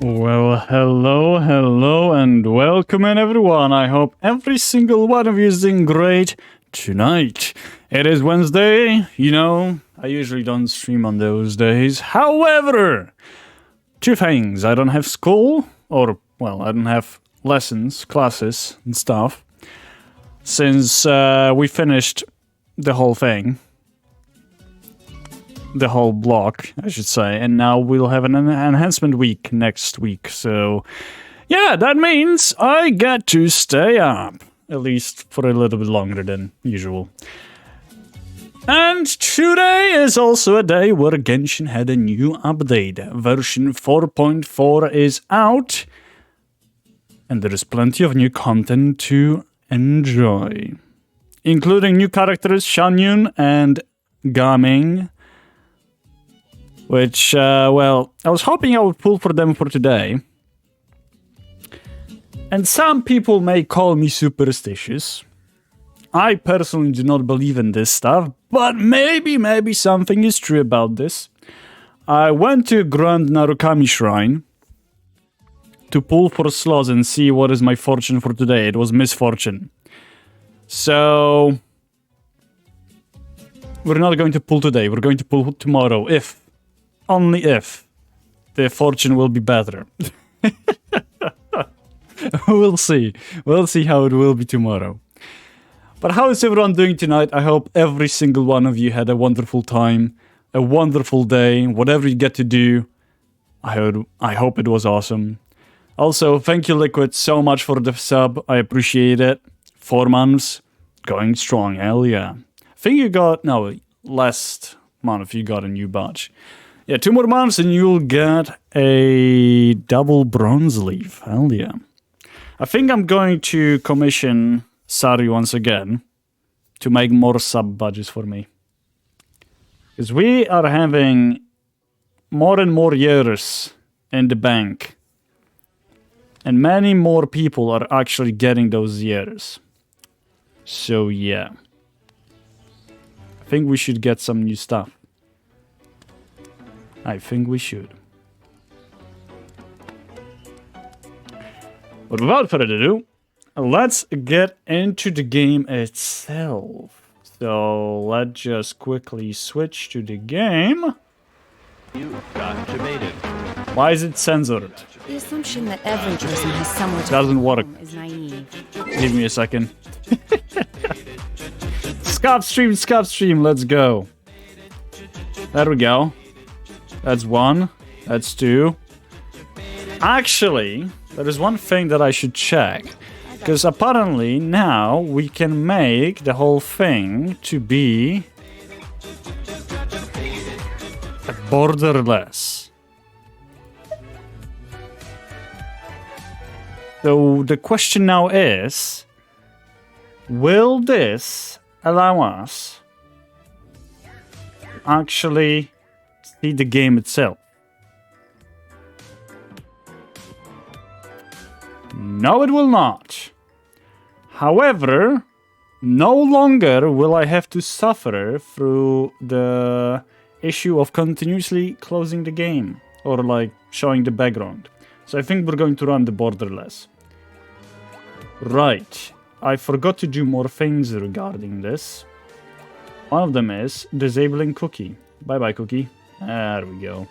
Well, hello, and welcome in everyone. I hope every single one of you is doing great tonight. It is Wednesday, I usually don't stream on those days. However, two things. I don't have school, I don't have lessons, classes, and stuff. Since we finished the whole thing. The whole block, I should say, and now we'll have an enhancement week next week, so yeah, that means I get to stay up, at least for a little bit longer than usual. And today is also a day where Genshin had a new update. Version 4.4 is out, and there is plenty of new content to enjoy, including new characters Shanyun and Gaming. Which, I was hoping I would pull for them for today. And some people may call me superstitious. I personally do not believe in this stuff, but maybe something is true about this. I went to Grand Narukami Shrine to pull for slots and see what is my fortune for today. It was misfortune. So, we're not going to pull today, we're going to pull tomorrow, only if the fortune will be better. We'll see. We'll see how it will be tomorrow. But how is everyone doing tonight? I hope every single one of you had a wonderful time, a wonderful day, whatever you get to do. I hope it was awesome. Also, thank you, Liquid, so much for the sub. I appreciate it. 4 months, going strong, hell yeah. I think last month you got a new badge. Yeah, 2 more months and you'll get a double bronze leaf. Hell yeah. I think I'm going to commission Sari once again to make more sub badges for me. Because we are having more and more years in the bank. And many more people are actually getting those years. So yeah. I think we should get some new stuff. I think we should. But without further ado, let's get into the game itself. So let's just quickly switch to the game. You got debated. Why is it censored? The assumption that every person has somewhere to Doesn't work. is naive. Give me a second. Scop stream, let's go. There we go. That's 1. That's 2. Actually, there is one thing that I should check. Because apparently now we can make the whole thing to be borderless. So the question now is, will this allow us to actually see the game itself? No, it will not. However, no longer will I have to suffer through the issue of continuously closing the game or like showing the background. So I think we're going to run the borderless. Right. I forgot to do more things regarding this. One of them is disabling cookie. Bye-bye, cookie. There we go.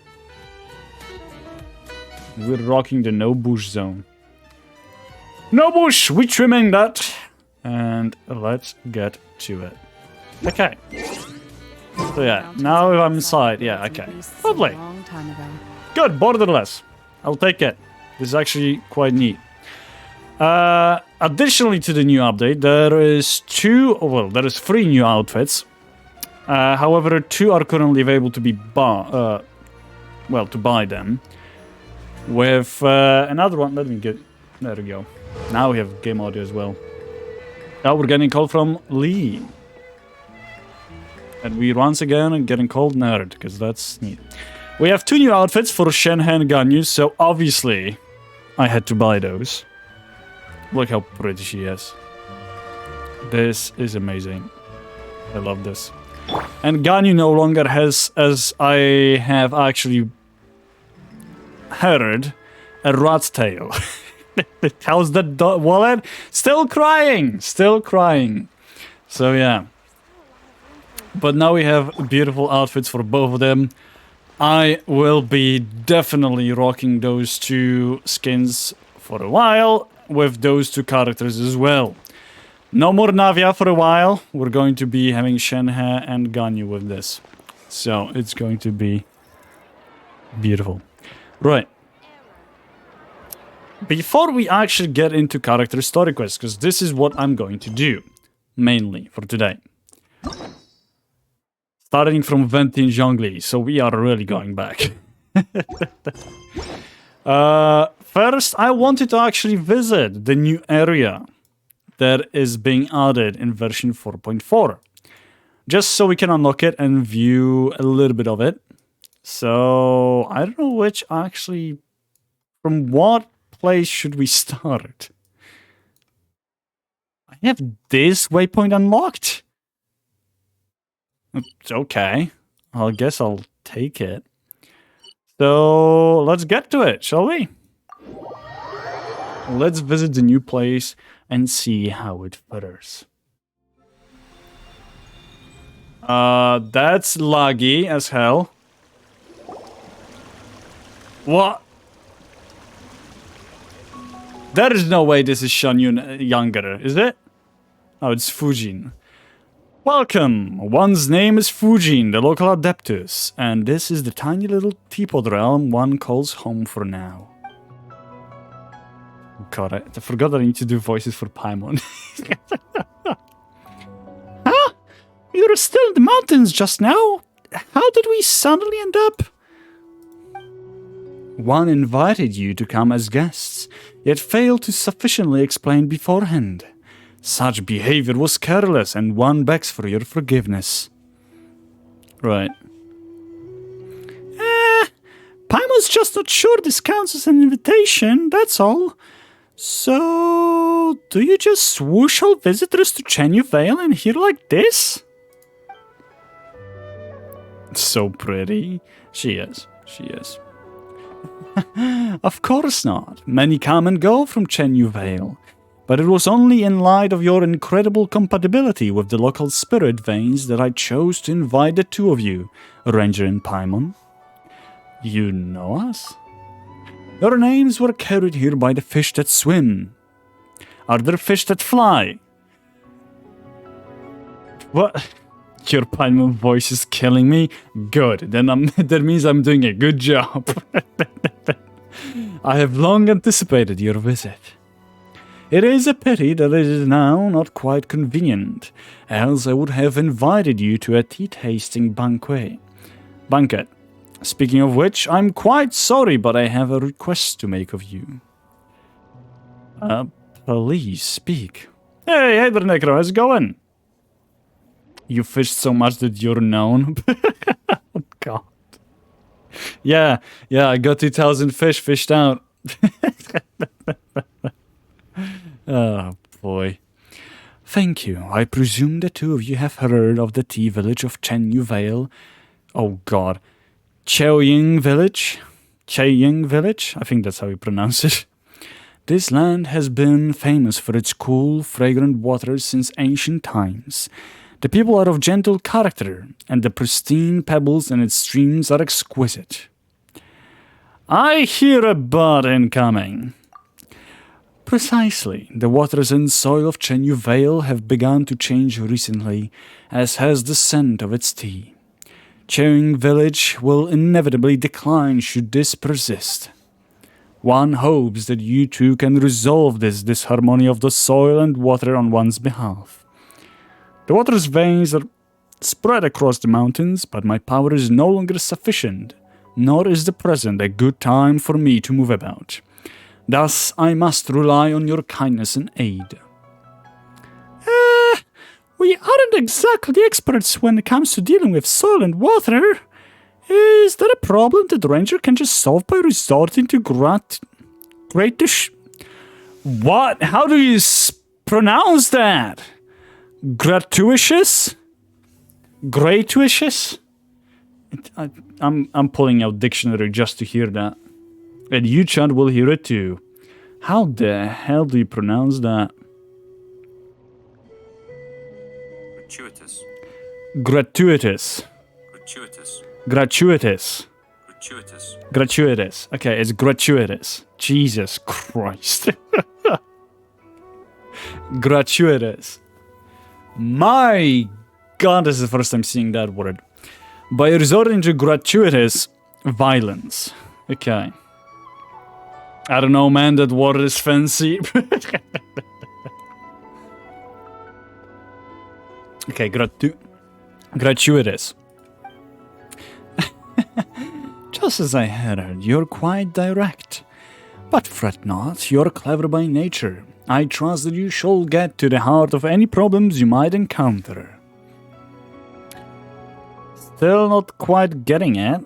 We're rocking the no bush zone. No bush! We're trimming that! And let's get to it. Okay. So yeah, now I'm inside. Yeah, okay. Lovely. Good, borderless. I'll take it. This is actually quite neat. Additionally to the new update, there is 3 new outfits. However, 2 are currently available to be to buy them. With another one, there we go. Now we have game audio as well. Now we're getting called from Lee. And we once again are getting called Nerd, because that's neat. We have 2 new outfits for Shenhen Ganyu, so obviously I had to buy those. Look how pretty she is. This is amazing. I love this. And Ganyu no longer has, as I have actually heard, A rat's tail. How's that wallet? Still crying. Still crying. So yeah. But now we have beautiful outfits for both of them. I will be definitely rocking those two skins for a while with those two characters as well. No more Navia for a while. We're going to be having Shenhe and Ganyu with this. So it's going to be beautiful. Right. Before we actually get into character story quests, because this is what I'm going to do, mainly for today. Starting from Ventin Zhongli, so we are really going back. First, I wanted to actually visit the new area that is being added in version 4.4. Just so we can unlock it and view a little bit of it. So, I don't know which actually... From what place should we start? I have this waypoint unlocked? It's okay. I guess I'll take it. So, let's get to it, shall we? Let's visit the new place and see how it fares. That's laggy as hell. What? There is no way this is Shanyun younger, is it? Oh, it's Fujin. Welcome! One's name is Fujin, the local adeptus, and this is the tiny little teapot realm one calls home for now. God, I forgot that I need to do voices for Paimon. Huh? We were still in the mountains just now. How did we suddenly end up? One invited you to come as guests, yet failed to sufficiently explain beforehand. Such behavior was careless, and one begs for your forgiveness. Right. Paimon's just not sure this counts as an invitation, that's all. So, do you just swoosh all visitors to Chenyu Vale and here like this? So pretty. She is. She is. Of course not. Many come and go from Chenyu Vale. But it was only in light of your incredible compatibility with the local spirit veins that I chose to invite the two of you, Ranger and Paimon. You know us? Your names were carried here by the fish that swim. Are there fish that fly? What? Your Paimon voice is killing me? Good, then that means I'm doing a good job. I have long anticipated your visit. It is a pity that it is now not quite convenient, else I would have invited you to a tea-tasting banquet. Speaking of which, I'm quite sorry, but I have a request to make of you. Please speak. Hey there, Necro, how's it going? You fished so much that you're known. Oh, God. Yeah, I got 2,000 fish fished out. Oh, boy. Thank you. I presume the two of you have heard of the tea village of Chenyu Vale. Oh, God. Cheoying Village? Cheoying Village? I think that's how you pronounce it. This land has been famous for its cool, fragrant waters since ancient times. The people are of gentle character, and the pristine pebbles in its streams are exquisite. I hear a bud incoming. Precisely. The waters and soil of Chenyu Vale have begun to change recently, as has the scent of its tea. Cheoying Village will inevitably decline should this persist. One hopes that you two can resolve this disharmony of the soil and water on one's behalf. The water's veins are spread across the mountains, but my power is no longer sufficient, nor is the present a good time for me to move about. Thus, I must rely on your kindness and aid. We aren't exactly experts when it comes to dealing with soil and water. Is that a problem that the Ranger can just solve by resorting to What? How do you pronounce that? Gratuitous? Gratuitous? I'm pulling out dictionary just to hear that. And you, chat, will hear it too. How the hell do you pronounce that? Gratuitous. Gratuitous. Gratuitous. Gratuitous. Gratuitous. Gratuitous. Okay, it's gratuitous. Jesus Christ. Gratuitous. My God, this is the first time seeing that word. By resorting to gratuitous violence. Okay. I don't know, man, that word is fancy. Okay, gratuitous. Just as I had heard, you're quite direct. But fret not, you're clever by nature. I trust that you shall get to the heart of any problems you might encounter. Still not quite getting it.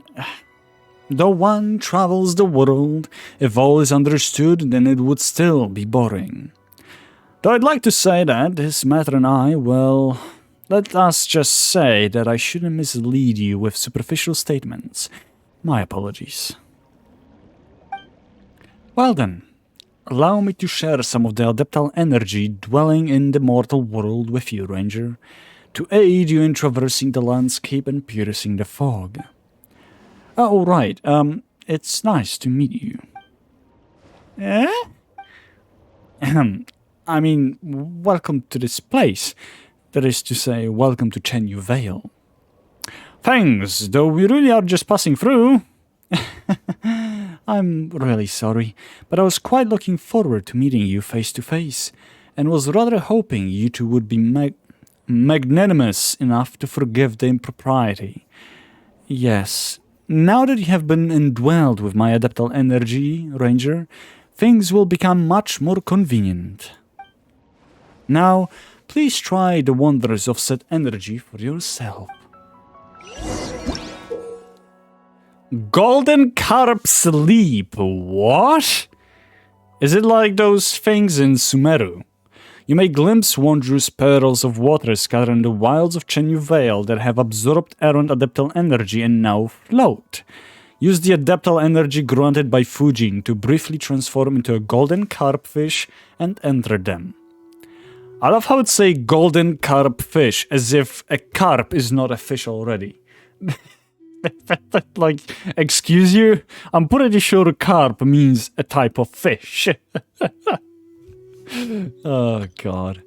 Though one travels the world, if all is understood, then it would still be boring. Though I'd like to say that this matter and I, well, let us just say that I shouldn't mislead you with superficial statements. My apologies. Well then, allow me to share some of the adeptal energy dwelling in the mortal world with you, Ranger, to aid you in traversing the landscape and piercing the fog. Oh, right, it's nice to meet you. Eh? I mean, welcome to this place. That is to say, welcome to Chenyu Vale. Thanks, though we really are just passing through. I'm really sorry, but I was quite looking forward to meeting you face to face, and was rather hoping you two would be magnanimous enough to forgive the impropriety. Yes, now that you have been indwelled with my adeptal energy, Ranger, things will become much more convenient. Now, please try the wonders of said energy for yourself. Golden carp sleep. What? Is it like those things in Sumeru? You may glimpse wondrous pearls of water scattered in the wilds of Chenyu Vale that have absorbed errant adeptal energy and now float. Use the adeptal energy granted by Fujin to briefly transform into a golden carp fish and enter them. I love how it say golden carp fish, as if a carp is not a fish already. Like, excuse you? I'm pretty sure carp means a type of fish. Oh, God.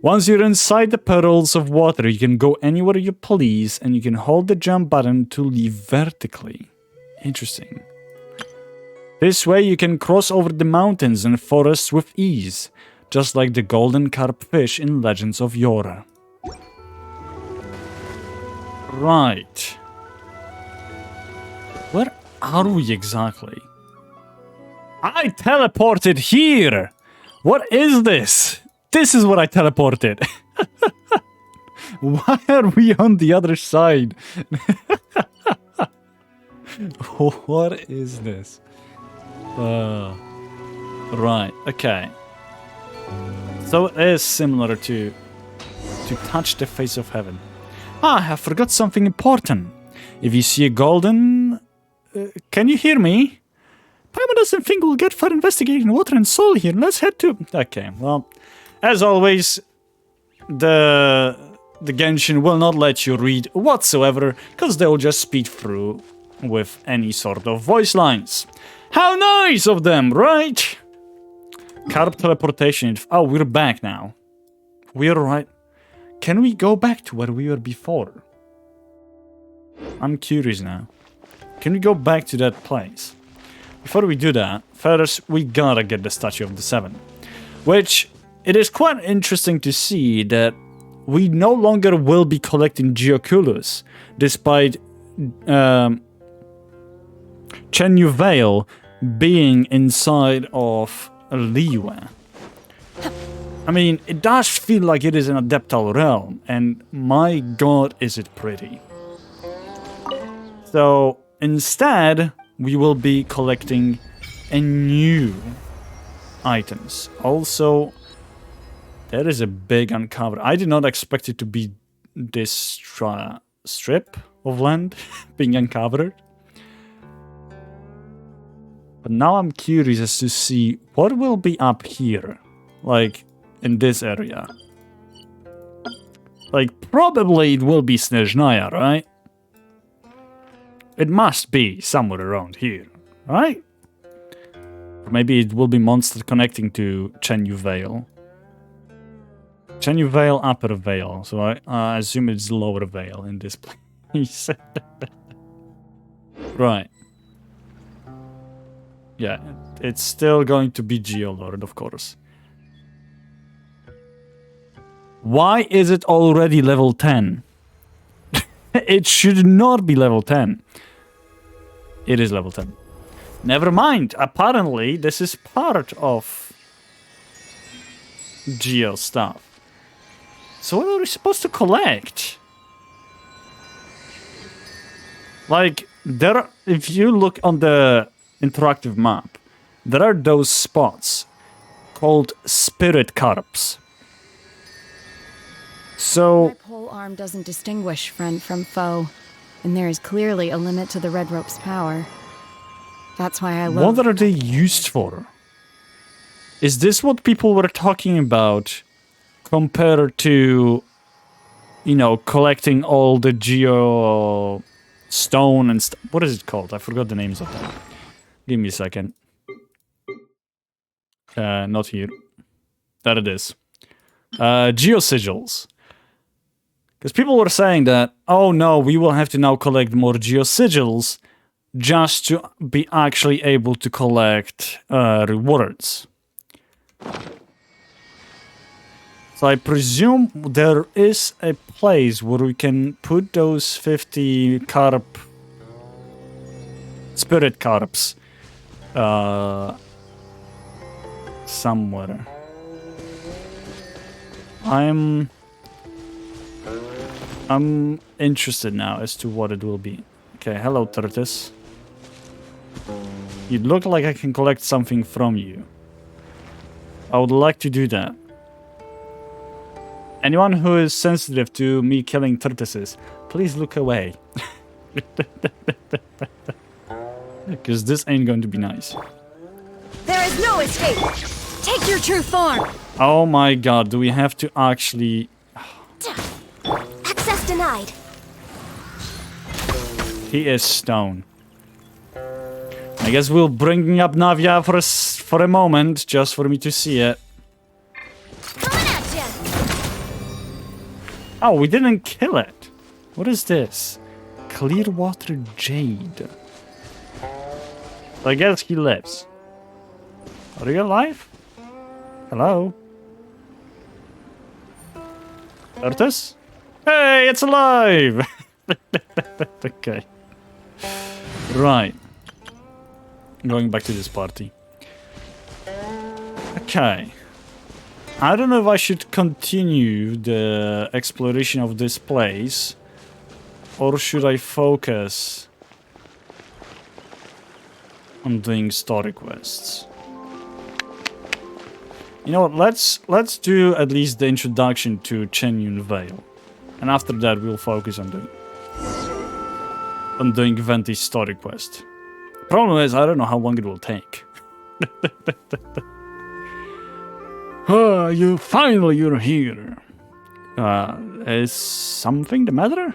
Once you're inside the puddles of water, you can go anywhere you please, and you can hold the jump button to leave vertically. Interesting. This way you can cross over the mountains and forests with ease, just like the golden carp fish in Legends of Yore. Right. Where are we exactly? I teleported here! What is this? This is what I teleported. Why are we on the other side? What is this? Right, okay. So it is similar to touch the face of heaven. Ah, I forgot something important. If you see a golden... can you hear me? Paimon doesn't think we'll get far investigating water and soul here. Let's head to... Okay, well, as always, the Genshin will not let you read whatsoever, because they'll just speed through with any sort of voice lines. How nice of them, right? Carp teleportation. Oh, we're back now. We're right. Can we go back to where we were before? I'm curious now. Can we go back to that place? Before we do that, first we gotta get the Statue of the Seven. Which, it is quite interesting to see that we no longer will be collecting Geoculus, despite Chenyu Vale being inside of Liyue. I mean, it does feel like it is an adeptal realm, and my god is it pretty. So, instead, we will be collecting a new items. Also, there is a big uncover. I did not expect it to be this strip of land being uncovered. But now I'm curious as to see what will be up here. Like, in this area. Like, probably it will be Snezhnaya, right? It must be somewhere around here, right? Or maybe it will be monster connecting to Chenyu Vale. Chenyu Vale, Upper Vale. So I assume it's Lower Vale in this place. Right. Yeah, it's still going to be Geolord, of course. Why is it already level 10? It should not be level 10. It is level 10. Never mind. Apparently, this is part of Geo stuff. So what are we supposed to collect? Like, if you look on the interactive map, there are those spots called spirit carps. So My pole arm doesn't distinguish friend from foe, and there is clearly a limit to the red rope's power. That's why I love... what are they used for? Is this what people were talking about compared to, you know, collecting all the geo stone and stuff? What is it called? I forgot the names of them. Give me a second. Not here. There it is. Geo sigils. Because people were saying that, oh no, we will have to now collect more geo sigils just to be actually able to collect rewards. So I presume there is a place where we can put those 50 carp, spirit carps, somewhere. I'm interested now as to what it will be. Okay, hello, Tortoise. You look like I can collect something from you. I would like to do that. Anyone who is sensitive to me killing tortoises, please look away. Because this ain't going to be nice. There is no escape! Take your true form! Oh my god, do we have to actually... Access denied. He is stone. I guess we'll bring up Navia for a moment, just for me to see it. Coming at ya! Oh, we didn't kill it. What is this? Clearwater Jade. I guess he lives. Are you alive? Hello? Tortoise? Hey, it's alive! Okay. Right. Going back to this party. Okay. I don't know if I should continue the exploration of this place, or should I focus on doing story quests. You know what, let's do at least the introduction to Chenyu Vale. And after that we'll focus on doing Venti's story quest. Problem is, I don't know how long it will take. You're here. Is something the matter?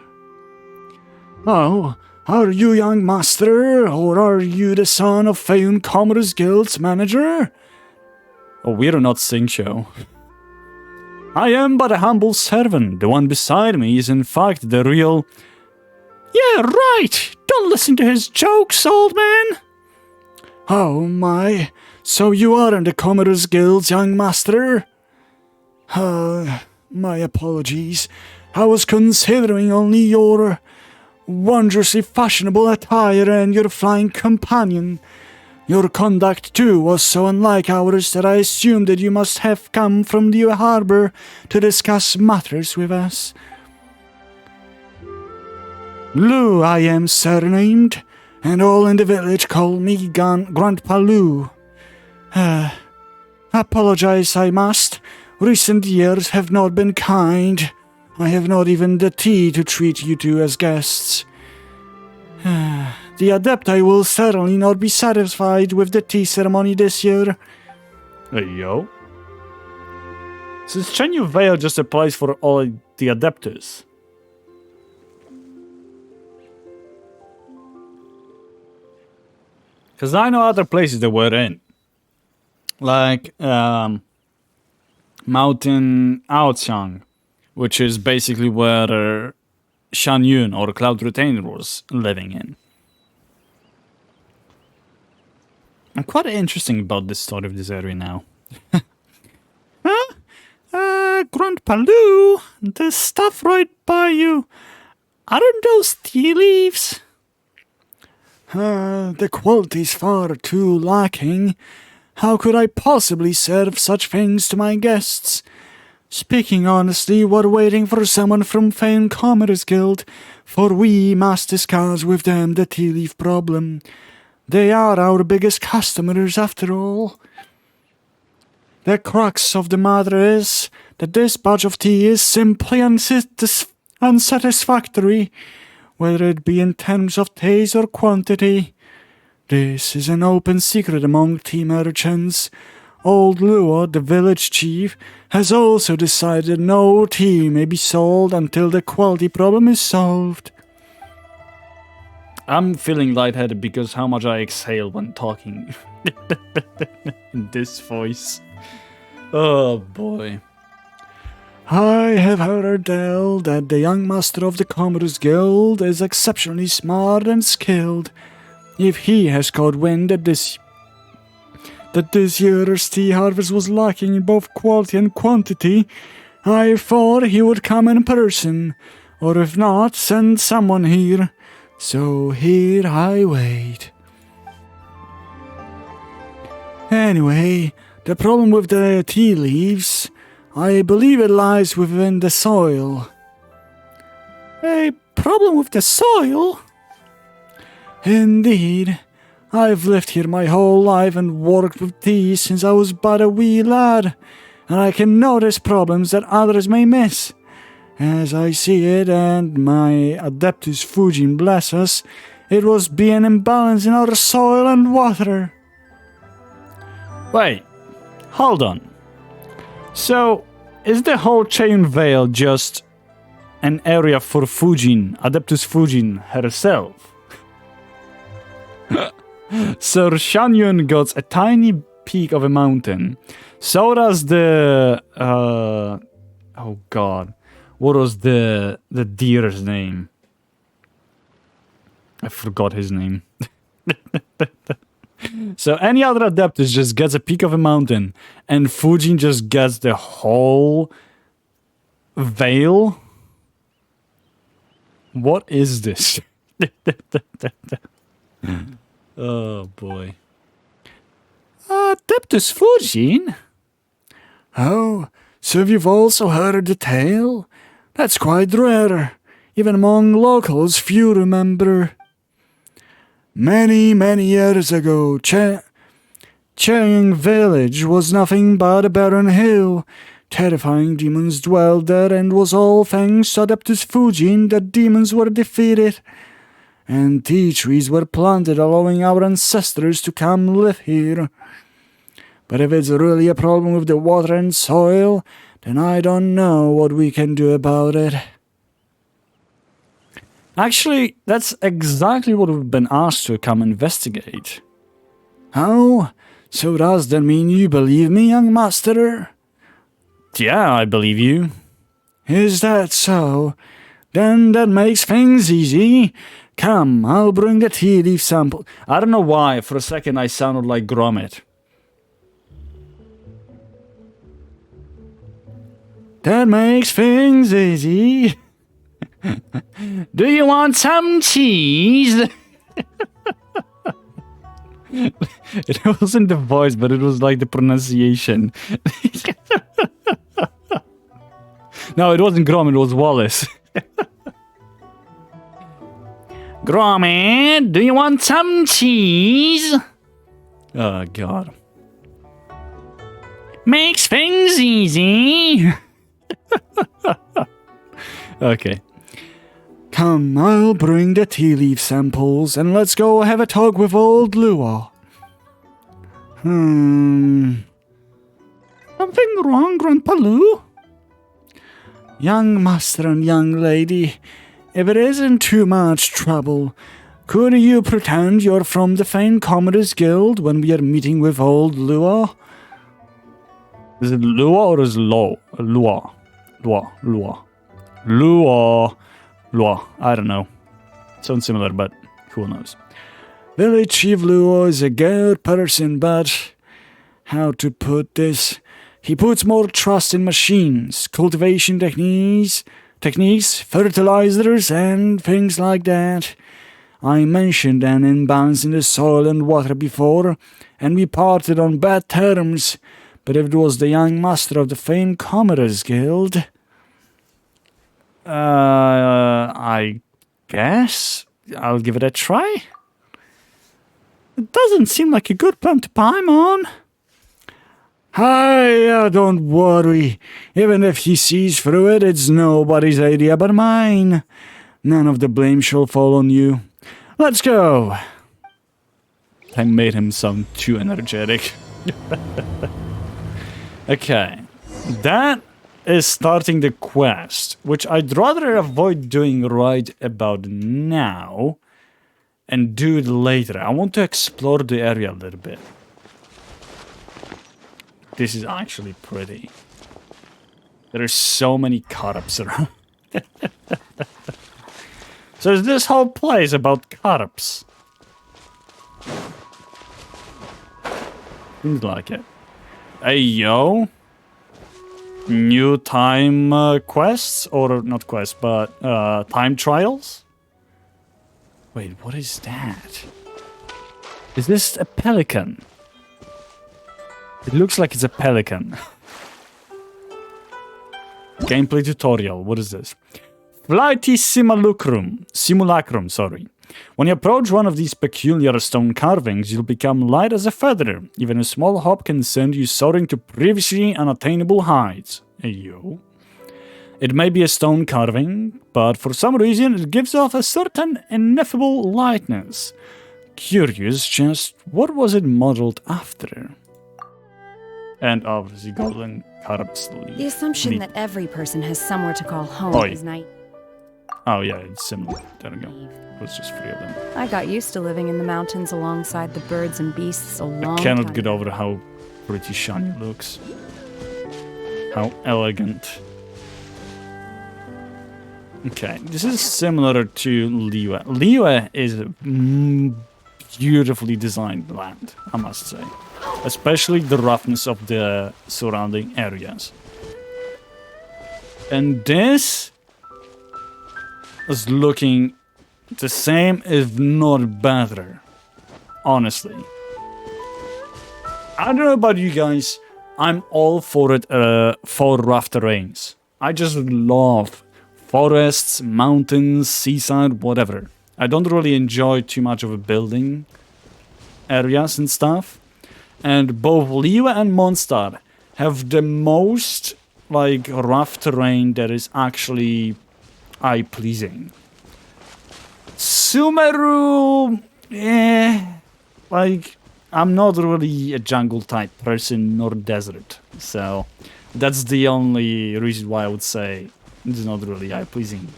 Oh, are you young master, or are you the son of Faeun Commerce Guild's manager? Oh, we're not Sing Show. I am but a humble servant. The one beside me is in fact the real... Yeah, right! Don't listen to his jokes, old man! Oh my, so you aren't the Commerce Guild's young master? My apologies. I was considering only your wondrously fashionable attire and your flying companion. Your conduct, too, was so unlike ours that I assumed that you must have come from the harbor to discuss matters with us. Lou, I am surnamed, and all in the village call me Grandpa Lou. Apologize, I must. Recent years have not been kind. I have not even the tea to treat you two as guests. The Adepti will certainly not be satisfied with the tea ceremony this year. Hey, yo. Since Chenyu Veil just applies for all the Adeptus. Because I know other places that we're in. Like, Mountain Aotiang, which is basically where Shan Yun or Cloud Retainer was living in. I'm quite interesting about the story of this area now. Grandpa Lou, the stuff right by you, aren't those tea leaves? The quality's far too lacking. How could I possibly serve such things to my guests? Speaking honestly, we're waiting for someone from Fane Commerce Guild, for we must discuss with them the tea leaf problem. They are our biggest customers after all. The crux of the matter is that this batch of tea is simply unsatisfactory, whether it be in terms of taste or quantity. This is an open secret among tea merchants. Old Luo, the village chief, has also decided no tea may be sold until the quality problem is solved. I'm feeling lightheaded because how much I exhale when talking in this voice. Oh boy. I have heard tell that the young master of the Commerce Guild is exceptionally smart and skilled. If he has caught wind that this year's tea harvest was lacking in both quality and quantity, I thought he would come in person, or if not, send someone here. So here I wait. Anyway, the problem with the tea leaves, I believe it lies within the soil. A problem with the soil? Indeed. I've lived here my whole life and worked with tea since I was but a wee lad, and I can notice problems that others may miss. As I see it, and my Adeptus Fujin bless us, it was be an imbalance in our soil and water. Wait, hold on. So, is the whole Chain Veil just an area for Fujin, Adeptus Fujin herself? So Shanyun got a tiny peak of a mountain. So does the oh god. What was the deer's name? I forgot his name. So any other Adeptus just gets a peak of a mountain, and Fujin just gets the whole veil? What is this? Oh boy. Adeptus Fujin? Oh, so you've also heard the tale? That's quite rare. Even among locals, few remember. Many, many years ago, Chang village was nothing but a barren hill. Terrifying demons dwelled there, and was all thanks to Adeptus Fujin that demons were defeated. And tea trees were planted, allowing our ancestors to come live here. But if it's really a problem with the water and soil, then I don't know what we can do about it. Actually, that's exactly what we've been asked to come investigate. Oh, so does that mean you believe me, young master? Yeah, I believe you. Is that so? Then that makes things easy. Come, I'll bring the tea leaf sample. I don't know why, for a second I sounded like Gromit. That makes things easy. Do you want some cheese? It wasn't the voice, but it was like the pronunciation. No, it wasn't Gromit, it was Wallace. Gromit, do you want some cheese? Oh, God. Makes things easy. Okay. Come, I'll bring the tea leaf samples and let's go have a talk with old Lua. Something wrong, Grandpa Lou? Young master and young lady, if it isn't too much trouble, could you pretend you're from the famed Commoners Guild when we are meeting with old Lua? Is it Lua or is it Lua? Lua. I don't know. Sounds similar, but who knows? Village Chief Lua is a good person, but how to put this? He puts more trust in machines, cultivation techniques, fertilizers, and things like that. I mentioned an imbalance in the soil and water before, and we parted on bad terms, but if it was the young master of the famed Commoners Guild... I guess I'll give it a try. It doesn't seem like a good plan to Paimon. Hiya, don't worry. Even if he sees through it, it's nobody's idea but mine. None of the blame shall fall on you. Let's go. I made him sound too energetic. Okay. That is starting the quest, which I'd rather avoid doing right about now and do it later. I want to explore the area a little bit. This is actually pretty. There are so many cut-ups around. So is this whole place about cut-ups? Seems like it. Hey, yo. New time quests? Or not quests, but time trials? Wait, what is that? Is this a pelican? It looks like it's a pelican. Gameplay tutorial. What is this? Flighty simulacrum, sorry. When you approach one of these peculiar stone carvings, you'll become light as a feather. Even a small hop can send you soaring to previously unattainable heights. Ayo. It may be a stone carving, but for some reason it gives off a certain ineffable lightness. Curious, just what was it modeled after? And obviously golden cut-up sleeve. The assumption that every person has somewhere to call home is night. Oh yeah, it's similar. There we go. It was just 3 of them. I got used to living in the mountains alongside the birds and beasts a long I time cannot get over how pretty shiny it looks. How elegant. Okay, this is similar to Liyue. Liyue is a beautifully designed land, I must say. Especially the roughness of the surrounding areas. And this is looking the same, if not better. Honestly. I don't know about you guys. I'm all for it for rough terrains. I just love forests, mountains, seaside, whatever. I don't really enjoy too much of a building areas and stuff. And both Liyue and Mondstadt have the most like rough terrain that is actually eye-pleasing. Sumeru, like I'm not really a jungle type person nor desert, so that's the only reason why I would say it's not really eye-pleasing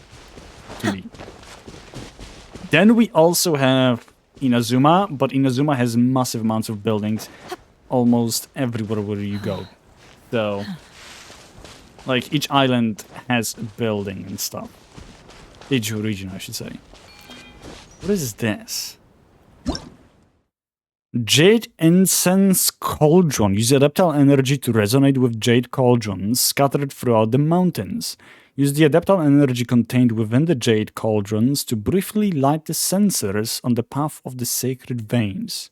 to me. Then we also have Inazuma, but Inazuma has massive amounts of buildings almost everywhere where you go. So, like, each island has a building and stuff. Each region, I should say. What is this? Jade Incense Cauldron. Use adaptile energy to resonate with jade cauldrons scattered throughout the mountains. Use the adaptile energy contained within the jade cauldrons to briefly light the sensors on the path of the sacred veins.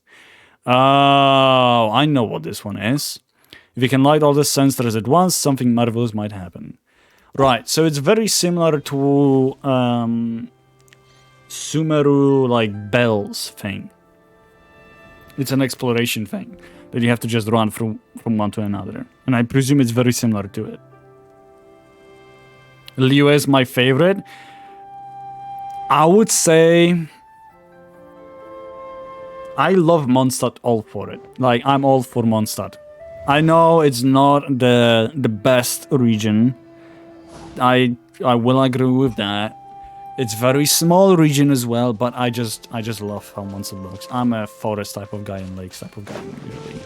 Oh, I know what this one is. If you can light all the sensors at once, something marvelous might happen. Right, so it's very similar to Sumeru, like, bells thing. It's an exploration thing that you have to just run from one to another. And I presume it's very similar to it. Liyue is my favorite. I would say I love Mondstadt all for it. Like, I'm all for Mondstadt. I know it's not the best region. I will agree with that. It's very small region as well, but I just love how Mondstadt looks. I'm a forest type of guy and lakes type of guy, usually.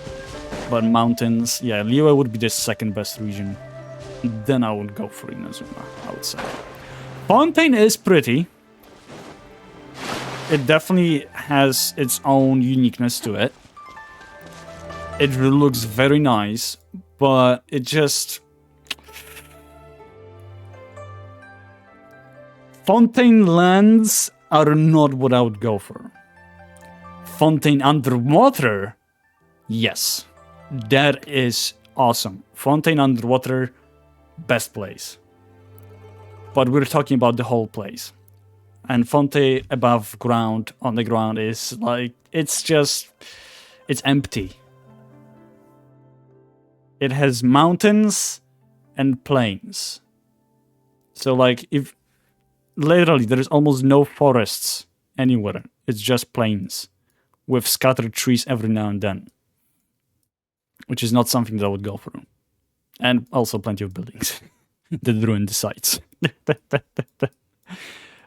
But mountains, yeah, Liyue would be the second best region. Then I would go for Inazuma, I would say. Fontaine is pretty. It definitely has its own uniqueness to it. It looks very nice, but it just... Fontaine lands are not what I would go for. Fontaine underwater, yes. That is awesome. Fontaine underwater, best place. But we're talking about the whole place. And Fontaine above ground, on the ground, is like, it's empty. It has mountains and plains. So like, if literally there is almost no forests anywhere. It's just plains with scattered trees every now and then, which is not something that I would go for. And also plenty of buildings that ruin the sites.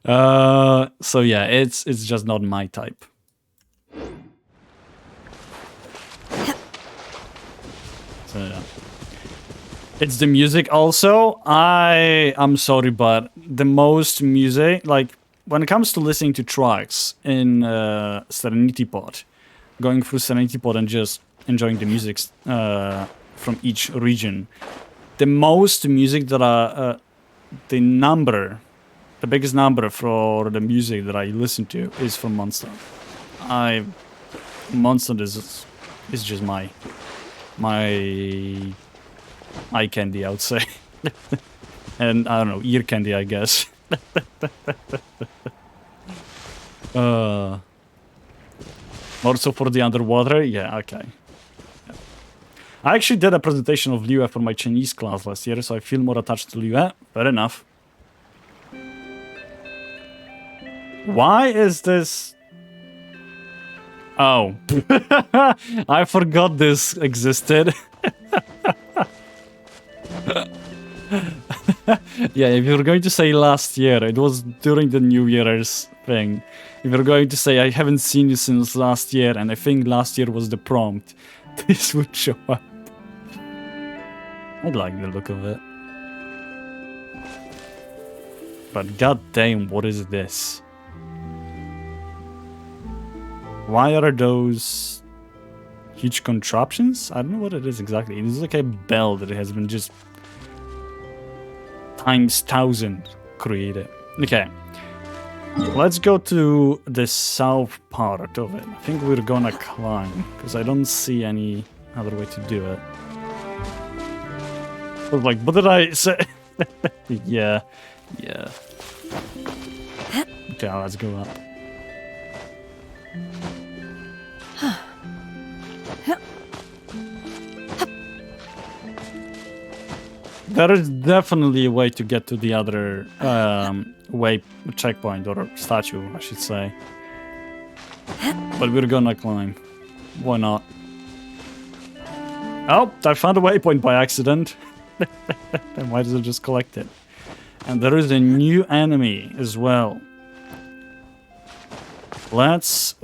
So yeah, it's just not my type. So yeah. It's the music also. I'm sorry, but the most music, like when it comes to listening to tracks in Serenity Pod, going through Serenity Pod and just enjoying the music from each region, the most music that the biggest number for the music that I listen to is from Mondstadt. Mondstadt is just my eye candy, I would say. And I don't know, ear candy, I guess. Also for the underwater, yeah, okay. I actually did a presentation of Liyue for my Chinese class last year, so I feel more attached to Liyue. Fair enough. Why is this... Oh. I forgot this existed. Yeah, if you're going to say last year, it was during the New Year's thing. If you're going to say, I haven't seen you since last year, and I think last year was the prompt, this would show up. I like the look of it. But goddamn, what is this? Why are those huge contraptions? I don't know what it is exactly. It is like a bell that has been just times 1,000 created. Okay. Let's go to the south part of it. I think we're gonna climb, because I don't see any other way to do it. I was like, what did I say? Yeah. Okay, let's go up. There is definitely a way to get to the other checkpoint, or statue, I should say. But we're gonna climb. Why not? Oh, I found a waypoint by accident. I might as well just collect it. And there is a new enemy as well. Let's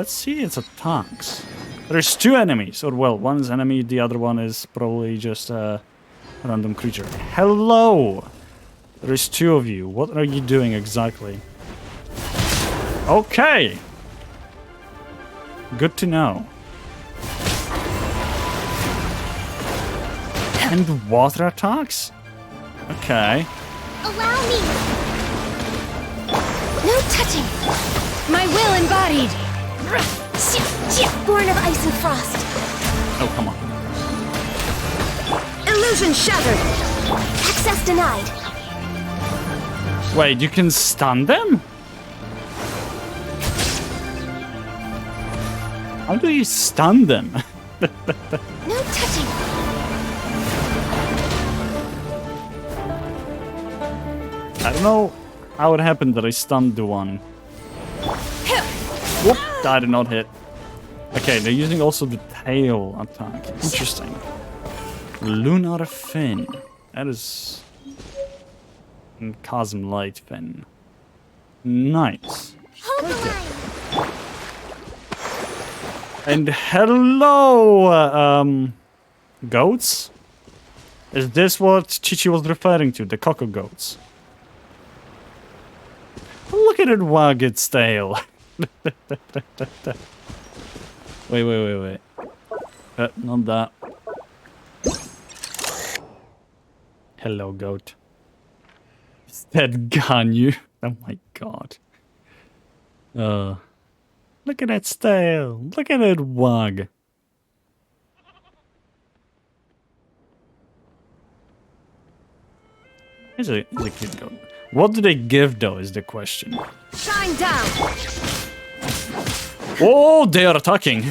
see its attacks. There's two enemies, or well, one is enemy, the other one is probably just a random creature. Hello! There's two of you. What are you doing exactly? Okay! Good to know. And water attacks? Okay. Allow me! No touching! My will embodied! Born of ice and frost! Oh, come on. Illusion shattered! Access denied! Wait, you can stun them? How do you stun them? No touching! I don't know How it happened that I stunned the one? Whoop! That did not hit. Okay, they're using also the tail attack. Interesting. Lunar fin. That is... And Cosm Light fin. Nice. Hold the line. And hello, goats? Is this what Chichi was referring to? The coco goats? Look at it wag its tail. Wait. Not that. Hello, goat. Is that Ganyu? Oh my god. Look at that tail. Look at that wag. He's a cute goat. What do they give though is the question. Shine down. Oh, they are attacking.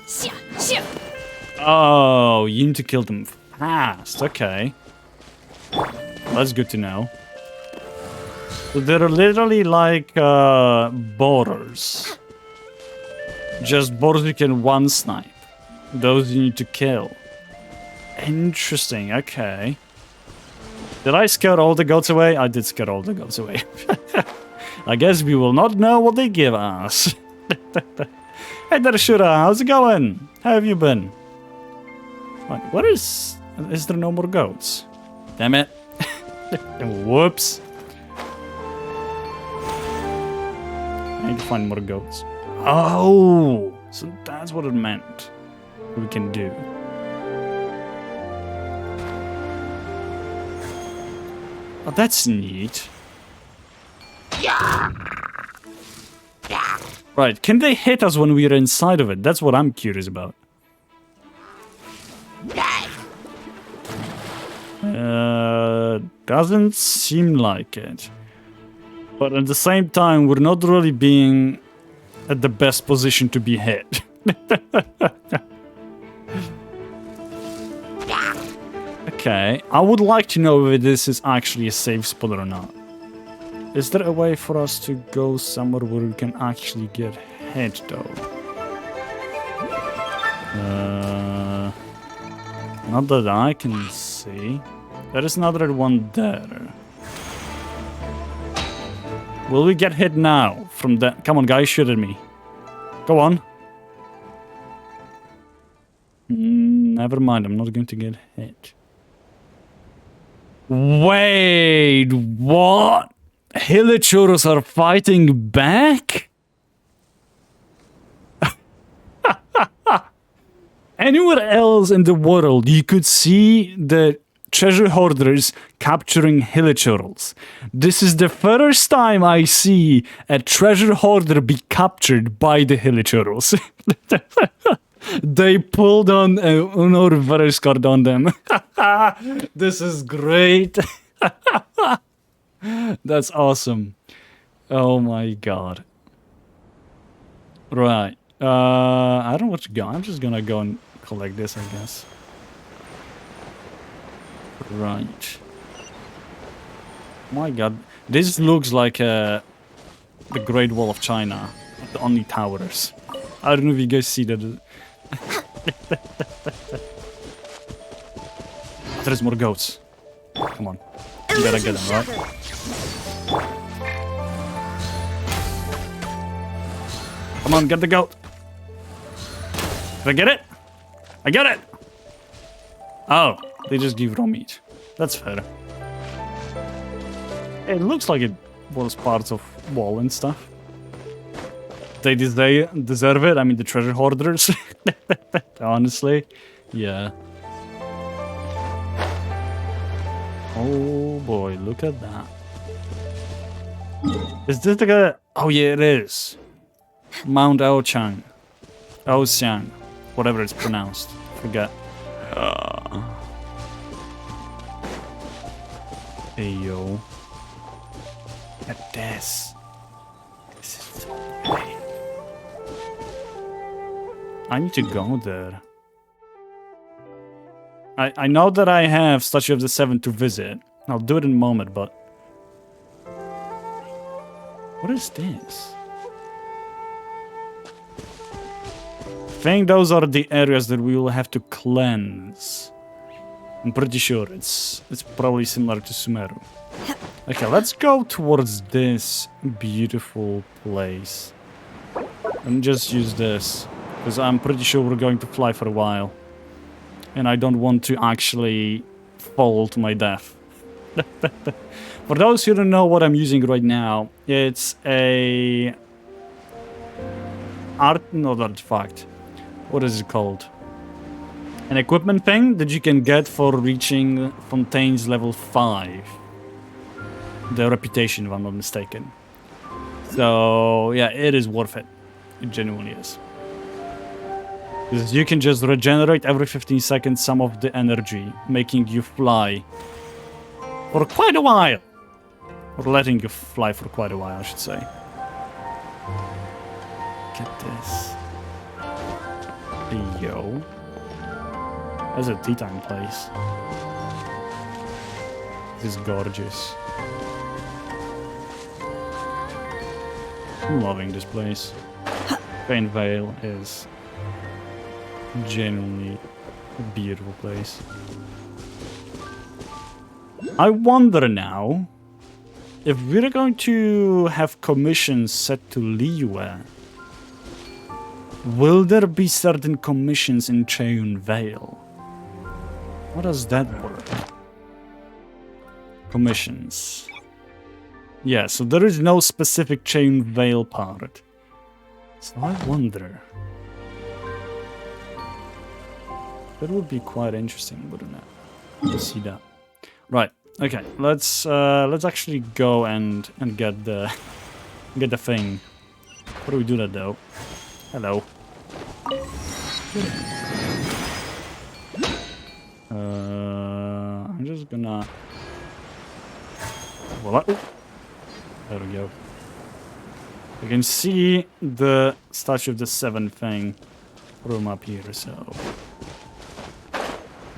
Shia, shia. Oh, you need to kill them fast. Okay. That's good to know. So they're literally like boarders. Just boarders you can one snipe. Those you need to kill. Interesting, okay. Did I scare all the goats away? I did scare all the goats away. I guess we will not know what they give us. Hey there, Shura, how's it going? How have you been? What is... Is there no more goats? Damn it. Whoops. I need to find more goats. Oh! So that's what it meant. We can do. Oh, that's neat. Right, can they hit us when we're inside of it? That's what I'm curious about. Doesn't seem like it. But at the same time, we're not really being at the best position to be hit. Okay, I would like to know if this is actually a safe spot or not. Is there a way for us to go somewhere where we can actually get hit, though? Not that I can see. There is another one there. Will we get hit now from that? Come on, guys, shoot at me. Go on. Never mind, I'm not going to get hit. Wait, what? Hilichurus are fighting back? Anywhere else in the world, you could see the treasure hoarders capturing Hilichurus. This is the first time I see a treasure hoarder be captured by the Hilichurus. They pulled on Uno reverse card on them. This is great. That's awesome. Oh my god. Right. I don't know what to go. I'm just gonna go and collect this, I guess. Right. My god. This looks like the Great Wall of China. The only towers. I don't know if you guys see that. There's more goats. Come on. You gotta get them, right? Come on, get the goat. Did I get it? I got it! Oh, they just give raw meat. That's fair. It looks like it was part of wall and stuff. They deserve it. I mean, the treasure hoarders. Honestly, yeah. Oh boy, look at that. Is this the guy? Oh yeah, it is. Mount Aochang. Aoxiang. Whatever it's pronounced. Forget. Hey yo. At this. This is so pretty. I need to go there. I know that I have Statue of the Seven to visit. I'll do it in a moment, but What is this? I think those are the areas that we will have to cleanse. I'm pretty sure it's probably similar to Sumeru. Okay, let's go towards this beautiful place. And just use this. Because I'm pretty sure we're going to fly for a while. And I don't want to actually fall to my death. For those who don't know what I'm using right now, it's a... not artifact. What is it called? An equipment thing that you can get for reaching Fontaine's level 5. The reputation, if I'm not mistaken. So, yeah, it is worth it. It genuinely is. Because you can just regenerate every 15 seconds some of the energy, making you fly for quite a while. Or letting you fly for quite a while, I should say. Get this. Yo. That's a tea time place. This is gorgeous. I'm loving this place. Pain Vale is genuinely a beautiful place. I wonder now if we're going to have commissions set to Liyue. Will there be certain commissions in Cheyenne Vale? How does that work? Commissions. Yeah, so there is no specific Cheyenne Vale part. So I wonder. That would be quite interesting, wouldn't it? To see that. Right. Okay. Let's actually go and get the thing. How do we do that though? Hello. I'm just gonna. Voila. There we go. You can see the statue of the 7 thing from up here, so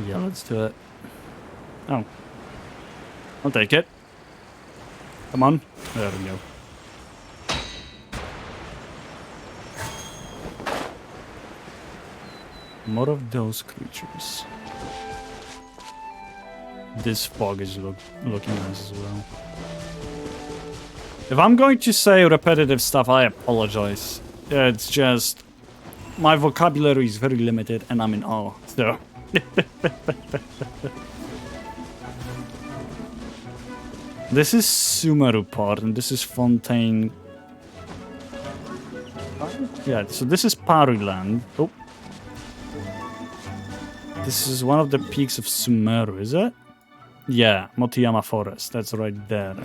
yeah, let's do it. Oh, I'll take it. Come on. There we go. More of those creatures. This fog is looking nice as well. If I'm going to say repetitive stuff, I apologize. It's just my vocabulary is very limited and I'm in awe. So this is Sumeru part and this is Fontaine. Yeah, so this is Paruland. Oh. This is one of the peaks of Sumeru, is it? Yeah, Motoyama Forest. That's right there.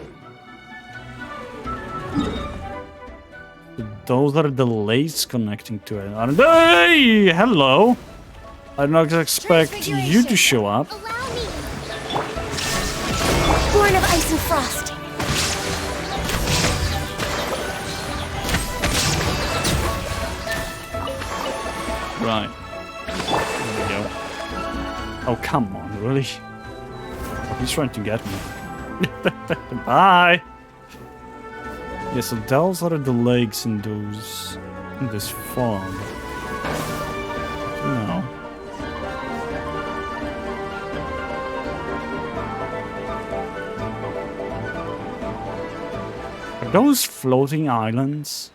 Those are the lakes connecting to it, aren't they? Hey, hello. I did not expect you to show up. Allow me. Born of ice and frost. Right. There we go. Oh, come on, really? He's trying to get me. Bye! Yeah, so those are the lakes in this fog. No. Are those floating islands?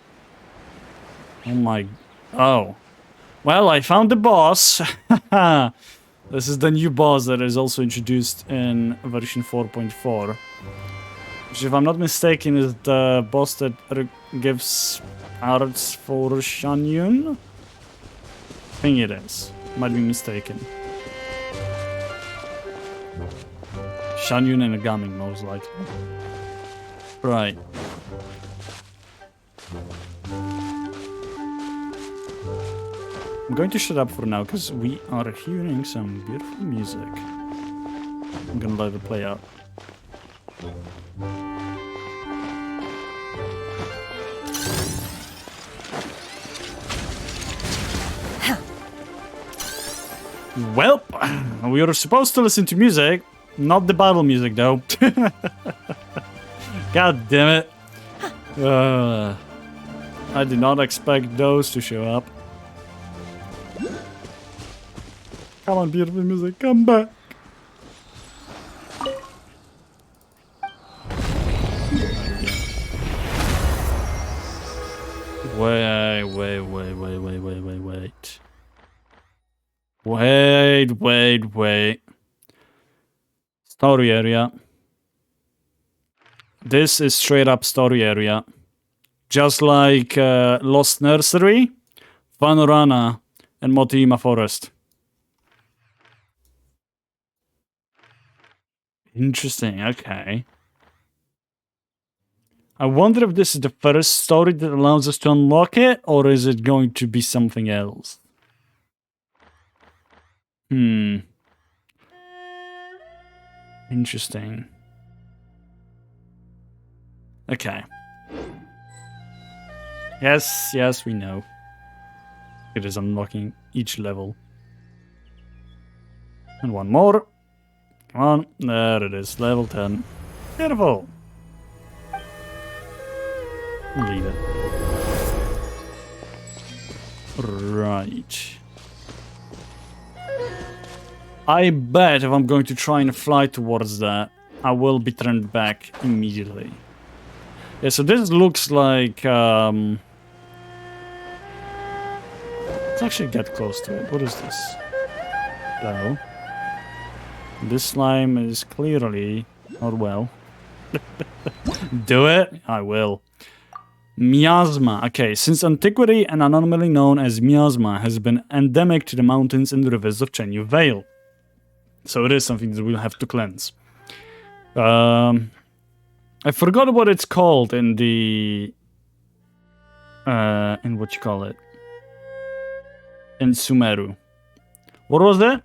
Oh my... Oh. Well, I found the boss. This is the new boss that is also introduced in version 4.4. Which, if I'm not mistaken, is the boss that gives arts for Shanyun? I think it is. Might be mistaken. Shanyun and Agami, most likely. Right. I'm going to shut up for now because we are hearing some beautiful music. I'm gonna let it play out. Well, we were supposed to listen to music, not the battle music though. God damn it. I did not expect those to show up. Come on, beautiful music, come back. Wait. Story area. This is straight up story area. Just like Lost Nursery, Vanorana, and Motima Forest. Interesting, okay. I wonder if this is the first story that allows us to unlock it, or is it going to be something else? Interesting. Okay. Yes, we know. It is unlocking each level. And one more. Come on, there it is, level 10. Beautiful. Leave it. Right. I bet if I'm going to try and fly towards that, I will be turned back immediately. Yeah, so this looks like... Let's actually get close to it. What is this? Hello. This slime is clearly not well. Do it? I will. Miasma. Okay, since antiquity, an anomaly known as miasma has been endemic to the mountains and rivers of Chenyu Vale. So it is something that we'll have to cleanse. I forgot what it's called in the... in what you call it? In Sumeru. What was that?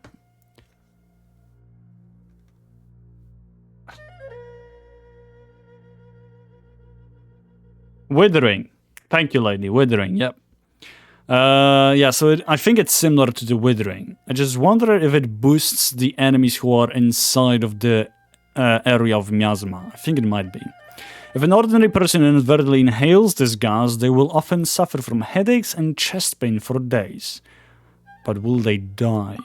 Withering. Thank you, lady. Withering, yep. Yeah, so I think it's similar to the Withering. I just wonder if it boosts the enemies who are inside of the area of miasma. I think it might be. If an ordinary person inadvertently inhales this gas, they will often suffer from headaches and chest pain for days. But will they die?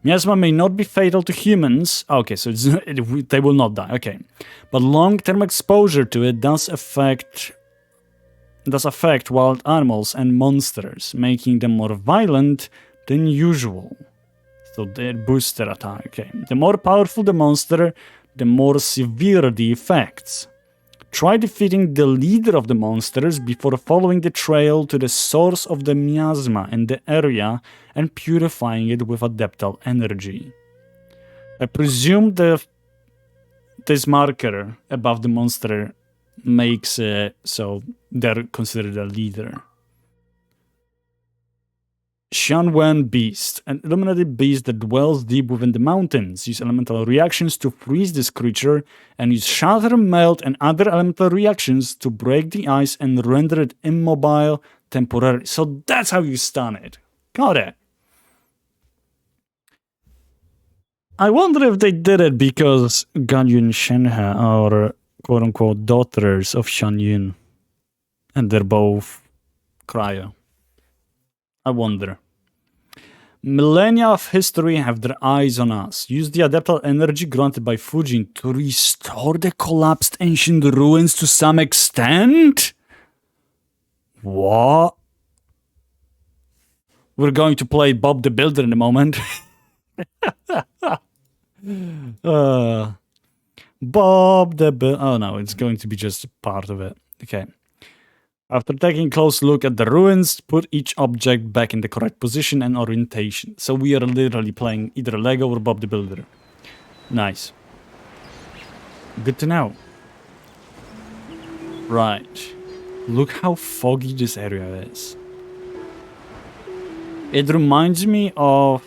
Miasma may not be fatal to humans. Okay, so they will not die. Okay. But long-term exposure to it does affect wild animals and monsters, making them more violent than usual. So they boost their attack. Okay. The more powerful the monster, the more severe the effects. Try defeating the leader of the monsters before following the trail to the source of the miasma in the area and purifying it with adeptal energy. I presume this marker above the monster makes it so they're considered a leader. Shanwen Beast, an illuminated beast that dwells deep within the mountains. Use elemental reactions to freeze this creature, and use Shatter, Melt, and other elemental reactions to break the ice and render it immobile temporarily. So that's how you stun it. Got it. I wonder if they did it because Ganyun Shenhe are quote-unquote daughters of Shanyun, and they're both cryo. I wonder. Millennia of history have their eyes on us. Use the adeptal energy granted by Fujin to restore the collapsed ancient ruins to some extent? What? We're going to play Bob the Builder in a moment. Bob the Builder. Oh no, it's going to be just part of it. Okay. After taking a close look at the ruins, put each object back in the correct position and orientation. So we are literally playing either Lego or Bob the Builder. Nice. Good to know. Right. Look how foggy this area is. It reminds me of...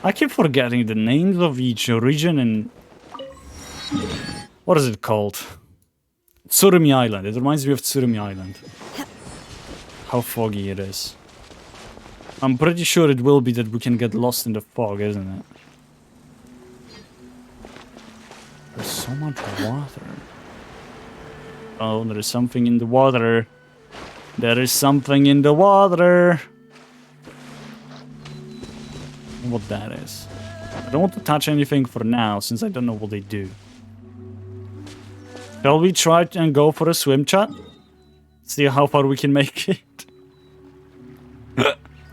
I keep forgetting the names of each region and... What is it called? Tsurumi Island. It reminds me of Tsurumi Island. How foggy it is. I'm pretty sure it will be that we can get lost in the fog, isn't it? There's so much water. Oh, there is something in the water. There is something in the water. What that is. I don't want to touch anything for now, since I don't know what they do. Shall we try and go for a swim, chat? See how far we can make it.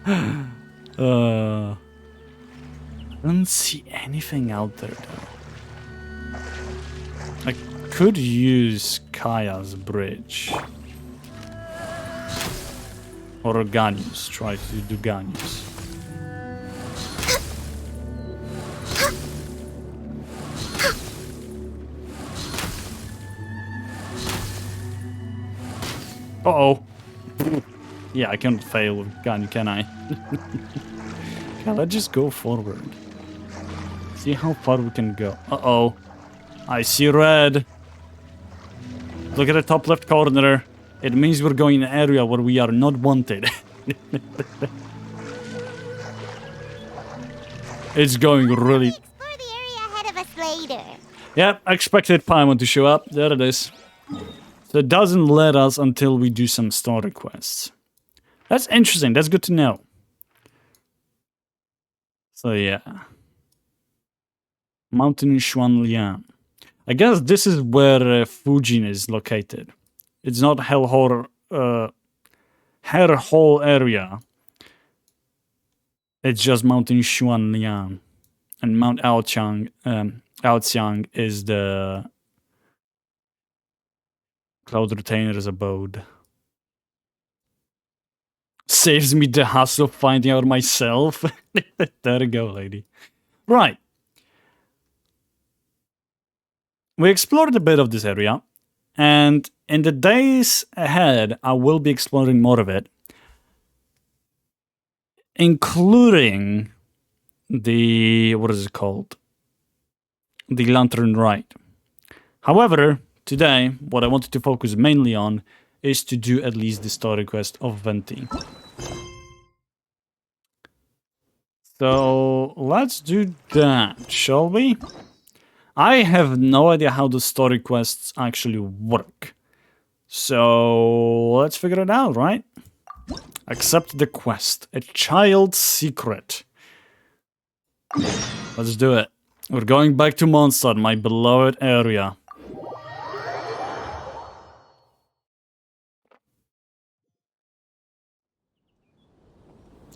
I don't see anything out there, though. I could use Kaya's bridge. Or Ganius. Try to do Ganius. Uh-oh. Yeah, I can't fail with Ganyu, can I? Yeah, let's just go forward. See how far we can go. Uh-oh. I see red. Look at the top left corner. It means we're going in an area where we are not wanted. It's going really... Explore the area ahead of us later. Yep, I expected Paimon to show up. There it is. So it doesn't let us until we do some story quests. That's interesting. That's good to know. So yeah. Mountain Xuanliang. I guess this is where Fujin is located. It's not her whole area. It's just Mountain Xuanliang. And Mount Aoqiang is the Cloud Retainer's abode. Saves me the hassle of finding out myself. There you go, lady. Right. We explored a bit of this area. And in the days ahead, I will be exploring more of it. Including the... what is it called? The Lantern Rite. However, today, what I wanted to focus mainly on is to do at least the story quest of Venti. So, let's do that, shall we? I have no idea how the story quests actually work. So, let's figure it out, right? Accept the quest. A child's secret. Let's do it. We're going back to Mondstadt, my beloved area.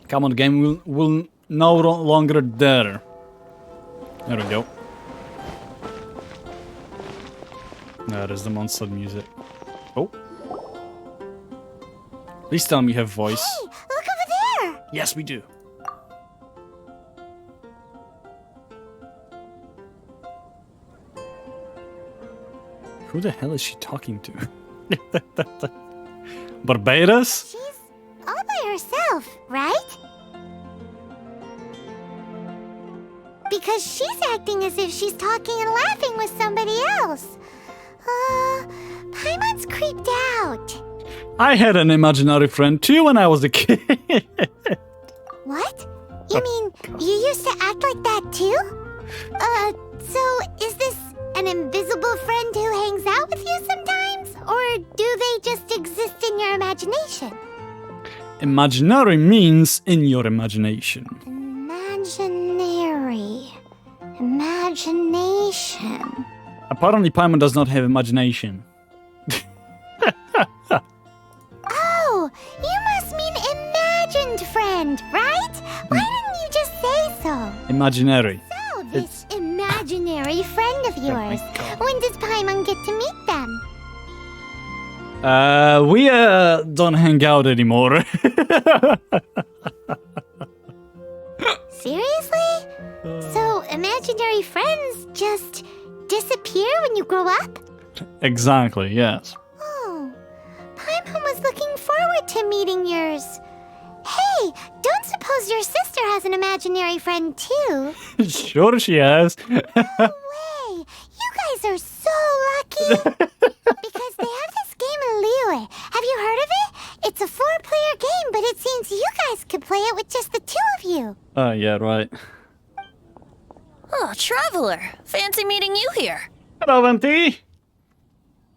Come on, game, we'll no longer there. There we go. That is the Mondstadt music. Oh. Please tell me you have voice. Hey, look over there! Yes, we do. Who the hell is she talking to? Barbados? She's all by herself, right? Because she's acting as if she's talking and laughing with somebody else. Paimon's creeped out. I had an imaginary friend too when I was a kid. What? You mean you used to act like that too? So is this an invisible friend who hangs out with you sometimes? Or do they just exist in your imagination? Imaginary means in your imagination. Imaginary. Imagination. Apparently Paimon does not have imagination. Oh, you must mean imagined friend, right? Why didn't you just say so? Imaginary. So, this imaginary friend of yours, when does Paimon get to meet them? We don't hang out anymore. Seriously? So, imaginary friends just disappear when you grow up? Exactly, yes. Oh, Paimon was looking forward to meeting yours. Hey, don't suppose your sister has an imaginary friend too? Sure she has. No way! You guys are so lucky! Because they have this game in Liyue. Have you heard of it? It's a 4-player game, but it seems you guys could play it with just the 2 of you. Yeah, right. Oh, traveler. Fancy meeting you here. Hello, Venti.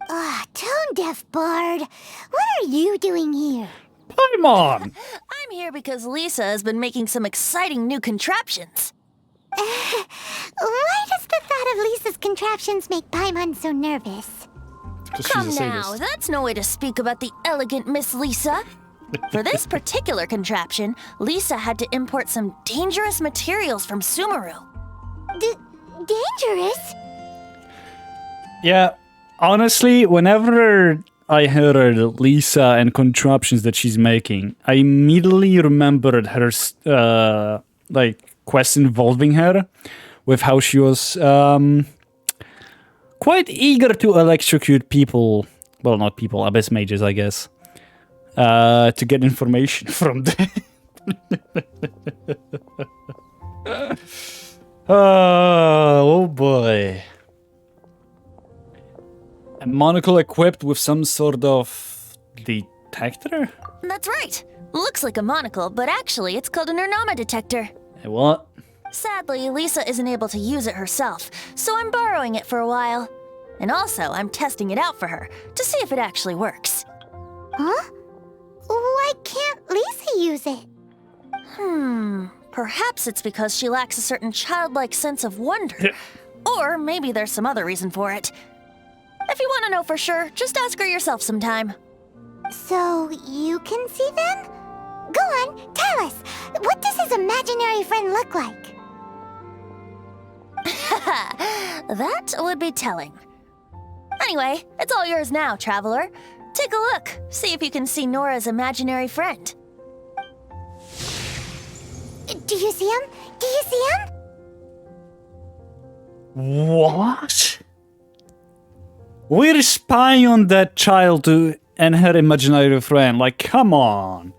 Tone deaf bard. What are you doing here? Paimon! I'm here because Lisa has been making some exciting new contraptions. Why does the thought of Lisa's contraptions make Paimon so nervous? 'Cause she's a Come now, sadist. that's no way to speak about the elegant Miss Lisa. For this particular contraption, Lisa had to import some dangerous materials from Sumeru. Dangerous? Yeah, honestly, whenever I heard Lisa and contraptions that she's making, I immediately remembered her quest involving her, with how she was quite eager to electrocute people. Well, not people, abyss mages, I guess, to get information from them. Oh boy. A monocle equipped with some sort of detector? That's right. Looks like a monocle, but actually it's called a Nernama detector. What? Sadly, Lisa isn't able to use it herself, so I'm borrowing it for a while. And also, I'm testing it out for her, to see if it actually works. Huh? Why can't Lisa use it? Perhaps it's because she lacks a certain childlike sense of wonder. Or maybe there's some other reason for it. If you want to know for sure, just ask her yourself sometime. So you can see them? Go on, tell us. What does his imaginary friend look like? That would be telling. Anyway, it's all yours now, traveler. Take a look. See if you can see Nora's imaginary friend. Do you see him? Do you see him? What? We're spying on that child and her imaginary friend. Like, come on.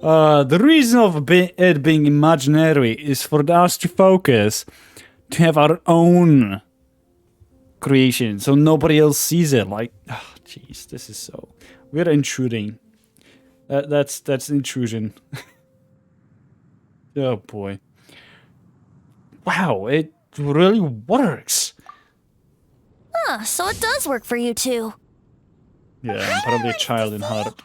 The reason of it being imaginary is for us to focus, to have our own creation, so nobody else sees it. Like, oh, jeez, this is so... We're intruding. That's intrusion. Oh boy. Wow, it really works. So it does work for you two. Yeah, I'm probably a child in heart.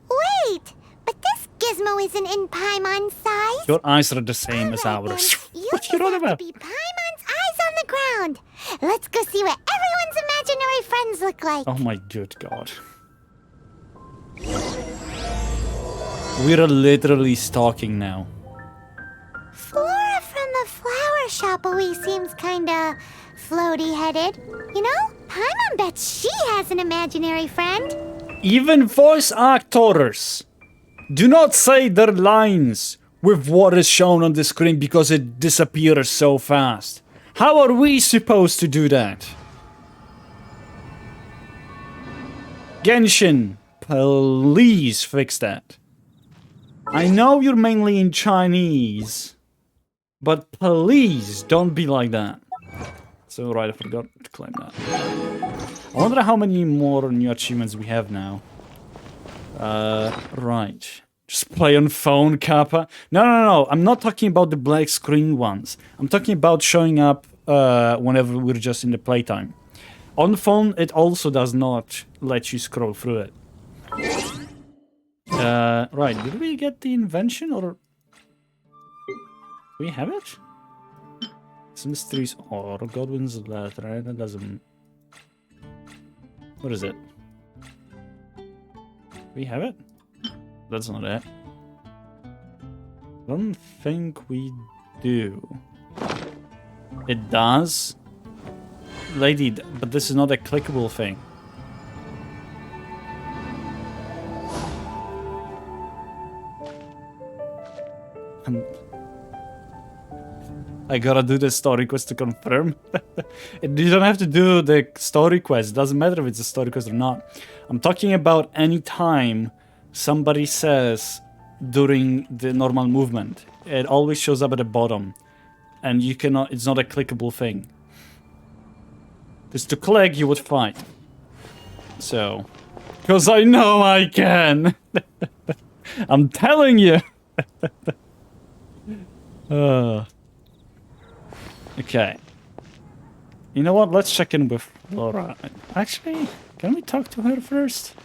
Wait, but this gizmo isn't in Paimon's size. Your eyes are the same as Alright, ours. then. You What just you on have about? to be Paimon's eyes on the ground. Let's go see what everyone's imaginary friends look like. Oh my good god. We're literally stalking now. Flora from the flower shop always seems kinda floaty-headed. You know, Paimon bets she has an imaginary friend. Even voice actors do not say their lines with what is shown on the screen because it disappears so fast. How are we supposed to do that? Genshin, please fix that. I know you're mainly in Chinese, but please don't be like that. So right, I forgot to claim that. I wonder how many more new achievements we have now. Right. Just play on phone, Kappa. No. I'm not talking about the black screen ones. I'm talking about showing up whenever we're just in the playtime. On the phone, it also does not let you scroll through it. Right. Did we get the invention or... Do we have it? Some mysteries or Godwin's letter. That doesn't... What is it? We have it? That's not it. Don't think we do. It does? Lady, but this is not a clickable thing. I gotta do the story quest to confirm. You don't have to do the story quest. It doesn't matter if it's a story quest or not. I'm talking about any time somebody says during the normal movement. It always shows up at the bottom. And you cannot, it's not a clickable thing. Because to click, you would fight. So, because I know I can. I'm telling you. Okay. You know what? Let's check in with Laura. Actually, can we talk to her first?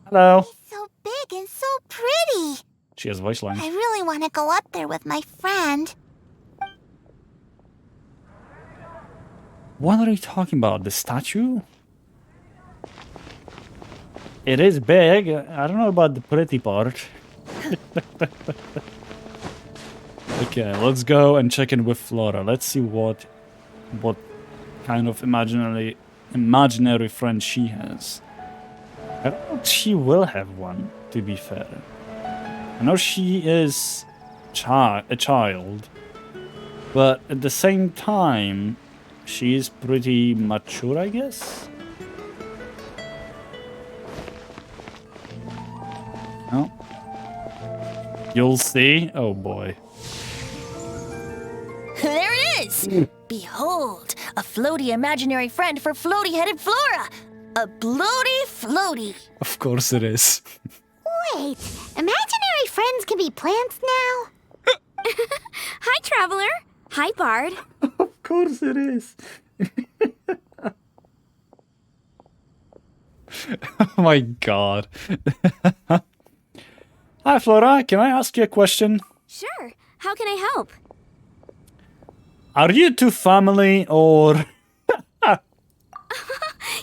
Hello. So big and so pretty. She has voice line. I really want to go up there with my friend. What are you talking about? The statue? It is big. I don't know about the pretty part. Okay, let's go and check in with Flora. Let's see what kind of imaginary friend she has. I don't know if she will have one, to be fair. I know she is a child, but at the same time, she is pretty mature, I guess? No? You'll see? Oh boy. There it is! Behold, a floaty imaginary friend for floaty-headed Flora! A bloaty floaty! Of course it is. Wait, imaginary friends can be plants now? Hi, Traveler. Hi, Bard. Of course it is. Oh my god. Hi Flora, can I ask you a question? Sure. How can I help? Are you two family or...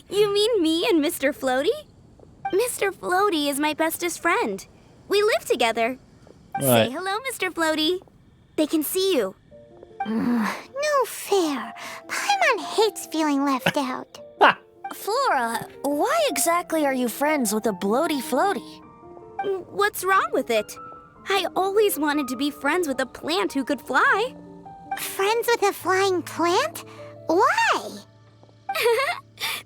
You mean me and Mr. Floaty? Mr. Floaty is my bestest friend. We live together. Say Right. hello, Mr. Floaty. They can see you. No fair. Paimon hates feeling left out. Flora, why exactly are you friends with a bloaty floaty? What's wrong with it? I always wanted to be friends with a plant who could fly. Friends with a flying plant? Why?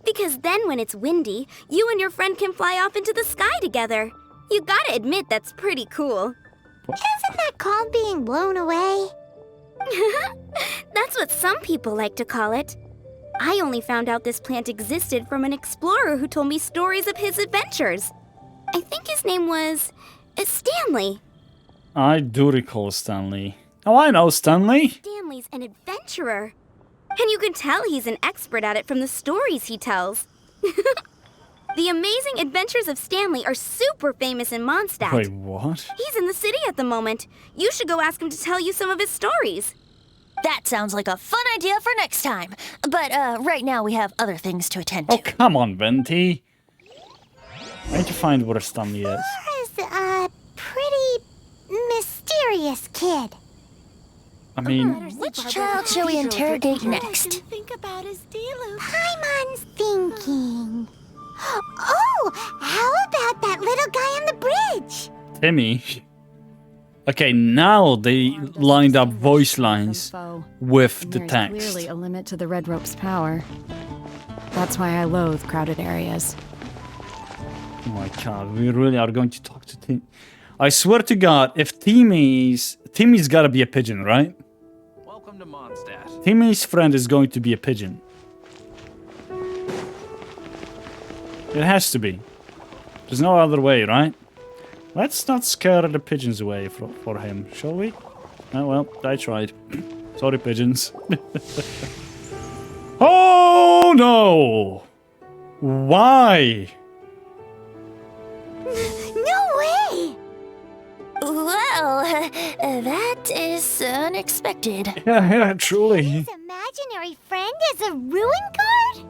Because then when it's windy, you and your friend can fly off into the sky together. You gotta admit that's pretty cool. Isn't that called being blown away? That's what some people like to call it. I only found out this plant existed from an explorer who told me stories of his adventures. I think his name was Stanley. I do recall Stanley. Oh, I know Stanley. Stanley's an adventurer. And you can tell he's an expert at it from the stories he tells. The amazing adventures of Stanley are super famous in Mondstadt. Wait, what? He's in the city at the moment. You should go ask him to tell you some of his stories. That sounds like a fun idea for next time. But right now we have other things to attend to. Oh, come on, Venti. I need to find where Stanley is. Flora's a pretty mysterious kid. I mean, Which child shall we interrogate next? Think about his dealers. Paimon's thinking. Oh, how about that little guy on the bridge? Timmy. Okay, now they lined up voice lines with the There's text. clearly a limit to the red rope's power. That's why I loathe crowded areas. Oh my god, we really are going to talk to Tim. I swear to god, if Timmy's gotta be a pigeon, right? Welcome to Mondstadt. Timmy's friend is going to be a pigeon. It has to be. There's no other way, right? Let's not scare the pigeons away for him, shall we? Oh well, I tried. Sorry, pigeons. Oh no! Why? No way! Well, that is unexpected. Yeah, truly. His imaginary friend is a ruin guard?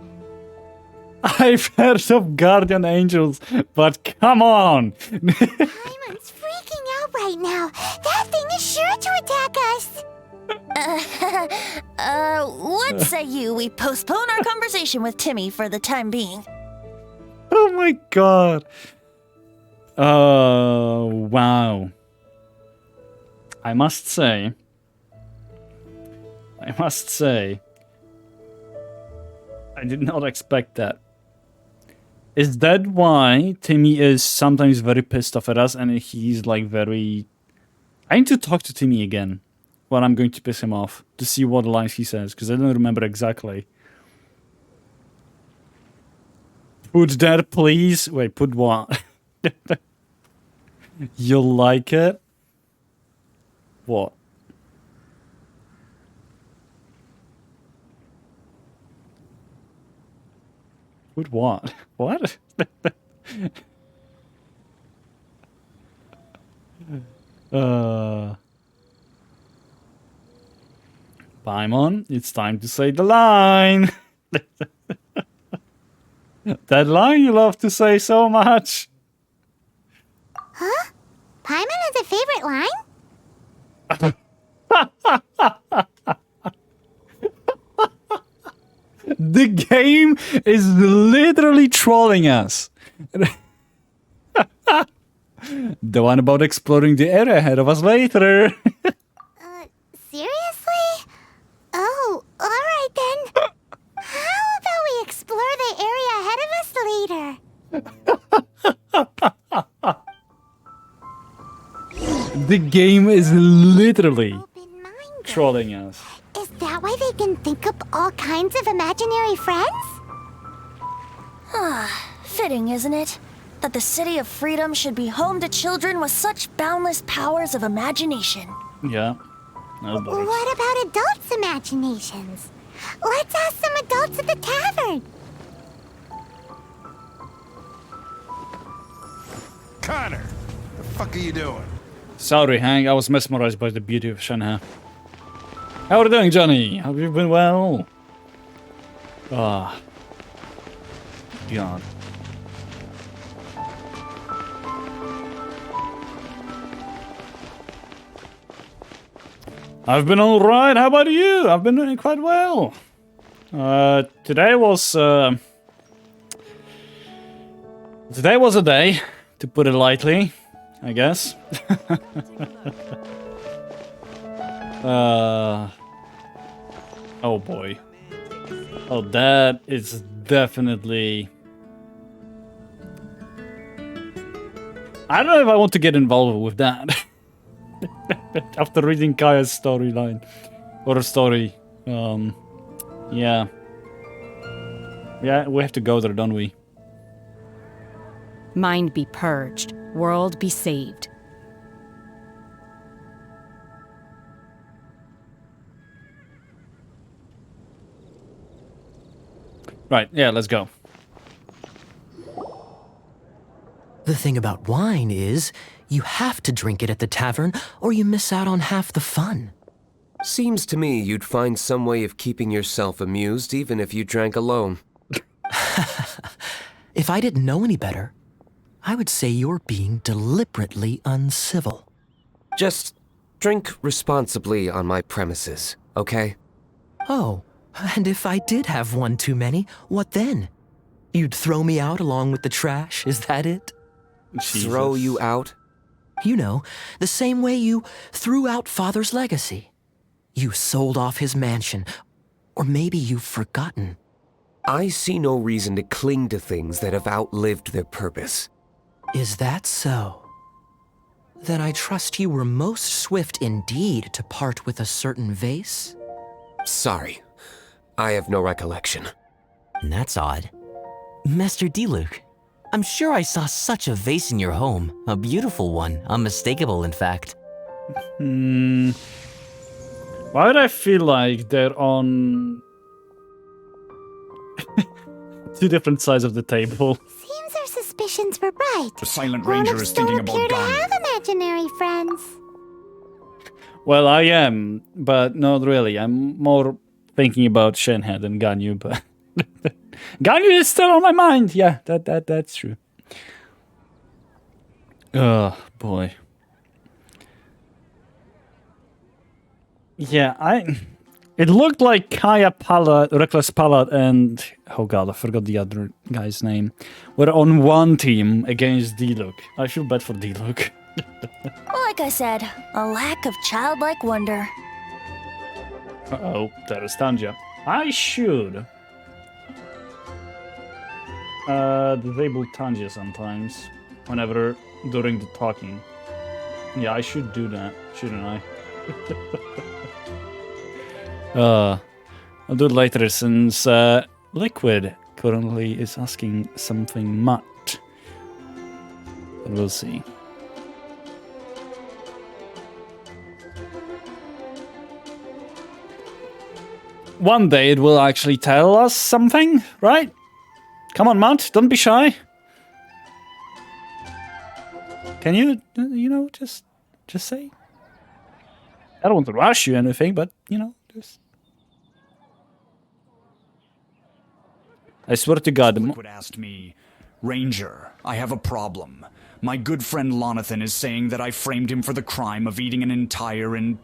I've heard of guardian angels, but come on! Paimon's freaking out right now. That thing is sure to attack us. What say you we postpone our conversation with Timmy for the time being? Oh my god. Wow. I must say, I did not expect that. Is that why Timmy is sometimes very pissed off at us and he's like very... I need to talk to Timmy again when I'm going to piss him off to see what lines he says, because I don't remember exactly. Put that, please. Wait, put what? You'll like it? What? With what? What? Paimon, it's time to say the line. That line you love to say so much. Huh? Paimon has a favorite line? The game is literally trolling us. The one about exploring the area ahead of us later. Seriously? Oh, alright then. How about we explore the area ahead of us later? The game is literally Open-minded. trolling us. Is that why they can think up all kinds of imaginary friends? Fitting, isn't it? That the City of Freedom should be home to children with such boundless powers of imagination. Yeah. Oh, boy. What about adults' imaginations? Let's ask some adults at the tavern. Connor, the fuck are you doing? Sorry, Hank. I was mesmerized by the beauty of Shanha. How are you doing, Johnny? Have you been well? Ah. God. I've been alright. How about you? I've been doing quite well. Today was a day, to put it lightly, I guess. Oh boy. Oh, that is definitely... I don't know if I want to get involved with that. After reading Kaya's storyline. Or story. Yeah. Yeah, we have to go there, don't we? Mind be purged, world be saved. Right, yeah, let's go. The thing about wine is, you have to drink it at the tavern, or you miss out on half the fun. Seems to me you'd find some way of keeping yourself amused even if you drank alone. If I didn't know any better, I would say you're being deliberately uncivil. Just drink responsibly on my premises, okay? Oh, and if I did have one too many, what then? You'd throw me out along with the trash, is that it? Throw you out? You know, the same way you threw out Father's legacy. You sold off his mansion, or maybe you've forgotten. I see no reason to cling to things that have outlived their purpose. Is that so? Then I trust you were most swift indeed to part with a certain vase? Sorry, I have no recollection. That's odd. Master Diluc, I'm sure I saw such a vase in your home. A beautiful one, unmistakable in fact. Why would I feel like they're on two different sides of the table? Seems our suspicions were right. The Silent Grown-ups Ranger is thinking don't about appear to Ganyu. have imaginary friends. Well, I am, but not really. I'm more thinking about Shenhe than Ganyu, but Ganyu is still on my mind. Yeah, that's true. Oh boy. Yeah, it looked like Kaya Palad, Reckless Palad, and oh god, I forgot the other guy's name, were on one team against Diluc. I feel bad for Diluc. Like I said, a lack of childlike wonder. Uh-oh, there is Tanja. I should disable Tanja sometimes, whenever during the talking. Yeah, I should do that, shouldn't I? I'll do it later since Liquid currently is asking something much. But we'll see. One day it will actually tell us something, right? Come on, Mount, don't be shy. Can you, just say? I don't want to rush you or anything, but, just... I swear to God... Liquid asked me, Ranger, I have a problem. My good friend Lonathan is saying that I framed him for the crime of eating an entire and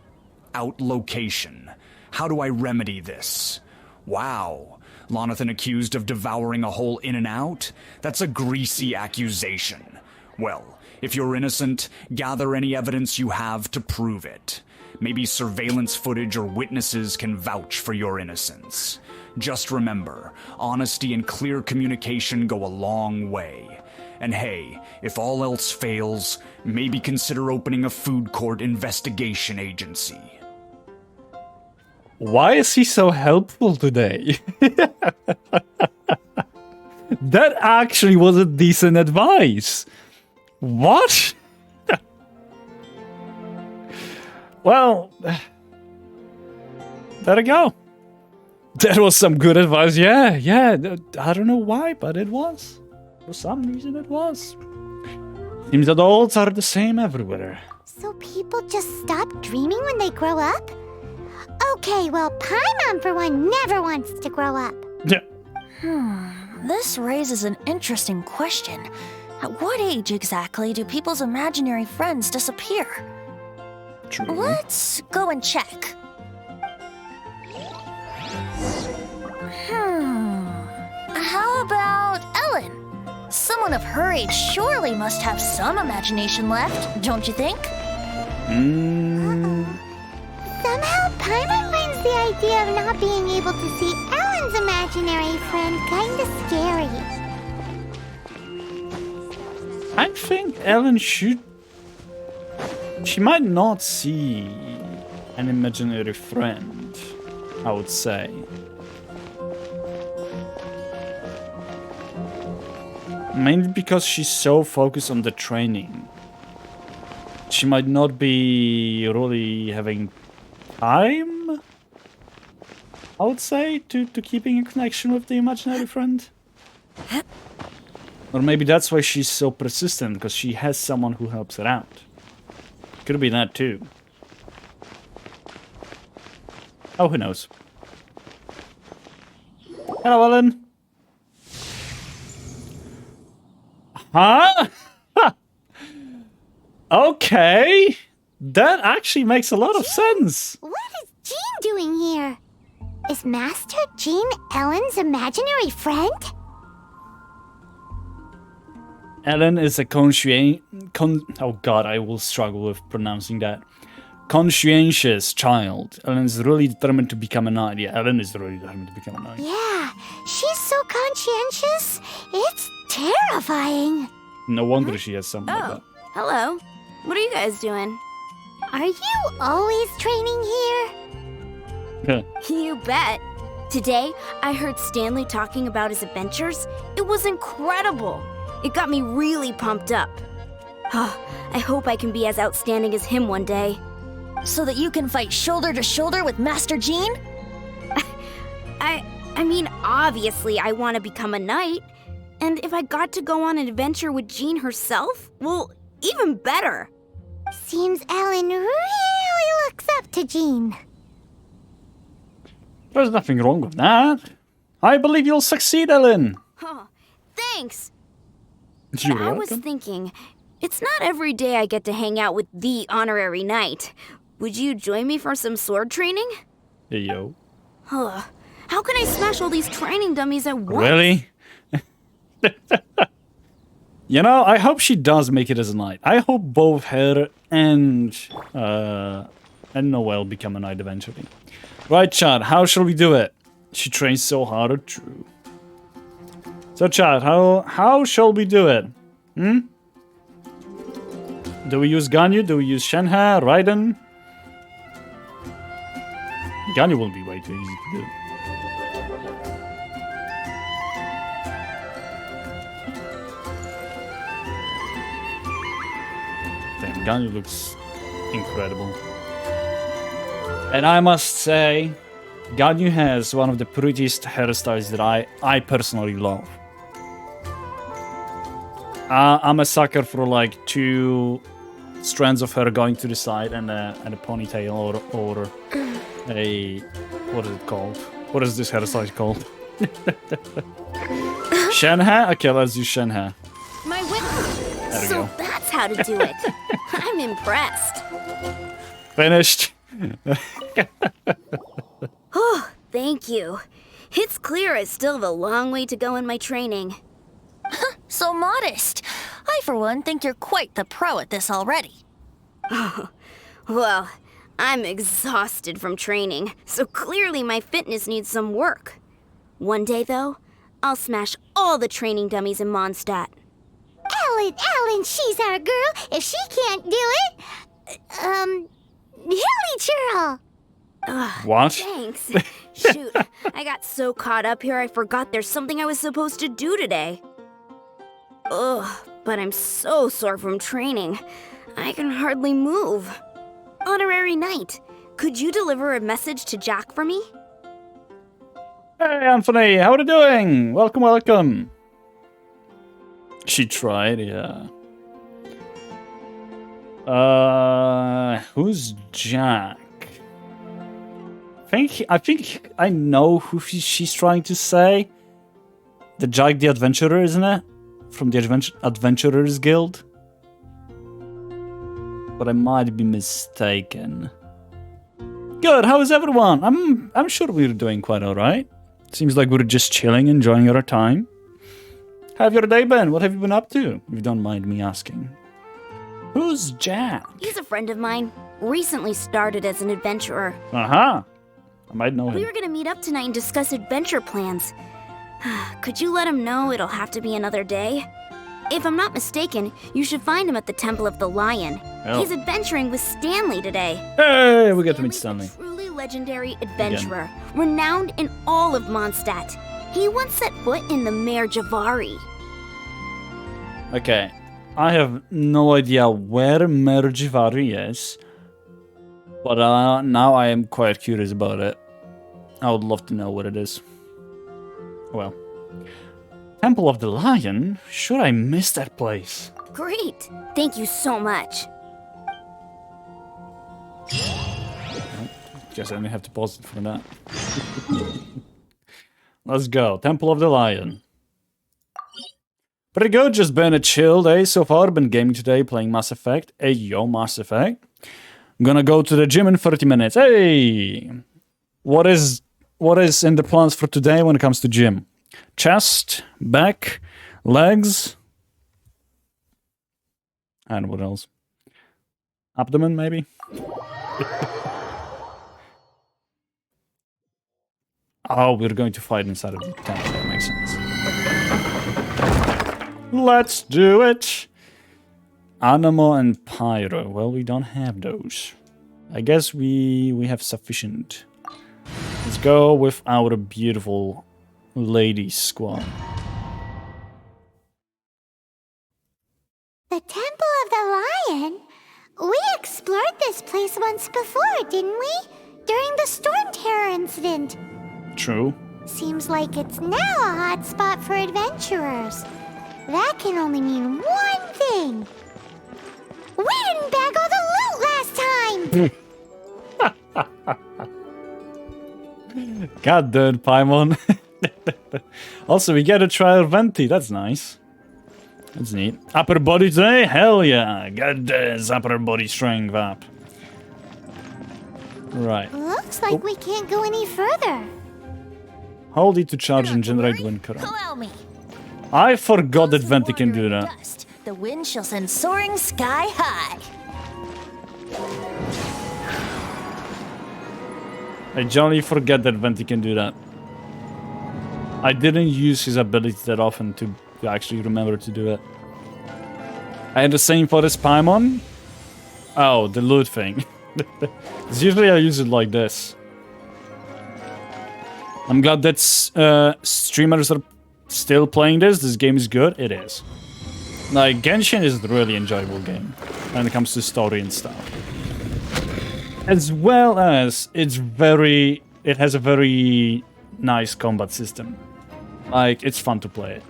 out location. How do I remedy this? Wow. Lonathan accused of devouring a whole In-N-Out? That's a greasy accusation. Well, if you're innocent, gather any evidence you have to prove it. Maybe surveillance footage or witnesses can vouch for your innocence. Just remember, honesty and clear communication go a long way. And hey, if all else fails, maybe consider opening a food court investigation agency. Why is he so helpful today? That actually was a decent advice. What? Well, there we go. That was some good advice. Yeah. I don't know why, but it was. For some reason, it was. Seems that adults are the same everywhere. So people just stop dreaming when they grow up? Okay, well, Paimon, for one, never wants to grow up. Yeah. This raises an interesting question. At what age exactly do people's imaginary friends disappear? True. Let's go and check. How about Ellen? Someone of her age surely must have some imagination left, don't you think? Somehow, Paimon finds the idea of not being able to see Ellen's imaginary friend kinda scary. I think Ellen should... She might not see an imaginary friend, I would say. Mainly because she's so focused on the training. She might not be really having time, I would say, to keeping a connection with the imaginary friend. Or maybe that's why she's so persistent, because she has someone who helps her out. Could be that too. Oh, who knows? Hello, Ellen. Huh? Okay. That actually makes a lot of sense. What is Jean doing here? Is Master Jean Ellen's imaginary friend? Ellen is a oh god, I will struggle with pronouncing that. Conscientious child. Ellen is really determined to become a knight. Yeah, Ellen is really determined to become a knight. Yeah, she's so conscientious. It's terrifying. No wonder she has something like that. Hello. What are you guys doing? Are you always training here? You bet. Today, I heard Stanley talking about his adventures. It was incredible. It got me really pumped up. I hope I can be as outstanding as him one day. So that you can fight shoulder to shoulder with Master Jean? I mean, obviously I want to become a knight. And if I got to go on an adventure with Jean herself, well, even better. Seems Ellen really looks up to Jean. There's nothing wrong with that. I believe you'll succeed, Ellen. Thanks. You're I was thinking, it's not every day I get to hang out with the honorary knight. Would you join me for some sword training? Hey, yo. How can I smash all these training dummies at once? Really? You know, I hope she does make it as a knight. I hope both her and Noelle become a knight eventually. Right, Chad, how shall we do it? She trains so hard, true. So, Chad, how shall we do it? Do we use Ganyu? Do we use Shenhe? Raiden? Ganyu will be way too easy to do. Damn, Ganyu looks incredible. And I must say, Ganyu has one of the prettiest hairstyles that I personally love. I'm a sucker for like 2 strands of hair going to the side and a ponytail or a... What is it called? What is this hairstyle called? Shenhe? Okay, let's do Shenhe. My There we So go. that's how to do it. I'm impressed. Finished. Oh, thank you. It's clear I still have a long way to go in my training. So modest. I, for one, think you're quite the pro at this already. Well, I'm exhausted from training, so clearly my fitness needs some work. One day, though, I'll smash all the training dummies in Mondstadt. Ellen, she's our girl. If she can't do it, Hilly Churl. What? Thanks. Shoot, I got so caught up here I forgot there's something I was supposed to do today. Ugh, but I'm so sore from training. I can hardly move. Honorary Knight, could you deliver a message to Jack for me? Hey, Anthony, how are you doing? Welcome, welcome. She tried, yeah. Who's Jack? I think I know who she's trying to say. The Jack the Adventurer, isn't it? From the Adventurers Guild. But I might be mistaken. Good, how is everyone? I'm sure we're doing quite alright. Seems like we're just chilling, enjoying our time. How have your day been? What have you been up to? If you don't mind me asking. Who's Jack? He's a friend of mine. Recently started as an adventurer. Uh-huh. I might know him. We were gonna meet up tonight and discuss adventure plans. Could you let him know it'll have to be another day? If I'm not mistaken, you should find him at the Temple of the Lion. Oh. He's adventuring with Stanley today. Hey, we get to meet Stanley. Truly legendary adventurer, renowned in all of Mondstadt. He once set foot in the Mare Javari. Okay. I have no idea where Mare Javari is. But now I am quite curious about it. I would love to know what it is. Well. Temple of the Lion? Sure, I missed that place. Great. Thank you so much. Guess I only have to pause it for that. Let's go. Temple of the Lion. Pretty good. Just been a chill day so far. Been gaming today, playing Mass Effect. Hey, yo, Mass Effect. I'm gonna go to the gym in 30 minutes. Hey! What is in the plans for today when it comes to gym? Chest, back, legs, and what else? Abdomen, maybe? Oh, we're going to fight inside of the temple. That makes sense. Let's do it! Animo and Pyro. Well, we don't have those. I guess we have sufficient. Let's go with our beautiful lady squad. The Temple of the Lion? We explored this place once before, didn't we? During the Storm Terror incident. True. Seems like it's now a hot spot for adventurers. That can only mean one thing. We didn't bag all the loot last time! God damn, Paimon. Also, we get a trial venti. That's nice. That's neat. Upper body today? Hell yeah. Get this upper body strength up. Right. Looks like we can't go any further. Hold it to charge and generate wind current. Allow me. I forgot that venti can do that. Dust. The wind shall send soaring sky high. I generally forget that venti can do that. I didn't use his ability that often to actually remember to do it. And the same for this Paimon. Oh, the loot thing. Usually I use it like this. I'm glad that streamers are still playing this. This game is good. It is. Like, Genshin is a really enjoyable game when it comes to story and stuff. As well as it has a very nice combat system. Like, it's fun to play it.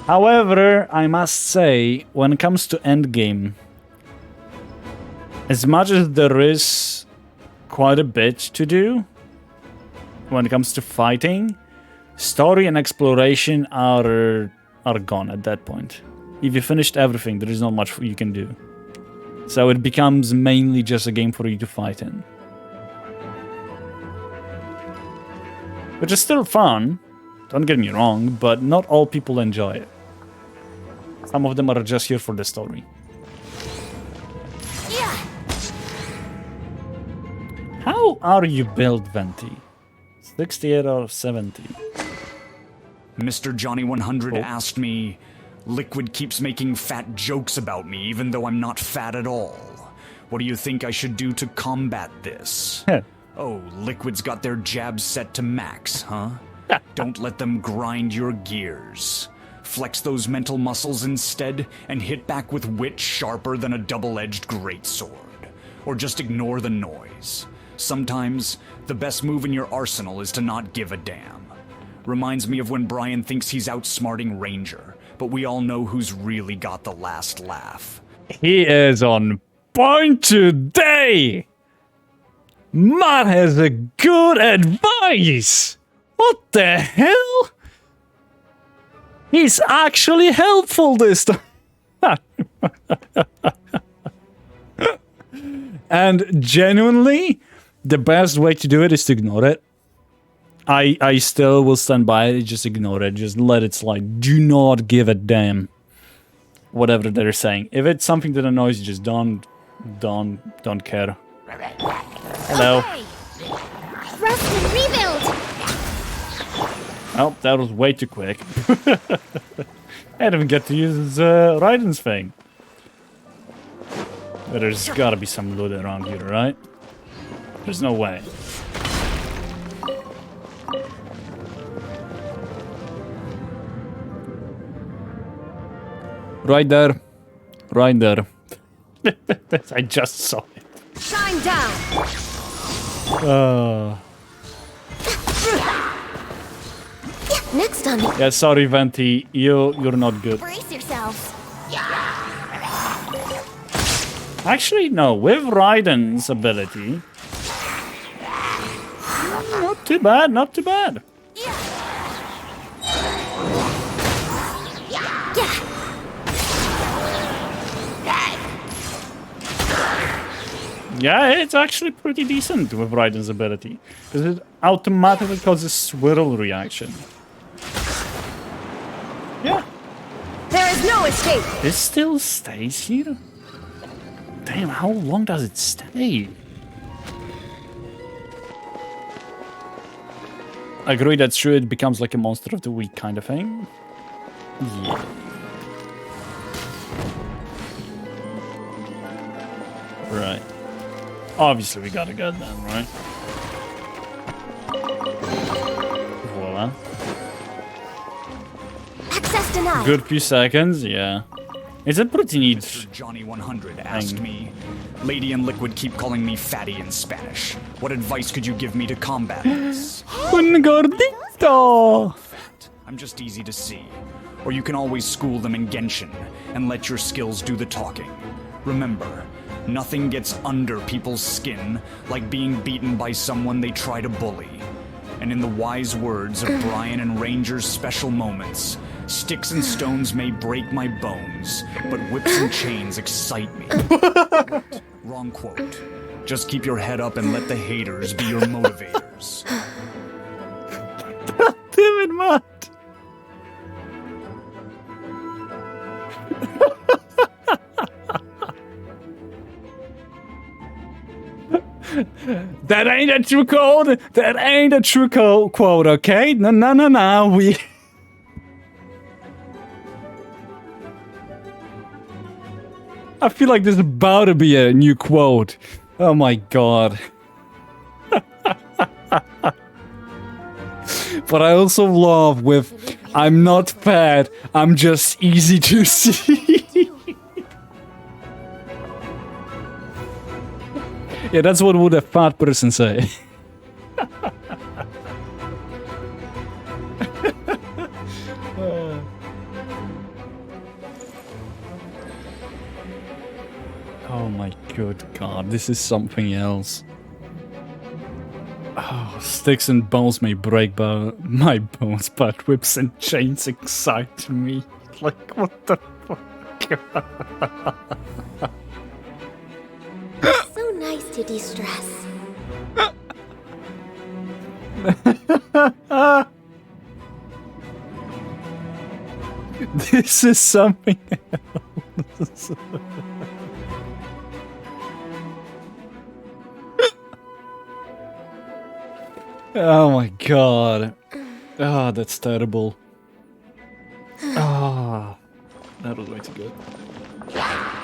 However, I must say, when it comes to endgame, as much as there is quite a bit to do when it comes to fighting, story and exploration are gone at that point. If you finished everything, there is not much you can do. So it becomes mainly just a game for you to fight in. Which is still fun, don't get me wrong, but not all people enjoy it. Some of them are just here for the story. Yeah. How are you built, Venti? 68 out of 70. Mr. Johnny 100 asked me, Liquid keeps making fat jokes about me even though I'm not fat at all. What do you think I should do to combat this? Oh, Liquid's got their jabs set to max, huh? Don't let them grind your gears. Flex those mental muscles instead and hit back with wit sharper than a double-edged greatsword. Or just ignore the noise. Sometimes, the best move in your arsenal is to not give a damn. Reminds me of when Brian thinks he's outsmarting Ranger, but we all know who's really got the last laugh. He is on point today! Man has a good advice! What the hell? He's actually helpful this time! And genuinely, the best way to do it is to ignore it. I still will stand by it, just ignore it, just let it slide. Do not give a damn. Whatever they're saying. If it's something that annoys you, just don't care. Hello. Okay. Rest and rebuild. Oh, that was way too quick. I didn't even get to use Raiden's thing. But there's gotta be some loot around here, right? There's no way. Right there. Right there. I just saw it. Shine down. Next on. Yeah, sorry, Venti. You're not good. Brace yourselves. Actually, no. With Raiden's ability, not too bad. Not too bad. Yeah, it's actually pretty decent with Raiden's ability. Because it automatically causes swirl reaction. Yeah. There is no escape. This still stays here? Damn, how long does it stay? I agree, that's true. It becomes like a monster of the week kind of thing. Yeah. Right. Obviously, we gotta get them, right? Voila. Access denied. Good few seconds, yeah. It's a pretty neat. Mr. Johnny 100 asked me, Lady and Liquid keep calling me fatty in Spanish. What advice could you give me to combat this? Un gordito! I'm just easy to see. Or you can always school them in Genshin and let your skills do the talking. Remember, nothing gets under people's skin like being beaten by someone they try to bully. And in the wise words of Brian and Ranger's special moments, sticks and stones may break my bones, but whips and chains excite me. Wrong quote. Just keep your head up and let the haters be your motivators. Damn it, Matt! That ain't a true quote. That ain't a true quote, okay? No. We. I feel like there's about to be a new quote. Oh my god. But I also love with, I'm not fat, I'm just easy to see. Yeah, that's what would a fat person say. god, this is something else. Oh, sticks and bones may break my bones, but whips and chains excite me. Like, what the fuck? So nice to de-stress. This is something else. Oh my god. Oh, that's terrible. Ah, that was way too good.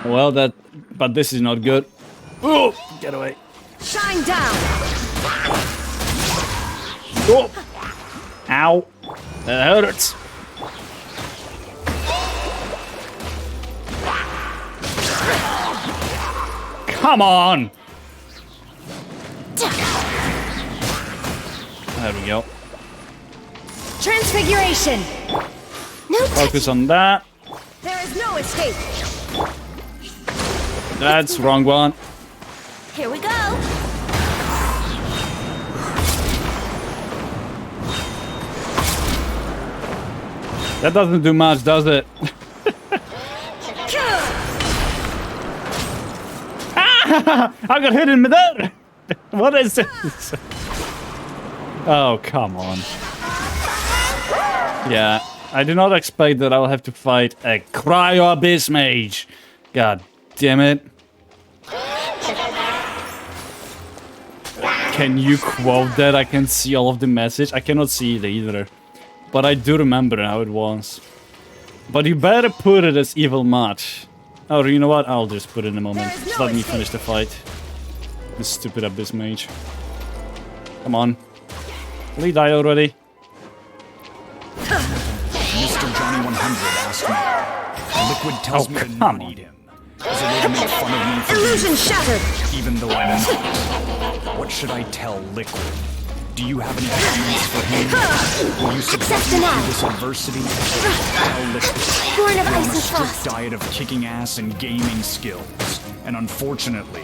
Well, but this is not good. Oh, get away. Shine down! Oh. Ow. That hurts. Come on! There we go. Transfiguration! No Focus on that. There is no escape! That's wrong one. Here we go. That doesn't do much, does it? I got hit in midair! What is this? Oh, come on. Yeah, I did not expect that I'll have to fight a Cryo Abyss Mage. God damn it. Can you quote that? I can see all of the message. I cannot see it either. But I do remember how it was. But you better put it as Evil Mage. Oh, you know what? I'll just put it in a moment. Just let me finish the fight. This stupid Abyss Mage. Come on. Will he die already? Mr. Johnny 100 asked me. Liquid tells me to not eat him. As a way to make fun of me for Illusion shattered! even though I'm not. What should I tell Liquid? Do you have any comments for him? Will you support me through this adversity? Tell Liquid. Born of We're on a ice and strict frost. diet of kicking ass and gaming skills. And unfortunately,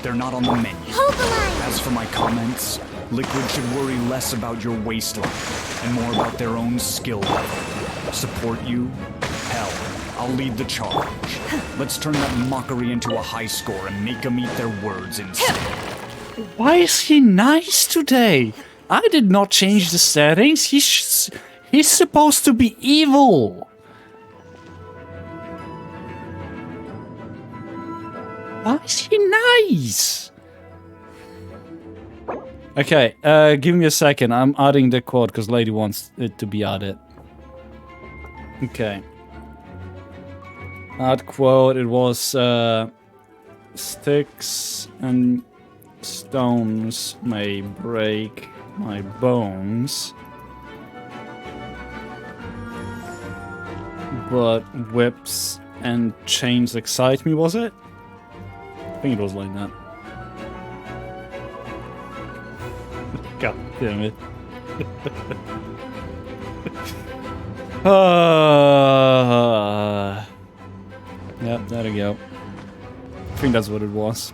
they're not on the menu. Hold the line. As for my comments, Liquid should worry less about your waistline and more about their own skill level. Support you? Hell, I'll lead the charge. Let's turn that mockery into a high score and make them eat their words instead. Why is he nice today? I did not change the settings. He's supposed to be evil. Why is he nice? Okay, give me a second. I'm adding the quote because lady wants it to be added. Okay. Add quote. It was sticks and stones may break my bones, but whips and chains excite me, was it? I think it was like that. God damn it. Yep, there we go. I think that's what it was.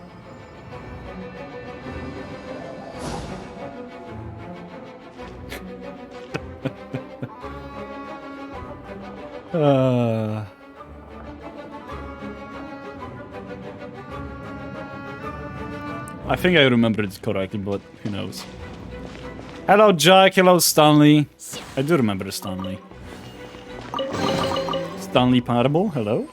I think I remembered it correctly, but who knows. Hello, Jack. Hello, Stanley. I do remember Stanley. Stanley Parable. Hello.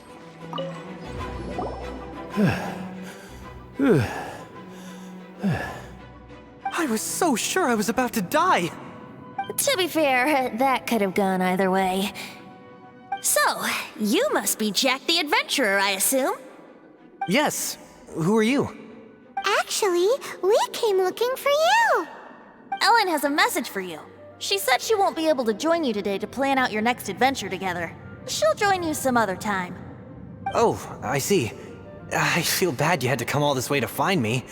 I was so sure I was about to die. To be fair, that could have gone either way. So, you must be Jack the Adventurer, I assume? Yes. Who are you? Actually, we came looking for you. Ellen has a message for you. She said she won't be able to join you today to plan out your next adventure together. She'll join you some other time. Oh, I see. I feel bad you had to come all this way to find me,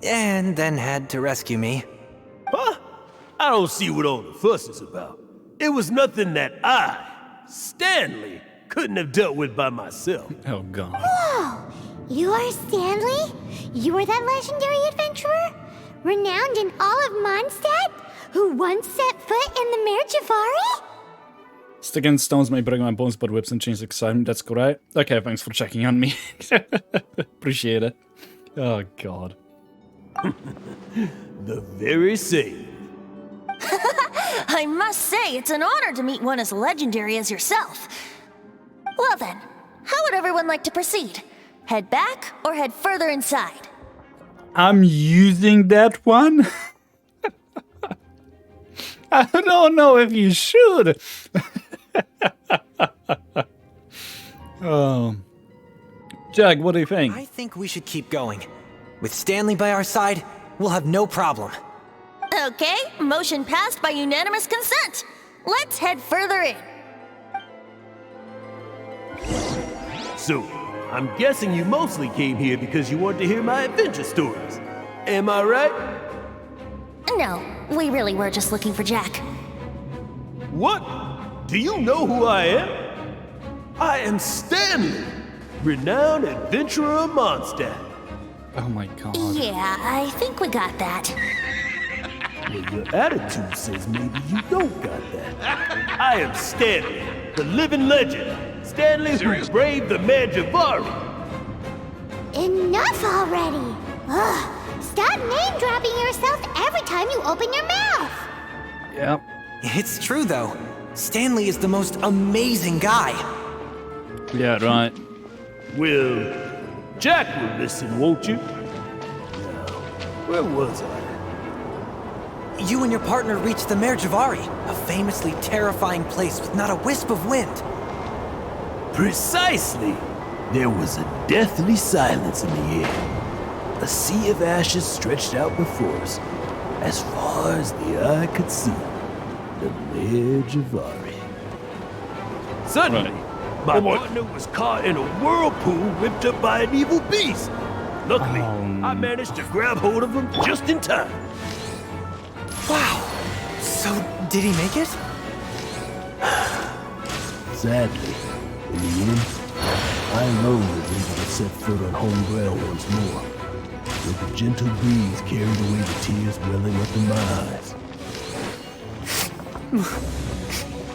and then had to rescue me. Huh? I don't see what all the fuss is about. It was nothing that I, Stanley, couldn't have dealt with by myself. Oh, God. Whoa! You are Stanley? You are that legendary adventurer? Renowned in all of Mondstadt? Who once set foot in the Mare Javari? Stick and stones may break my bones, but whips and chains excite me. That's correct. Okay, thanks for checking on me. Appreciate it. Oh, God. The very same. I must say, it's an honor to meet one as legendary as yourself. Well then, how would everyone like to proceed? Head back or head further inside? I'm using that one? I don't know if you should. Oh. Jack, what do you think? I think we should keep going. With Stanley by our side, we'll have no problem. Okay, motion passed by unanimous consent. Let's head further in. So, I'm guessing you mostly came here because you want to hear my adventure stories. Am I right? No, we really were just looking for Jack. What? Do you know who I am? I am Stanley, renowned adventurer of Mondstadt. Oh my God. Yeah, I think we got that. Well, your attitude says maybe you don't got that. I am Stanley, the living legend. Stanley who braved the Mare Javari. Enough already! Ugh, stop name-dropping yourself every time you open your mouth! Yep. It's true, though. Stanley is the most amazing guy. Yeah, right. Well, Jack will listen, won't you? Now, where was I? You and your partner reached the Mare Javari, a famously terrifying place with not a wisp of wind. Precisely! There was a deathly silence in the air. A sea of ashes stretched out before us, as far as the eye could see. The Mare Javari. Suddenly, my partner was caught in a whirlpool whipped up by an evil beast. Luckily, I managed to grab hold of him just in time. Wow! So, did he make it? Sadly, in the end, I alone was able to set foot on home ground once more, with the gentle breeze carried away the tears welling up in my eyes.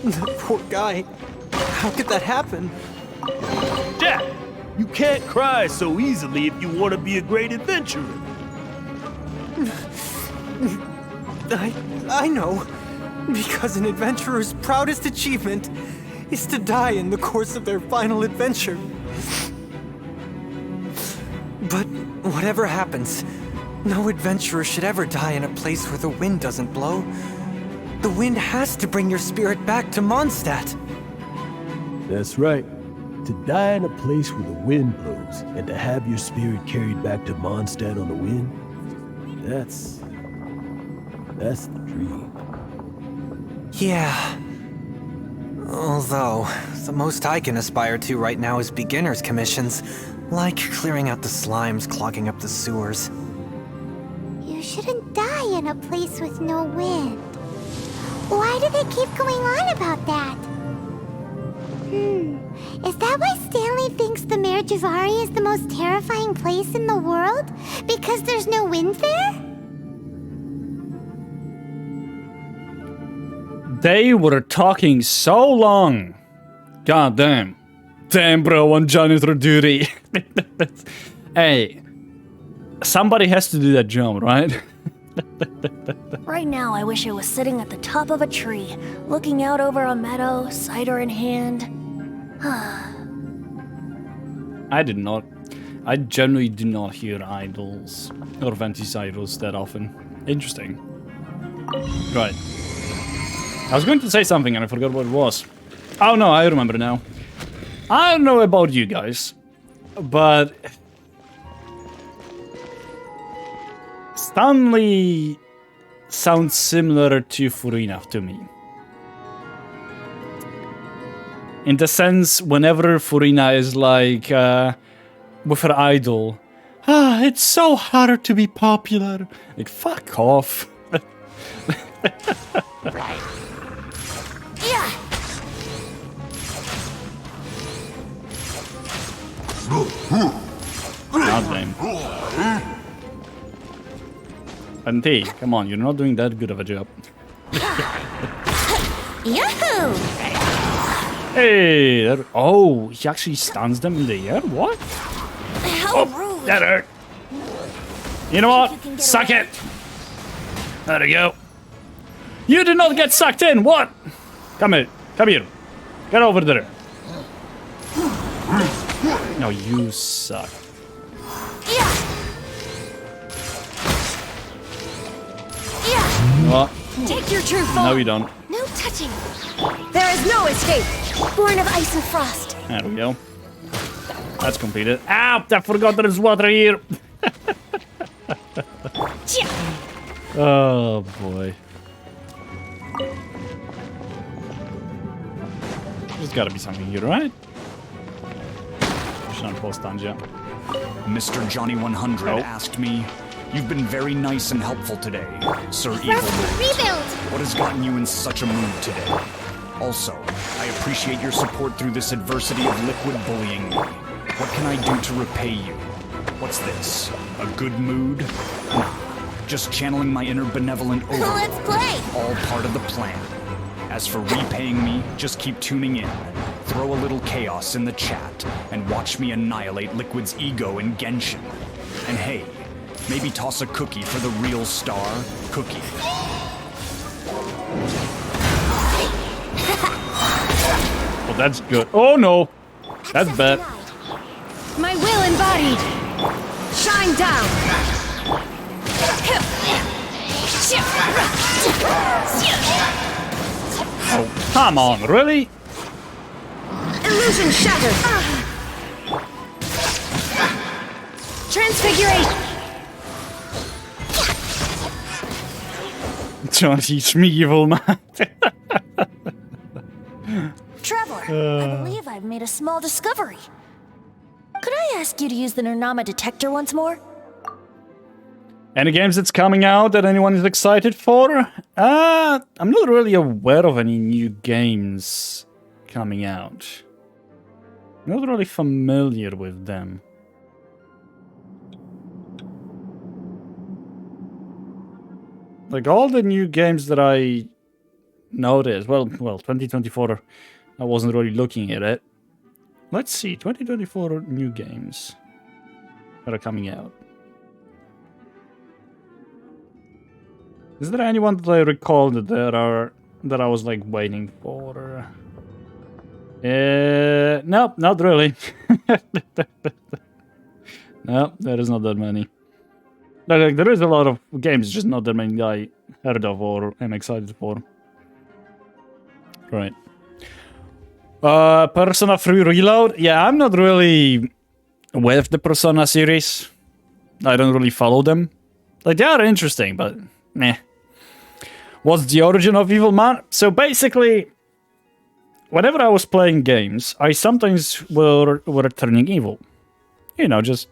The poor guy. How could that happen? Jack, you can't cry so easily if you want to be a great adventurer. I know. Because an adventurer's proudest achievement is to die in the course of their final adventure. But whatever happens, no adventurer should ever die in a place where the wind doesn't blow. The wind has to bring your spirit back to Mondstadt. That's right. To die in a place where the wind blows, and to have your spirit carried back to Mondstadt on the wind, that's the dream. Yeah. Although, the most I can aspire to right now is beginner's commissions, like clearing out the slimes clogging up the sewers. You shouldn't die in a place with no wind. Why do they keep going on about that? Is that why Stanley thinks the Mare Javari is the most terrifying place in the world? Because there's no wind there? They were talking so long. God damn. Damn, bro, on janitor duty. Hey, somebody has to do that job, right? Right now, I wish I was sitting at the top of a tree, looking out over a meadow, cider in hand. I did not. I generally do not hear idols or Venticidals that often. Interesting. Right. I was going to say something and I forgot what it was. Oh no, I remember now. I don't know about you guys, but Stanley sounds similar to Furina to me. In the sense, whenever Furina is like, with her idol, it's so hard to be popular. Like, fuck off. Right. Yeah. Not them. Anti, come on, you're not doing that good of a job. Yahoo! Hey! Oh, he actually stuns them in the air? What? How rude! That hurt. You know what? Suck it! There we go. You did not get sucked in! What? Come here. Come here. Get over there. No, you suck. What? Take your true form. No, you don't. No touching. There is no escape. Born of ice and frost. There we go. That's completed. Ah, I forgot there's water here. Oh boy. There's gotta be something here, right? Shouldn't post Tanja. Mr. Johnny 100 asked me, "You've been very nice and helpful today, Sir Evil. Rebuild! What has gotten you in such a mood today? Also, I appreciate your support through this adversity of liquid bullying me. What can I do to repay you? What's this? A good mood? Nah, just channeling my inner benevolent overlord. Let's play! All part of the plan. As for repaying me, just keep tuning in. Throw a little chaos in the chat, and watch me annihilate Liquid's ego in Genshin. And hey, maybe toss a cookie for the real star, Cookie." Well, that's good. Oh no! That's bad. My will embodied. Shine down. Oh, come on, really? Illusion shattered. Transfiguration. Don't teach me, evil man. Traveler, I believe I've made a small discovery. Could I ask you to use the Nernama detector once more? Any games that's coming out that anyone is excited for? I'm not really aware of any new games coming out. Not really familiar with them. Like all the new games that I noticed, well, 2024, I wasn't really looking at it. Let's see, 2024 new games that are coming out. Is there anyone that I recall that I was like waiting for? Nope, not really. No, there is not that many. Like, there is a lot of games, just not that many I heard of or am excited for. Right. Persona 3 Reload? Yeah, I'm not really with the Persona series. I don't really follow them. Like, they are interesting, but meh. What's the origin of Evil Man? So basically, whenever I was playing games, I sometimes were turning evil. You know, just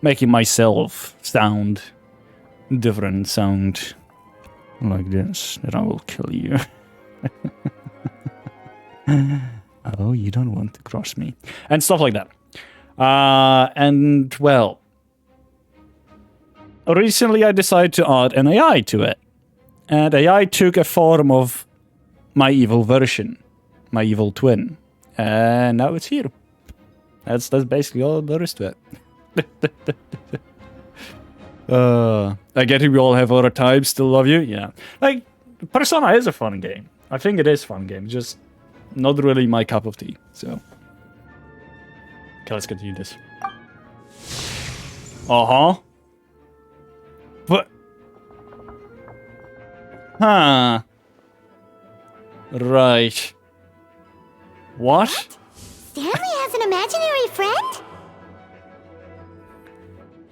making myself sound different, sound like this, that I will kill you. Oh, you don't want to cross me. And stuff like that. And, well, recently I decided to add an AI to it. And AI took a form of my evil version, my evil twin. And now it's here. That's basically all there is to it. I get it, we all have other types, still love you, yeah. Like, Persona is a fun game. I think it is a fun game, just not really my cup of tea, so. Okay, let's continue this. Uh-huh. What? Huh. Right. What? Stanley has an imaginary friend?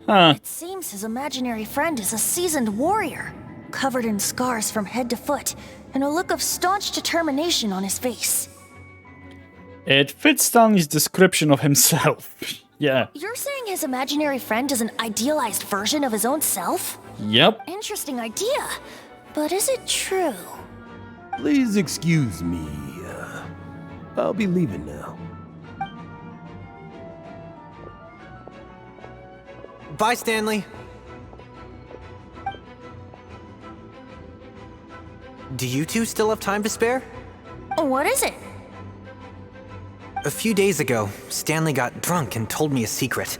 Huh. It seems his imaginary friend is a seasoned warrior, covered in scars from head to foot, and a look of staunch determination on his face. It fits Stanley's description of himself. Yeah. You're saying his imaginary friend is an idealized version of his own self? Yep. Interesting idea, but is it true? Please excuse me. I'll be leaving now. Bye, Stanley. Do you two still have time to spare? What is it? A few days ago, Stanley got drunk and told me a secret.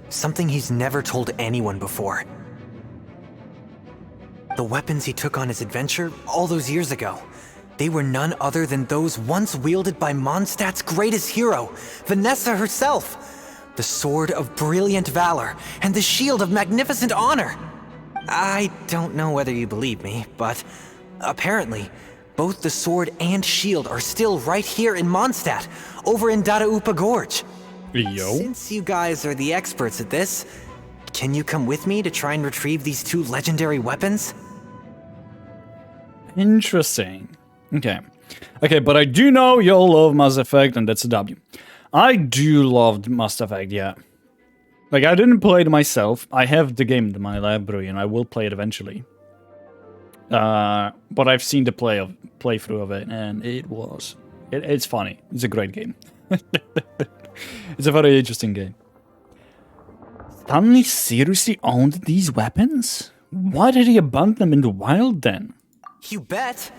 Something he's never told anyone before. The weapons he took on his adventure all those years ago, they were none other than those once wielded by Mondstadt's greatest hero, Vanessa herself. The Sword of Brilliant Valor and the Shield of Magnificent Honor. I don't know whether you believe me, but apparently, both the sword and shield are still right here in Mondstadt, over in Dadaupa Gorge. Yo. Since you guys are the experts at this, can you come with me to try and retrieve these two legendary weapons? Interesting. Okay. Okay, but I do know you all love Mass Effect, and that's a W. I do love Mass Effect, yeah. Like, I didn't play it myself. I have the game in my library, and I will play it eventually. But I've seen the playthrough of it, and it's funny. It's a great game. It's a very interesting game. Stanley seriously owned these weapons? Why did he abandon them in the wild then? You bet.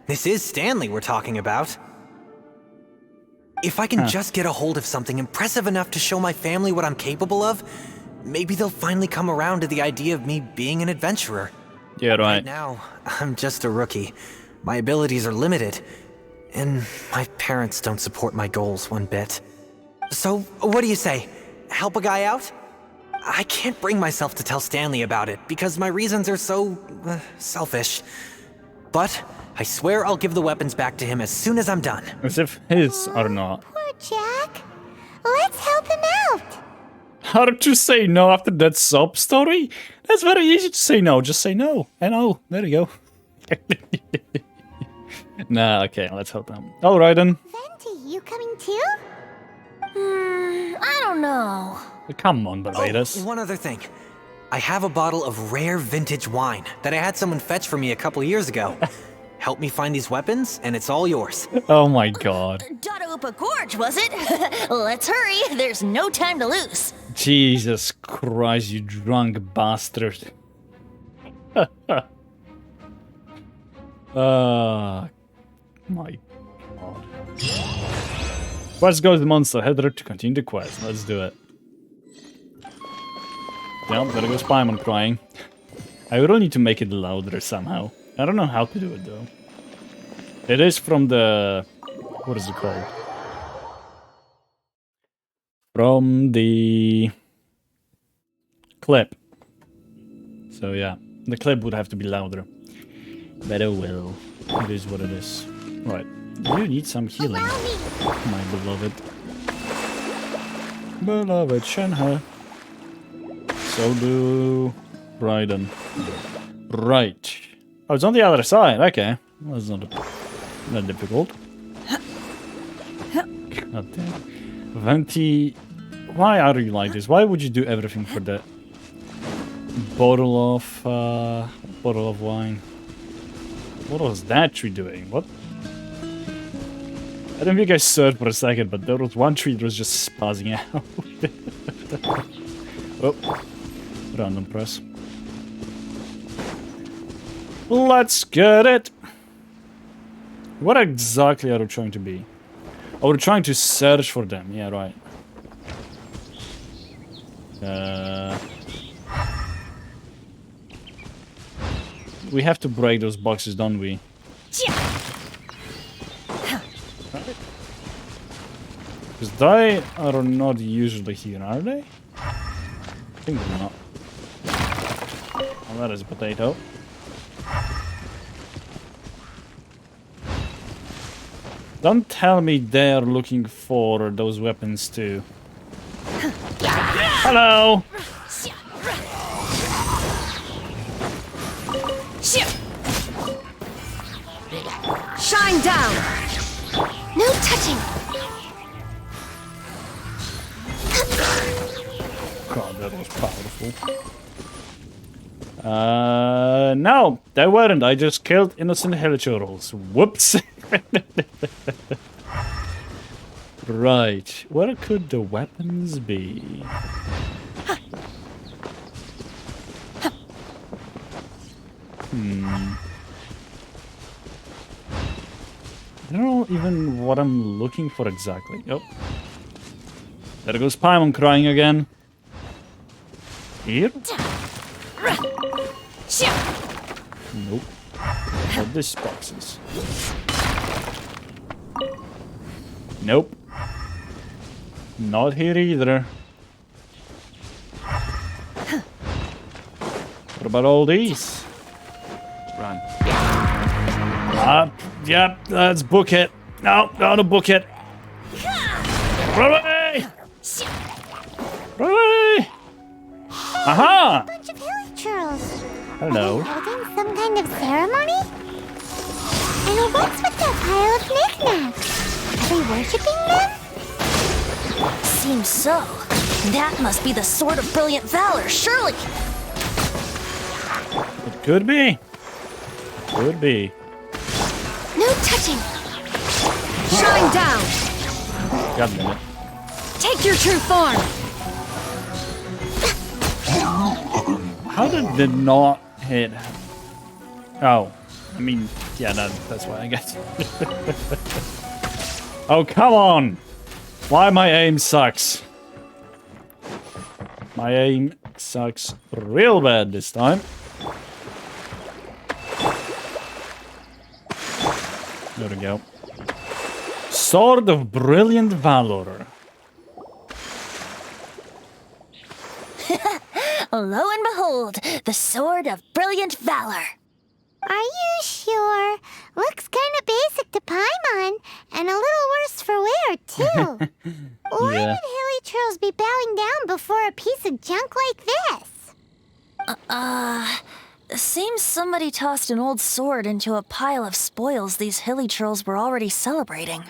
This is Stanley we're talking about. If I can just get a hold of something impressive enough to show my family what I'm capable of, maybe they'll finally come around to the idea of me being an adventurer. Yeah, right. Right now, I'm just a rookie. My abilities are limited, and my parents don't support my goals one bit. So, what do you say? Help a guy out? I can't bring myself to tell Stanley about it, because my reasons are so, selfish. But I swear I'll give the weapons back to him as soon as I'm done. As if his are not. Poor Jack. Let's help him out. How did you say no after that sob story? That's very easy to say no. Just say no. And oh, there you go. Nah, okay, let's help him. Alright then. Venti, you coming too? I don't know. Come on, Barbados. Oh, one other thing. I have a bottle of rare vintage wine that I had someone fetch for me a couple years ago. Help me find these weapons, and it's all yours. Oh my god. Dadaupa Gorge, was it? Let's hurry. There's no time to lose. Jesus Christ, you drunk bastard. My god. Quest goes the monster. Head there to continue the quest. Let's do it. Yeah, there goes Paimon crying. I really need to make it louder somehow. I don't know how to do it though. It is from the... what is it called? From the... clip. So yeah, the clip would have to be louder. But oh well. It is what it is. Right. You need some healing. My beloved. Beloved Shenhe. So do... Raiden. Right. Oh, it's on the other side. Okay. Well, that's not difficult. God damn. Venti... Why are you like this? Why would you do everything for that bottle of wine? What was that tree doing? What? I don't think I saw it for a second, but there was one tree that was just spazzing out. Oh. Random press. Let's get it! What exactly are we trying to be? Oh, we're trying to search for them. Yeah, right. We have to break those boxes, don't we? Because they are not usually here, are they? I think they're not. Oh, that is a potato. Don't tell me they're looking for those weapons too. Hello! Shine down! No touching! God, that was powerful. No, they weren't. I just killed innocent hillchurls. Whoops. Right. Where could the weapons be? I don't know even what I'm looking for exactly. Oh. There goes Paimon crying again. Here? Nope. Not this boxes. Nope. Not here either. What about all these? Run. Yep, let's book it. No, don't book it. Run away! Run away! Aha! Bunch of hilly churls. Hello. Are they holding some kind of ceremony? And what's with that pile of knickknacks? Are they worshipping them? Seems so. That must be the Sword of Brilliant Valor, surely. It could be. Could be. No touching. Shine down. God damn it. Take your true form. How did it not hit? Oh, I mean, yeah, that's why I guess. Oh, come on! Why my aim sucks? My aim sucks real bad this time. There we go. Sword of Brilliant Valor. Lo and behold, the Sword of Brilliant Valor. Are you sure? Looks kind of basic to Paimon, and a little worse for wear, too. Why would hilly churls be bowing down before a piece of junk like this? Seems somebody tossed an old sword into a pile of spoils these hilly churls were already celebrating.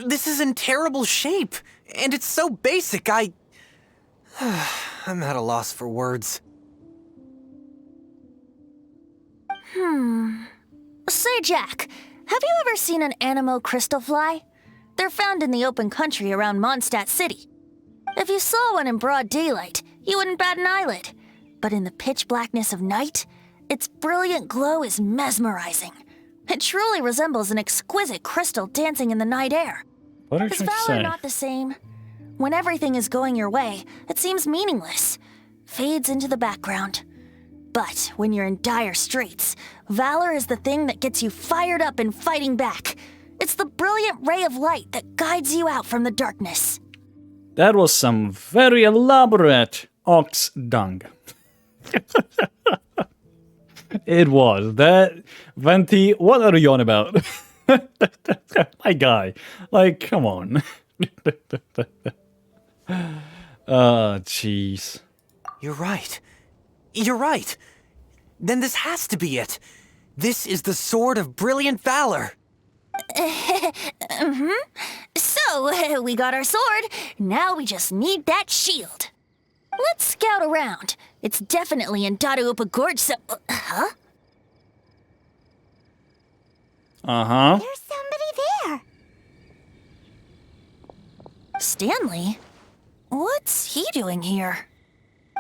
This is in terrible shape, and it's so basic, I'm at a loss for words. Say, Jack, have you ever seen an Animo crystal fly? They're found in the open country around Mondstadt City. If you saw one in broad daylight, you wouldn't bat an eyelid. But in the pitch blackness of night, its brilliant glow is mesmerizing. It truly resembles an exquisite crystal dancing in the night air. What are Is you trying to valor say? not the same? When everything is going your way, it seems meaningless, fades into the background. But when you're in dire straits, valor is the thing that gets you fired up and fighting back. It's the brilliant ray of light that guides you out from the darkness. That was some very elaborate ox dung. It was. That Venti, what are you on about? My guy. Like, come on. Oh, jeez. You're right. You're right. Then this has to be it. This is the Sword of Brilliant Valor. So, we got our sword. Now we just need that shield. Let's scout around. It's definitely in Dadaupa Gorge, so... huh? Uh-huh. There's somebody there. Stanley? What's he doing here?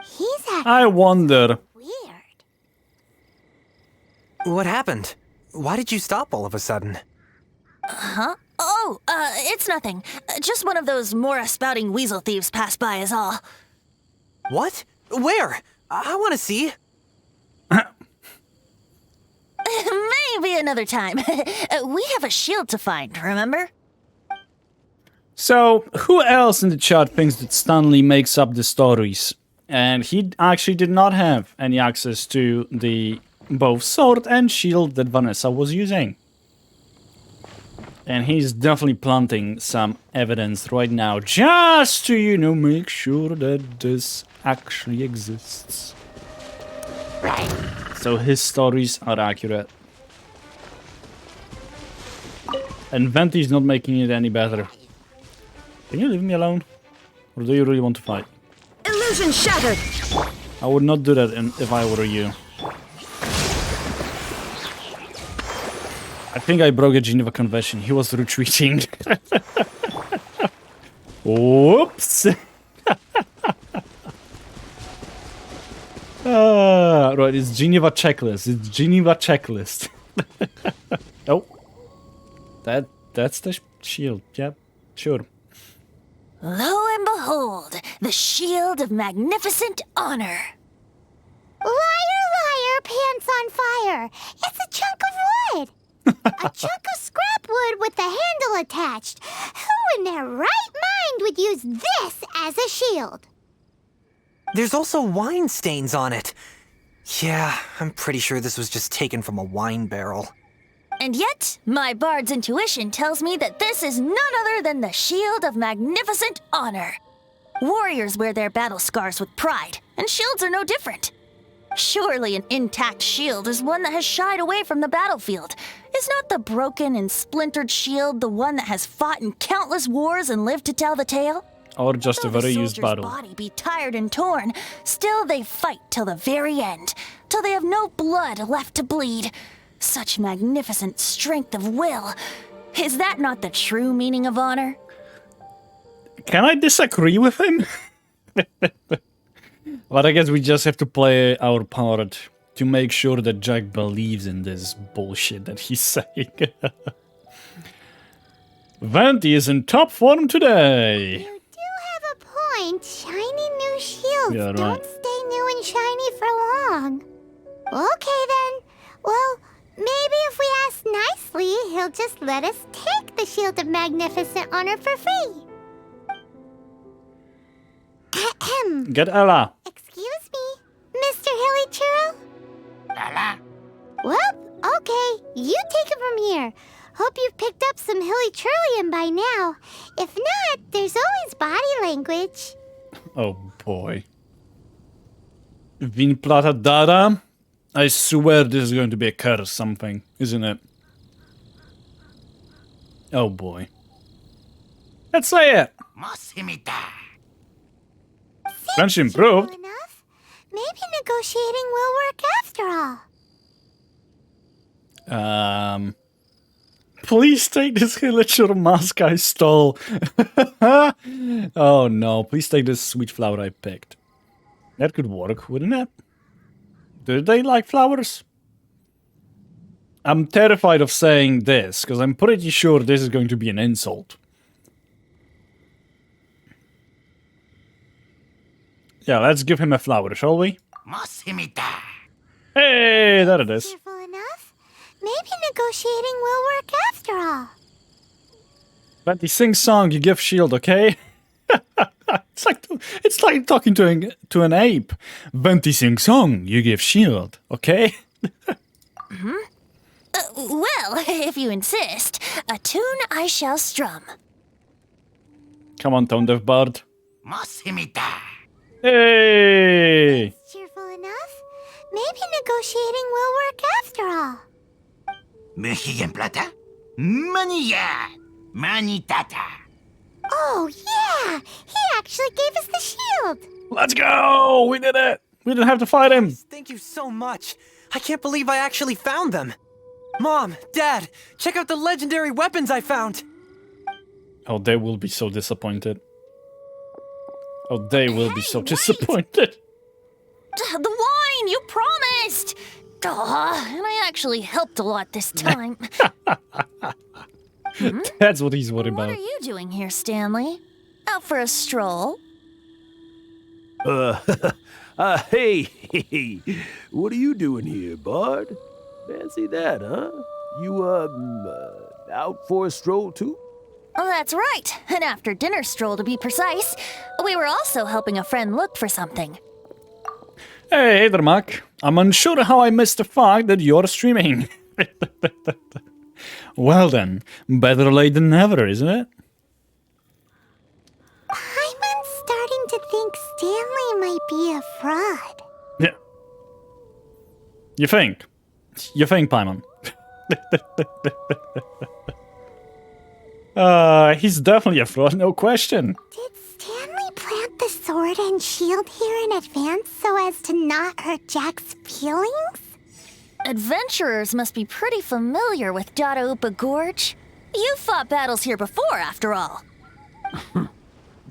He's acting I wonder. weird. What happened? Why did you stop all of a sudden? Huh? Oh, it's nothing. Just one of those Mora-spouting weasel thieves passed by is all. What? Where? I want to see. Maybe another time. We have a shield to find, remember? So, who else in the chat thinks that Stanley makes up the stories? And he actually did not have any access to the both sword and shield that Vanessa was using. And he's definitely planting some evidence right now, just to, you know, make sure that this actually exists. So his stories are accurate. And Venti's not making it any better. Can you leave me alone? Or do you really want to fight? Illusion shattered. I would not do that if I were you. I think I broke a Geneva Convention. He was retreating. Whoops. Right, it's Geneva checklist. It's Geneva checklist. Oh. That's the shield. Yeah, sure. Lo and behold, the shield of magnificent honor. Liar, liar, pants on fire. It's a chunk of wood. A chunk of scrap wood with the handle attached. Who in their right mind would use this as a shield? There's also wine stains on it. Yeah, I'm pretty sure this was just taken from a wine barrel. And yet, my bard's intuition tells me that this is none other than the shield of magnificent honor. Warriors wear their battle scars with pride, and shields are no different. Surely an intact shield is one that has shied away from the battlefield. Is not the broken and splintered shield the one that has fought in countless wars and lived to tell the tale? Or just a very used battle. Though the soldier's body be tired and torn, still they fight till the very end, till they have no blood left to bleed. Such magnificent strength of will. Is that not the true meaning of honor? Can I disagree with him? But I guess we just have to play our part to make sure that Jack believes in this bullshit that he's saying. Venti is in top form today. You do have a point. Shiny new shields Yeah, right. don't stay new and shiny for long. Okay then. Well, maybe if we ask nicely, he'll just let us take the Shield of Magnificent Honor for free. Ahem. Get Ella. Excuse me, Mr. Hilly Churl? Lala. Well, okay, you take it from here. Hope you've picked up some Hilly Churlian by now. If not, there's always body language. Oh boy. Vin Plata Dada? I swear this is going to be a curse something, isn't it? Oh boy. Let's say it. French improved. Enough. Maybe negotiating will work after all. Please take this Hillicher mask I stole. Oh no, please take this sweet flower I picked. That could work, wouldn't it? Do they like flowers? I'm terrified of saying this, because I'm pretty sure this is going to be an insult. Yeah, let's give him a flower, shall we? Hey, there it is. Cheerful enough. Maybe negotiating will work after all. Venti, sing song, you give shield, okay? it's like talking to an ape. Venti, sing song, you give shield, okay? Well, if you insist, a tune I shall strum. Come on, Tone Deaf Bard. Hey! Cheerful enough. Maybe negotiating will work after all. Mexican plata? Manilla. Manitata. Oh, yeah! He actually gave us the shield! Let's go! We did it! We didn't have to fight him! Thank you so much. I can't believe I actually found them. Mom, Dad, check out the legendary weapons I found. Oh, they will be so disappointed. Oh, they will be so disappointed. The wine, you promised! And I actually helped a lot this time. That's what he's worried What about. are you doing here, Stanley? Out for a stroll? Hey, what are you doing here, Bard? Fancy that, huh? You, out for a stroll too? Oh, that's right. An after-dinner stroll, to be precise. We were also helping a friend look for something. Hey there, Mac. I'm unsure how I missed the fact that you're streaming. Well then, better late than never, isn't it? I'm starting to think Stanley might be a fraud. Yeah. You think? You think, Paimon? He's definitely a fraud, no question. Did Stanley plant the sword and shield here in advance so as to not hurt Jack's feelings? Adventurers must be pretty familiar with Dada Upa Gorge. You've fought battles here before, after all.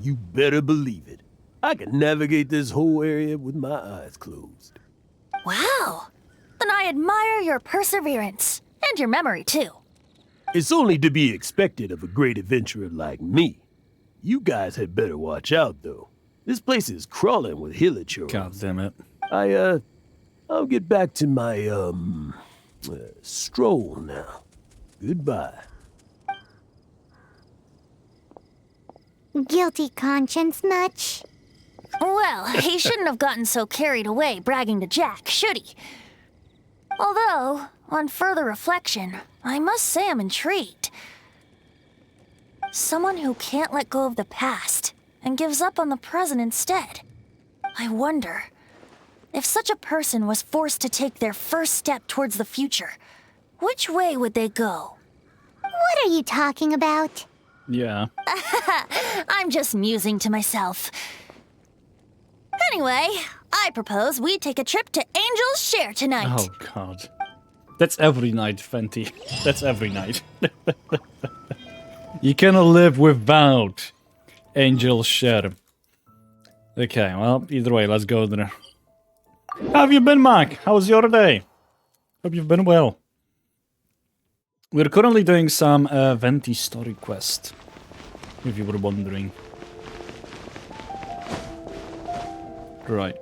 You better believe it. I can navigate this whole area with my eyes closed. Wow. Then I admire your perseverance. And your memory, too. It's only to be expected of a great adventurer like me. You guys had better watch out, though. This place is crawling with hilichurls. God damn it. I'll get back to my, stroll now. Goodbye. Guilty conscience much? Well, he shouldn't have gotten so carried away bragging to Jack, should he? Although, on further reflection, I must say I'm intrigued. Someone who can't let go of the past and gives up on the present instead. I wonder, if such a person was forced to take their first step towards the future, which way would they go? What are you talking about? Yeah. I'm just musing to myself. Anyway, I propose we take a trip to Angel's Share tonight. Oh, God. That's every night, Fenty. That's every night. You cannot live without Angel's Share. Okay, well, either way, let's go there. How have you been, Mac? How was your day? Hope you've been well. We're currently doing some Venti story quest, if you were wondering. Right.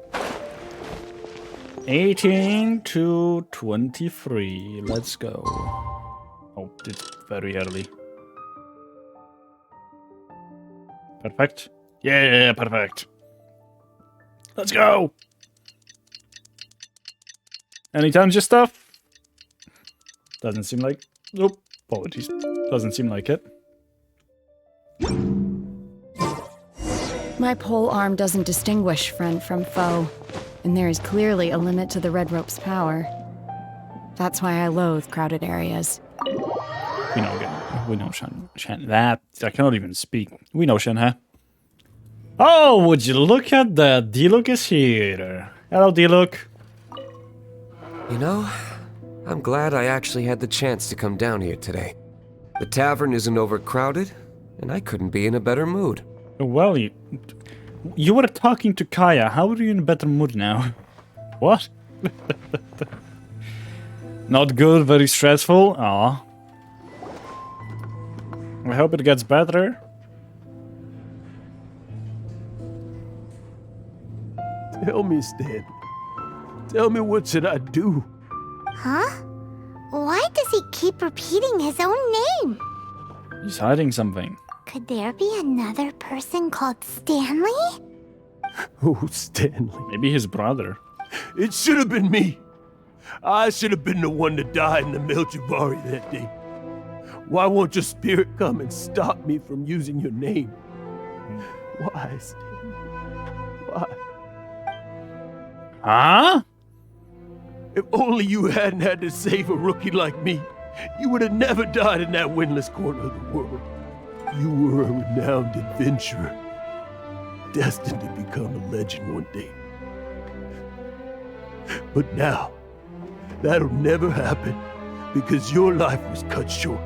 18 to 23. Let's go. Oh, it's very early. Perfect. Yeah, perfect. Let's go. Any tons of stuff? Doesn't seem like... Nope. Apologies. Doesn't seem like it. My pole arm doesn't distinguish friend from foe, and there is clearly a limit to the red rope's power. That's why I loathe crowded areas. We know Shen. That I cannot even speak. We know Shen, huh? Oh, would you look at that? D-Look is here. Hello, D-Look. You know, I'm glad I actually had the chance to come down here today. The tavern isn't overcrowded, and I couldn't be in a better mood. Well, you were talking to Kaya. How are you in a better mood now? What? Not good, very stressful. Aw. I hope it gets better. Tell me, Stan. Tell me, what should I do? Huh? Why does he keep repeating his own name? He's hiding something. Could there be another person called Stanley? Oh, Stanley. Maybe his brother. It should have been me. I should have been the one to die in the Melchivari that day. Why won't your spirit come and stop me from using your name? Why, Stanley? Why? Huh? If only you hadn't had to save a rookie like me, you would have never died in that windless corner of the world. You were a renowned adventurer, destined to become a legend one day. But now, that'll never happen, because your life was cut short,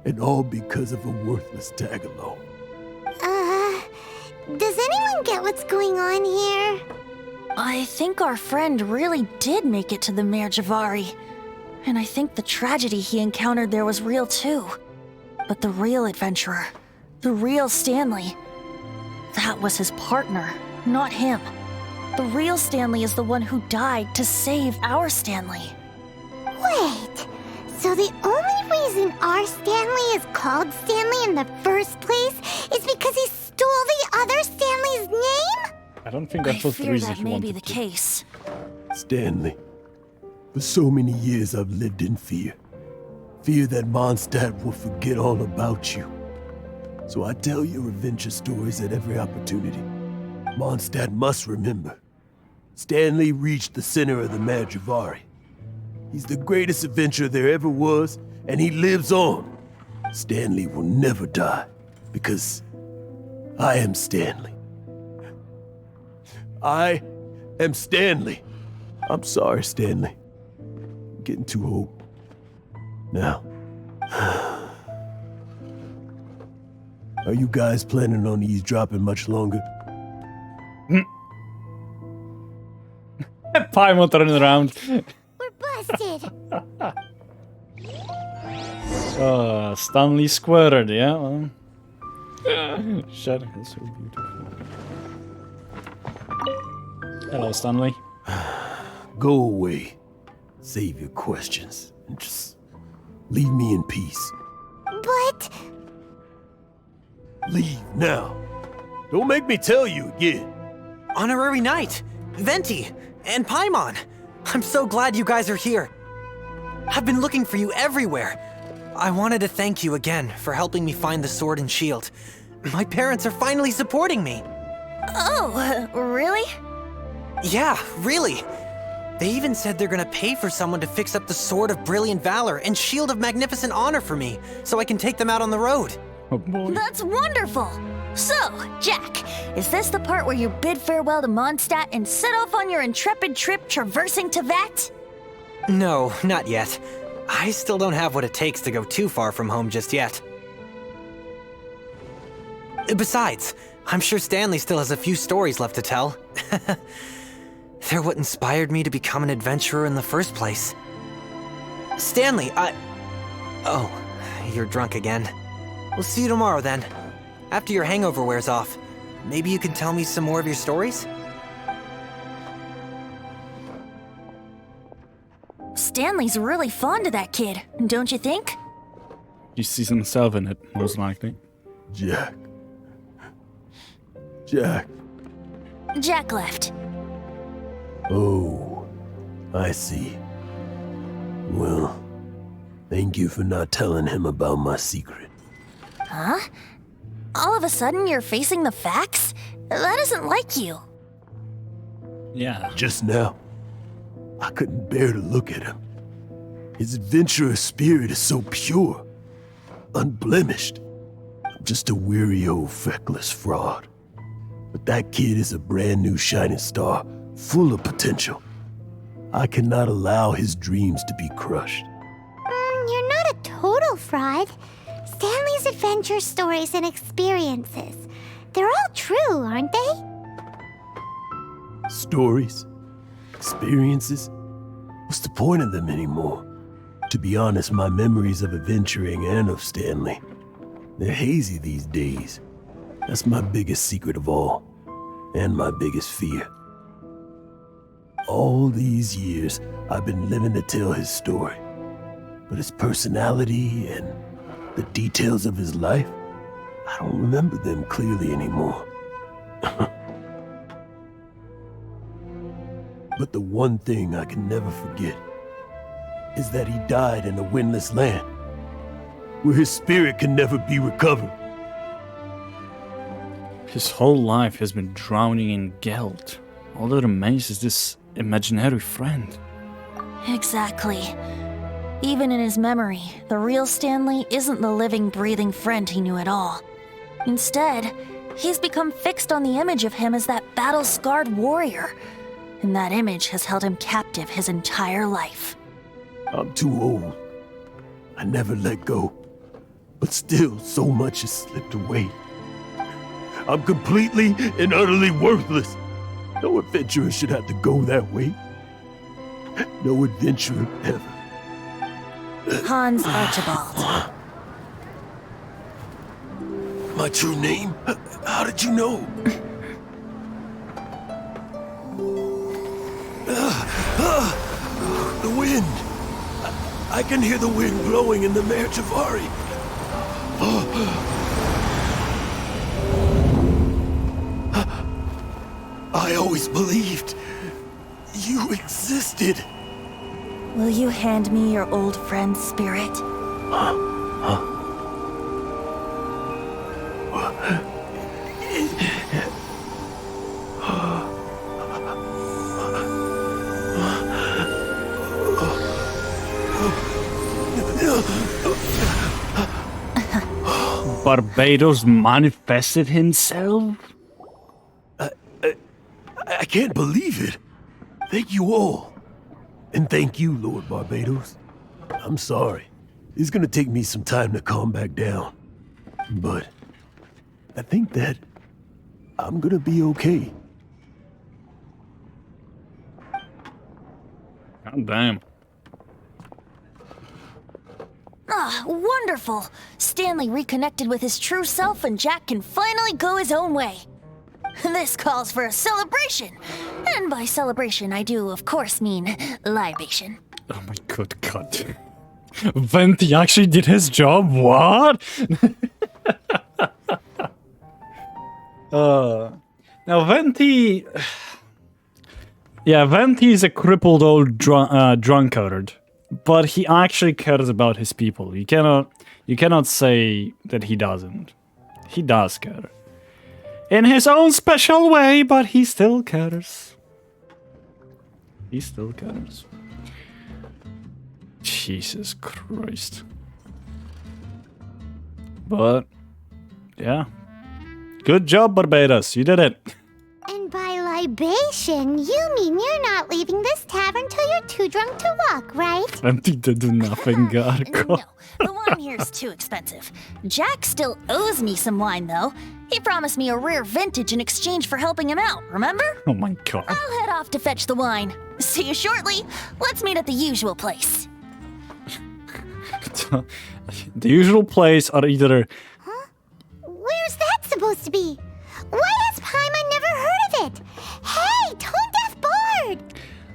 and all because of a worthless tag-along. Does anyone get what's going on here? I think our friend really did make it to the Mare Javari. And I think the tragedy he encountered there was real too. But the real adventurer, the real Stanley, that was his partner, not him. The real Stanley is the one who died to save our Stanley. Wait, so the only reason our Stanley is called Stanley in the first place is because he stole the other Stanley's name? I don't think that was the reason he wanted to. I fear that may be the case. Stanley, for so many years I've lived in fear. Fear that Mondstadt will forget all about you. So I tell your adventure stories at every opportunity. Mondstadt must remember. Stanley reached the center of the Mare Javari. He's the greatest adventurer there ever was, and he lives on. Stanley will never die, because I am Stanley. I am Stanley. I'm sorry, Stanley. I'm getting too old. Now, are you guys planning on eavesdropping much longer? Paimon turning around. We're busted. Stanley squared, yeah. Well. Shadow is so beautiful. Hello, Stanley. Go away. Save your questions and just leave me in peace. But... Leave now. Don't make me tell you again. Honorary Knight, Venti, and Paimon. I'm so glad you guys are here. I've been looking for you everywhere. I wanted to thank you again for helping me find the sword and shield. My parents are finally supporting me. Oh, really? Yeah, really. They even said they're gonna pay for someone to fix up the Sword of Brilliant Valor and Shield of Magnificent Honor for me, so I can take them out on the road. Oh boy. That's wonderful! So, Jack, is this the part where you bid farewell to Mondstadt and set off on your intrepid trip traversing Tevat? No, not yet. I still don't have what it takes to go too far from home just yet. Besides, I'm sure Stanley still has a few stories left to tell. They're what inspired me to become an adventurer in the first place. Stanley, Oh, you're drunk again. We'll see you tomorrow then. After your hangover wears off. Maybe you can tell me some more of your stories? Stanley's really fond of that kid, don't you think? He sees himself in it, most likely. Jack. Jack. Jack left. Oh, I see. Well, thank you for not telling him about my secret. Huh? All of a sudden you're facing the facts? That isn't like you. Yeah. Just now, I couldn't bear to look at him. His adventurous spirit is so pure, unblemished. I'm just a weary old feckless fraud. But that kid is a brand new shining star, full of potential. I cannot allow his dreams to be crushed. You're not a total fraud. Stanley's adventure stories and experiences, they're all true, aren't they? Stories? Experiences? What's the point of them anymore? To be honest, my memories of adventuring and of Stanley, they're hazy these days. That's my biggest secret of all, and my biggest fear. All these years, I've been living to tell his story. But his personality and the details of his life, I don't remember them clearly anymore. But the one thing I can never forget is that he died in a windless land, where his spirit can never be recovered. His whole life has been drowning in guilt. All that remains is this imaginary friend. Exactly. Even in his memory, the real Stanley isn't the living, breathing friend he knew at all. Instead, he's become fixed on the image of him as that battle-scarred warrior. And that image has held him captive his entire life. I'm too old. I never let go. But still, so much has slipped away. I'm completely and utterly worthless. No adventurer should have to go that way. No adventurer ever. Hans Archibald. My true name? How did you know? The wind. I can hear the wind blowing in the Mare Javari. I always believed you existed. Will you hand me your old friend's spirit? Barbados manifested himself? I can't believe it. Thank you all. And thank you, Lord Barbados. I'm sorry. It's gonna take me some time to calm back down. But I think that I'm gonna be okay. God damn. Ah, wonderful! Stanley reconnected with his true self and Jack can finally go his own way. This calls for a celebration. And by celebration, I do, of course, mean libation. Oh my good god. Venti actually did his job? What? Now Venti... Yeah, Venti is a crippled old drunkard. But he actually cares about his people. You cannot say that he doesn't. He does care. In his own special way, but he still cares. He still cares. Jesus Christ. But, yeah. Good job, Barbados. You did it. And by libation, you mean you're not leaving this tavern till you're too drunk to walk, right? Empty to do nothing, Garco. No, the wine here's too expensive. Jack still owes me some wine, though. He promised me a rare vintage in exchange for helping him out, remember? Oh my god. I'll head off to fetch the wine. See you shortly. Let's meet at the usual place. The usual place are either... Huh? Where's that supposed to be? Why has Paimon never heard of it? Hey, Tone Deaf Bard!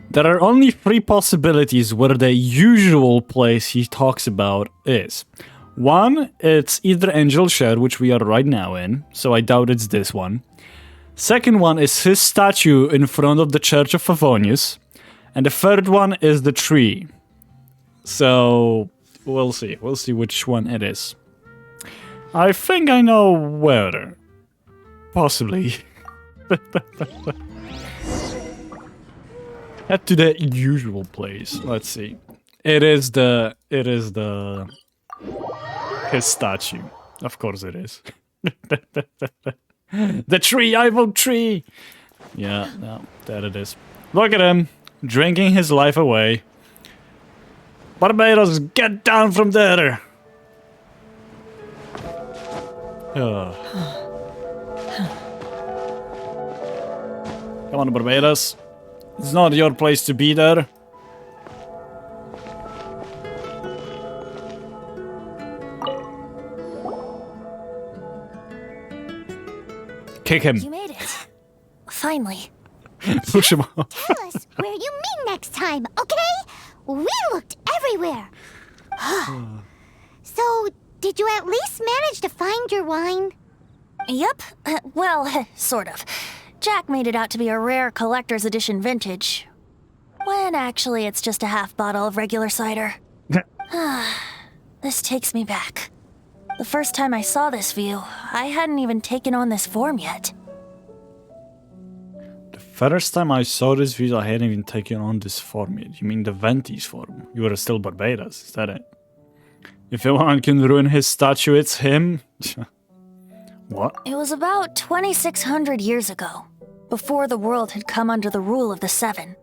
There are only 3 possibilities where the usual place he talks about is. 1, it's either Angel Share, which we are right now in, so I doubt it's this one. Second one is his statue in front of the Church of Favonius. And the third one is the tree. So, we'll see. We'll see which one it is. I think I know where. Possibly. Head to the usual place. Let's see. It is his statue. Of course it is. The tree, I vote tree. Yeah, no, there it is. Look at him, drinking his life away. Barbados, get down from there. Come on, Barbados. It's not your place to be there. Kick him. You made it. Finally. Push him off. Tell us where you meet next time, okay? We looked everywhere. So, did you at least manage to find your wine? Yep. Well, sort of. Jack made it out to be a rare collector's edition vintage. When actually it's just a half bottle of regular cider. This takes me back. The first time I saw this view, I hadn't even taken on this form yet. The first time I saw this view, I hadn't even taken on this form yet. You mean the Venti's form? You were still Barbados, is that it? If anyone can ruin his statue, it's him. What? It was about 2,600 years ago, before the world had come under the rule of the Seven.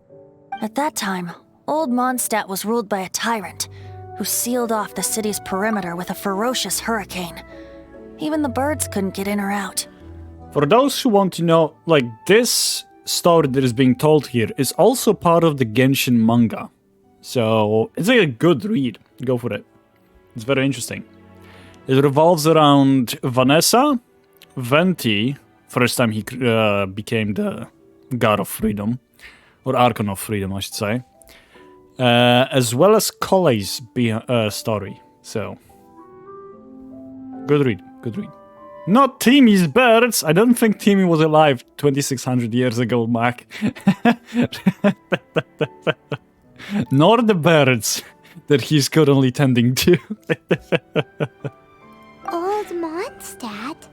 At that time, old Mondstadt was ruled by a tyrant, who sealed off the city's perimeter with a ferocious hurricane. Even the birds couldn't get in or out. For those who want to know, like, this story that is being told here is also part of the Genshin manga. So, it's like a good read. Go for it. It's very interesting. It revolves around Vanessa, Venti, first time he became the God of Freedom, or Archon of Freedom, I should say, as well as Colley's story. So, good read, good read. Not Timmy's birds. I don't think Timmy was alive 2,600 years ago, Mac. Nor the birds that he's currently tending to. Old Mondstadt?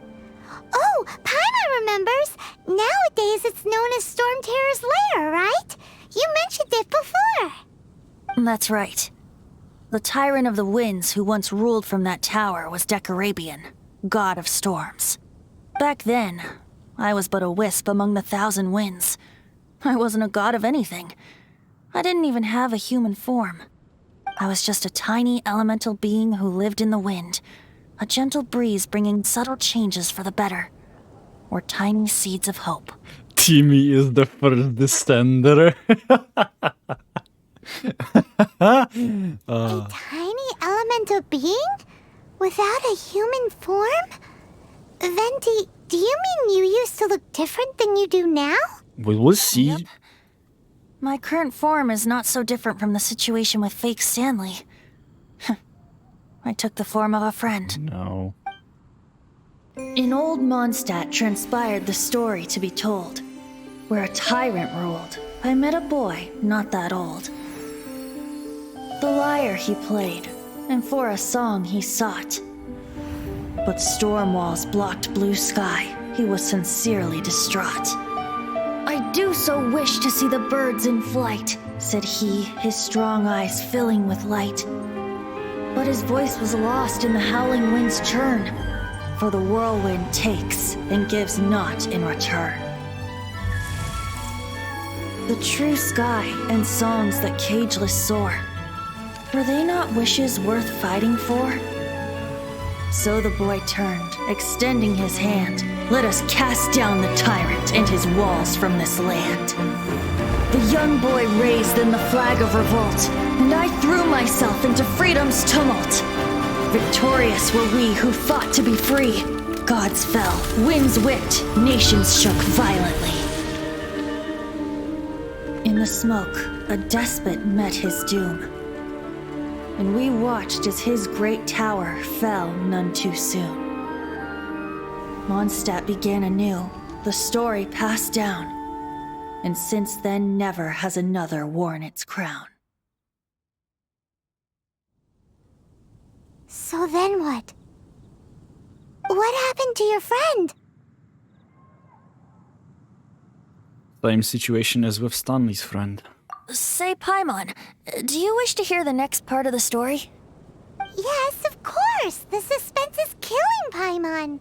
Oh, Paimon remembers! Nowadays it's known as Storm Terror's lair, right? You mentioned it before. That's right. The Tyrant of the Winds who once ruled from that tower was Decarabian, God of Storms. Back then, I was but a wisp among the 1,000 winds. I wasn't a god of anything. I didn't even have a human form. I was just a tiny elemental being who lived in the wind, a gentle breeze bringing subtle changes for the better, or tiny seeds of hope. Timmy is the first descender. A tiny elemental being? Without a human form? Venti, do you mean you used to look different than you do now? We will see. Yep. My current form is not so different from the situation with fake Stanley. I took the form of a friend. No. In old Mondstadt transpired the story to be told, where a tyrant ruled. I met a boy not that old. The lyre he played, and for a song he sought. But storm walls blocked blue sky. He was sincerely distraught. I do so wish to see the birds in flight, said he, his strong eyes filling with light. But his voice was lost in the howling wind's churn, for the whirlwind takes and gives not in return. The true sky and songs that cageless soar, were they not wishes worth fighting for? So the boy turned, extending his hand. Let us cast down the tyrant and his walls from this land. The young boy raised then the flag of revolt, and I threw myself into freedom's tumult. Victorious were we who fought to be free. Gods fell, winds whipped, nations shook violently. In the smoke, a despot met his doom, and we watched as his great tower fell none too soon. Mondstadt began anew, the story passed down, and since then never has another worn its crown. So then what? What happened to your friend? Same situation as with Stanley's friend. Say, Paimon, do you wish to hear the next part of the story? Yes, of course. The suspense is killing Paimon.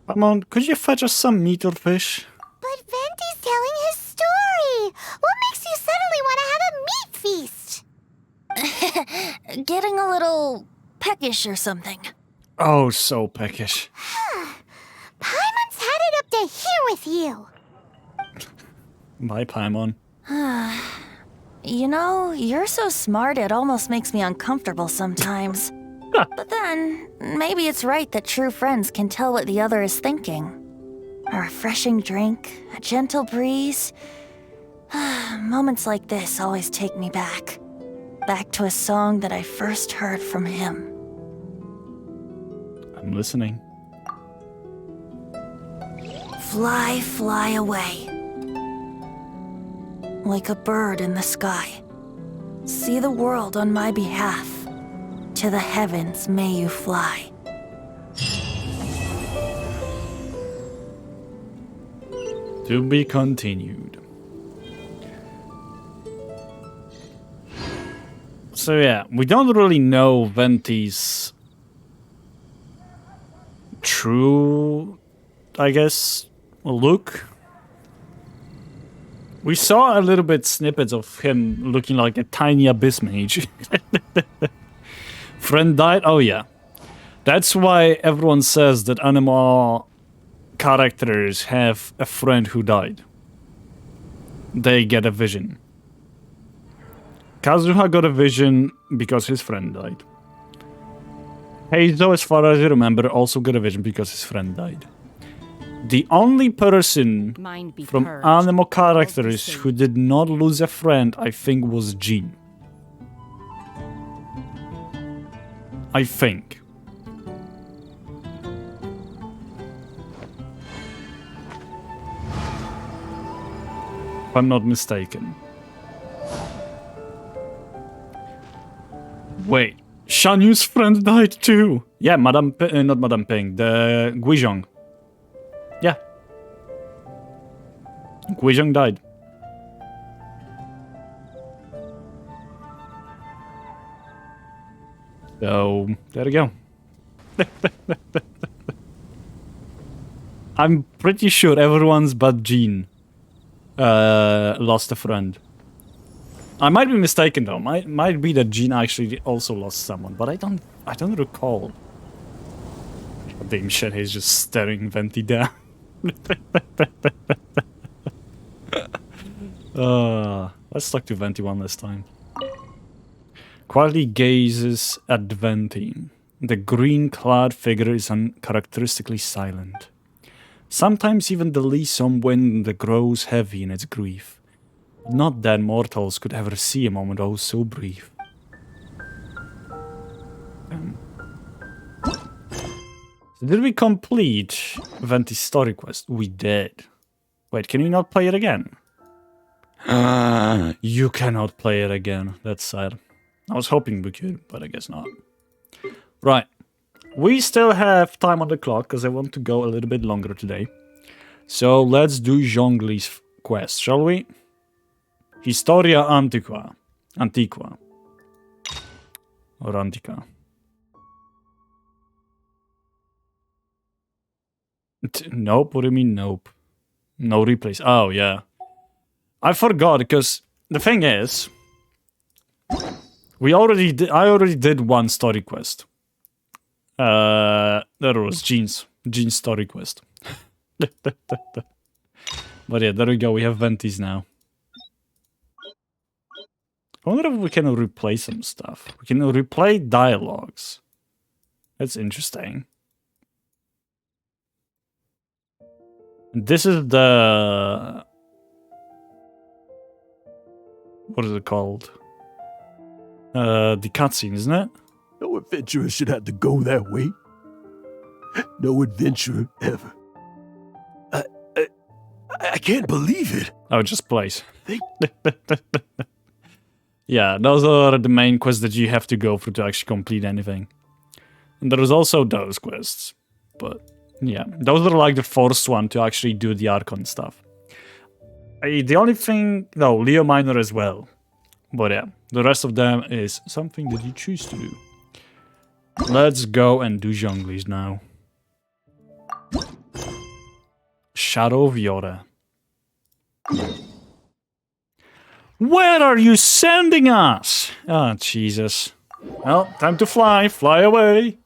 Paimon, could you fetch us some meat or fish? But Venti's telling his story. What makes you suddenly want to have a meat feast? Getting a little peckish or something. Oh, so peckish. Paimon's had it up to here with you. Bye, Paimon. You know, you're so smart it almost makes me uncomfortable sometimes. But then, maybe it's right that true friends can tell what the other is thinking. A refreshing drink, a gentle breeze. Moments like this always take me back. Back to a song that I first heard from him. I'm listening. Fly, fly away. Like a bird in the sky. See the world on my behalf. To the heavens may you fly. To be continued. So yeah, we don't really know Venti's true, I guess, look. We saw a little bit snippets of him looking like a tiny abyss mage. Friend died? Oh yeah. That's why everyone says that anime characters have a friend who died. They get a vision. Kazuha got a vision because his friend died. Heizo, as far as I remember, also got a vision because his friend died. The only person from anime characters who did not lose a friend, I think, was Jean. I think. If I'm not mistaken. Wait, Shan Yu's friend died too. Yeah, not Madame Ping, the Guizhong. Yeah. Guizhong died. So, there we go. I'm pretty sure everyone's but Jean lost a friend. I might be mistaken though. Might be that Jean actually also lost someone, but I don't recall. Damn shit, he's just staring Venti down. Let's talk to Venti one last time. Quietly gazes at Venti. The green-clad figure is uncharacteristically silent. Sometimes even the leesome wind grows heavy in its grief. Not that mortals could ever see a moment oh so brief. So did we complete Venti's story quest? We did. Wait, can we not play it again? You cannot play it again. That's sad. I was hoping we could, but I guess not. Right. We still have time on the clock, because I want to go a little bit longer today. So let's do Zhongli's quest, shall we? Historia Antiqua. Antiqua. Or Antiqua. Nope, what do you mean nope? No replays. Oh, yeah. I forgot, because the thing is... I already did one story quest. There was Jean's story quest. But yeah, there we go. We have Ventis now. I wonder if we can replay some stuff. We can replay dialogues. That's interesting. This is the... What is it called? The cutscene, isn't it? No adventurer should have to go that way. No adventurer ever. I can't believe it. Oh, just plays. Yeah, those are the main quests that you have to go through to actually complete anything. And there is also those quests. But, yeah, those are like the first one to actually do the Archon stuff. The only thing... No, Leo Minor as well. But yeah, the rest of them is something that you choose to do. Let's go and do Zhongli's now. Shadow of Yora. Where are you sending us? Oh, Jesus. Well, time to fly. Fly away.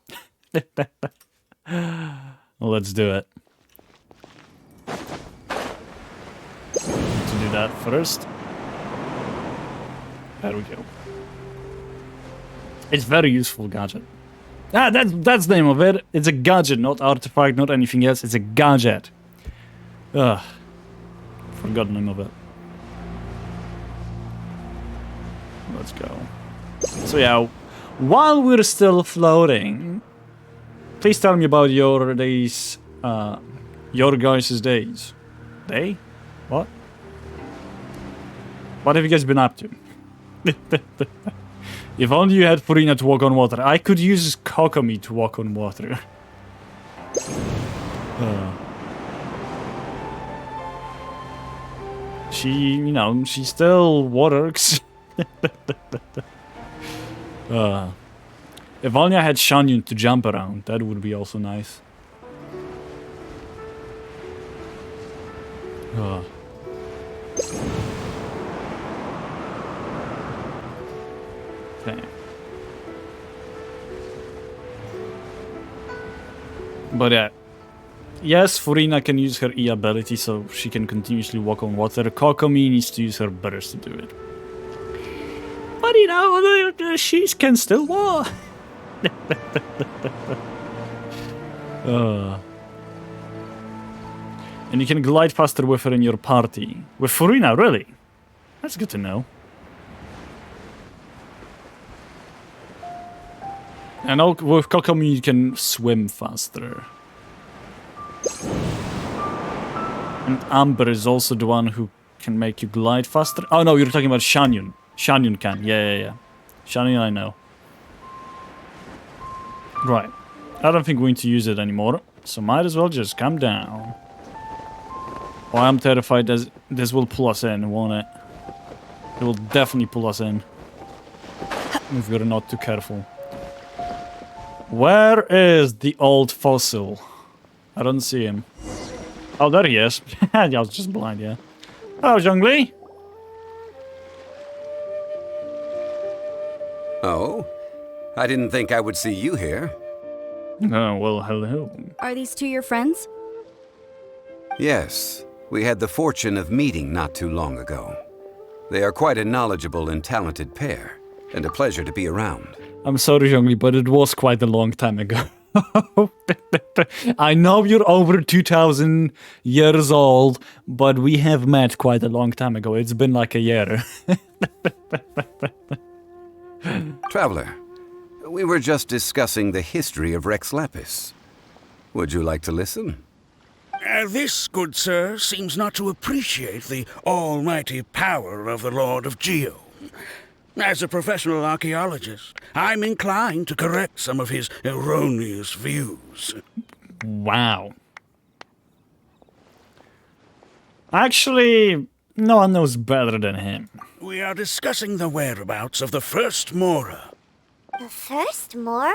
Let's do it. Need to do that first. There we go. It's very useful gadget. Ah, that's the name of it. It's a gadget, not artifact, not anything else. It's a gadget. Ugh. Forgot the name of it. Let's go. So yeah, while we're still floating, please tell me about your days, your guys' days. Day? What? What have you guys been up to? If only you had Furina to walk on water. I could use Kokomi to walk on water. She, you know, she still works. If only I had Shanyun to jump around, that would be also nice. Okay. But yeah. Yes, Furina can use her E ability so she can continuously walk on water. Kokomi needs to use her burst to do it. But you know, she can still walk. And you can glide faster with her in your party. With Furina, really? That's good to know. And with Kokomi you can swim faster. And Amber is also the one who can make you glide faster. Oh no, you're talking about Shanyun. Shanyun can, yeah. Shanyun I know. Right. I don't think we need to use it anymore. So might as well just come down. Oh, I'm terrified this will pull us in, won't it? It will definitely pull us in. If we're not too careful. Where is the old fossil? I don't see him. Oh, there he is. I was just blind, yeah. Hello, Zhongli. Oh? I didn't think I would see you here. Oh, well, hello. Are these two your friends? Yes. We had the fortune of meeting not too long ago. They are quite a knowledgeable and talented pair, and a pleasure to be around. I'm sorry, Zhongli, but it was quite a long time ago. I know you're over 2,000 years old, but we have met quite a long time ago. It's been like a year. Traveler, we were just discussing the history of Rex Lapis. Would you like to listen? This, good sir, seems not to appreciate the almighty power of the Lord of Geo. As a professional archaeologist, I'm inclined to correct some of his erroneous views. Wow. Actually, no one knows better than him. We are discussing the whereabouts of the first Mora. The first Mora?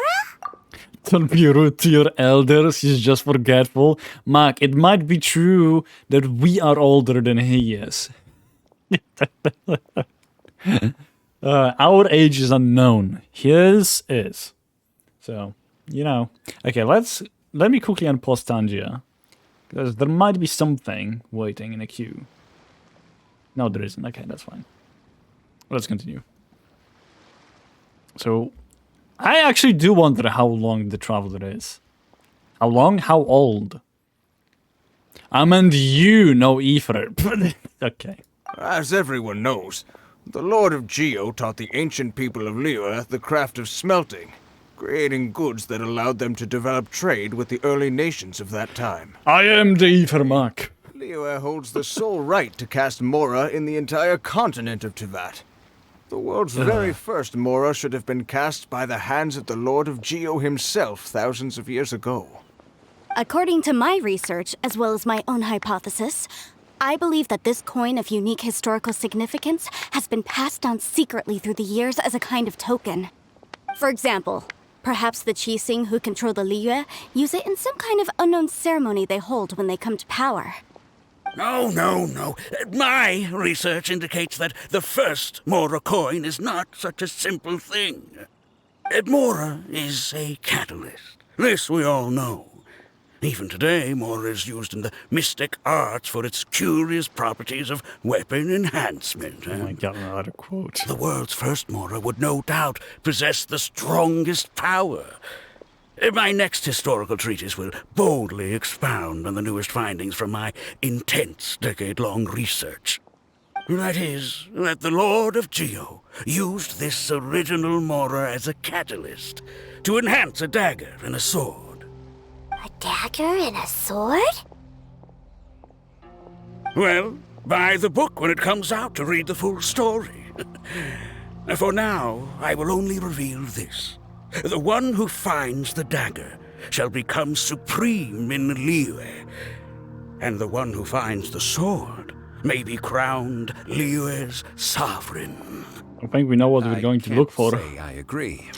Don't be rude to your elders, he's just forgetful. Mark, it might be true that we are older than he is. Our age is unknown. His is. So, you know. Okay, let me quickly unpause Tangia. Because there might be something waiting in a queue. No, there isn't. Okay, that's fine. Let's continue. So, I actually do wonder how long the Traveler is. How long? How old? I meant you know Aether. Okay. As everyone knows, the Lord of Geo taught the ancient people of Liyue the craft of smelting, creating goods that allowed them to develop trade with the early nations of that time. I am the Aether Mark. Liyue holds the sole right to cast Mora in the entire continent of Teyvat. The world's very first Mora should have been cast by the hands of the Lord of Geo himself thousands of years ago. According to my research, as well as my own hypothesis, I believe that this coin of unique historical significance has been passed down secretly through the years as a kind of token. For example, perhaps the Qixing who control the Liyue use it in some kind of unknown ceremony they hold when they come to power. No. My research indicates that the first Mora coin is not such a simple thing. Mora is a catalyst. This we all know. Even today, Mora is used in the mystic arts for its curious properties of weapon enhancement. Oh my god, another quote. The world's first Mora would no doubt possess the strongest power. My next historical treatise will boldly expound on the newest findings from my intense decade-long research. That is, that the Lord of Geo used this original Mora as a catalyst to enhance a dagger and a sword. A dagger and a sword? Well, buy the book when it comes out to read the full story. For now, I will only reveal this. The one who finds the dagger shall become supreme in Liyue, and the one who finds the sword may be crowned Liyue's sovereign. I think we know what we're going to look for. I agree.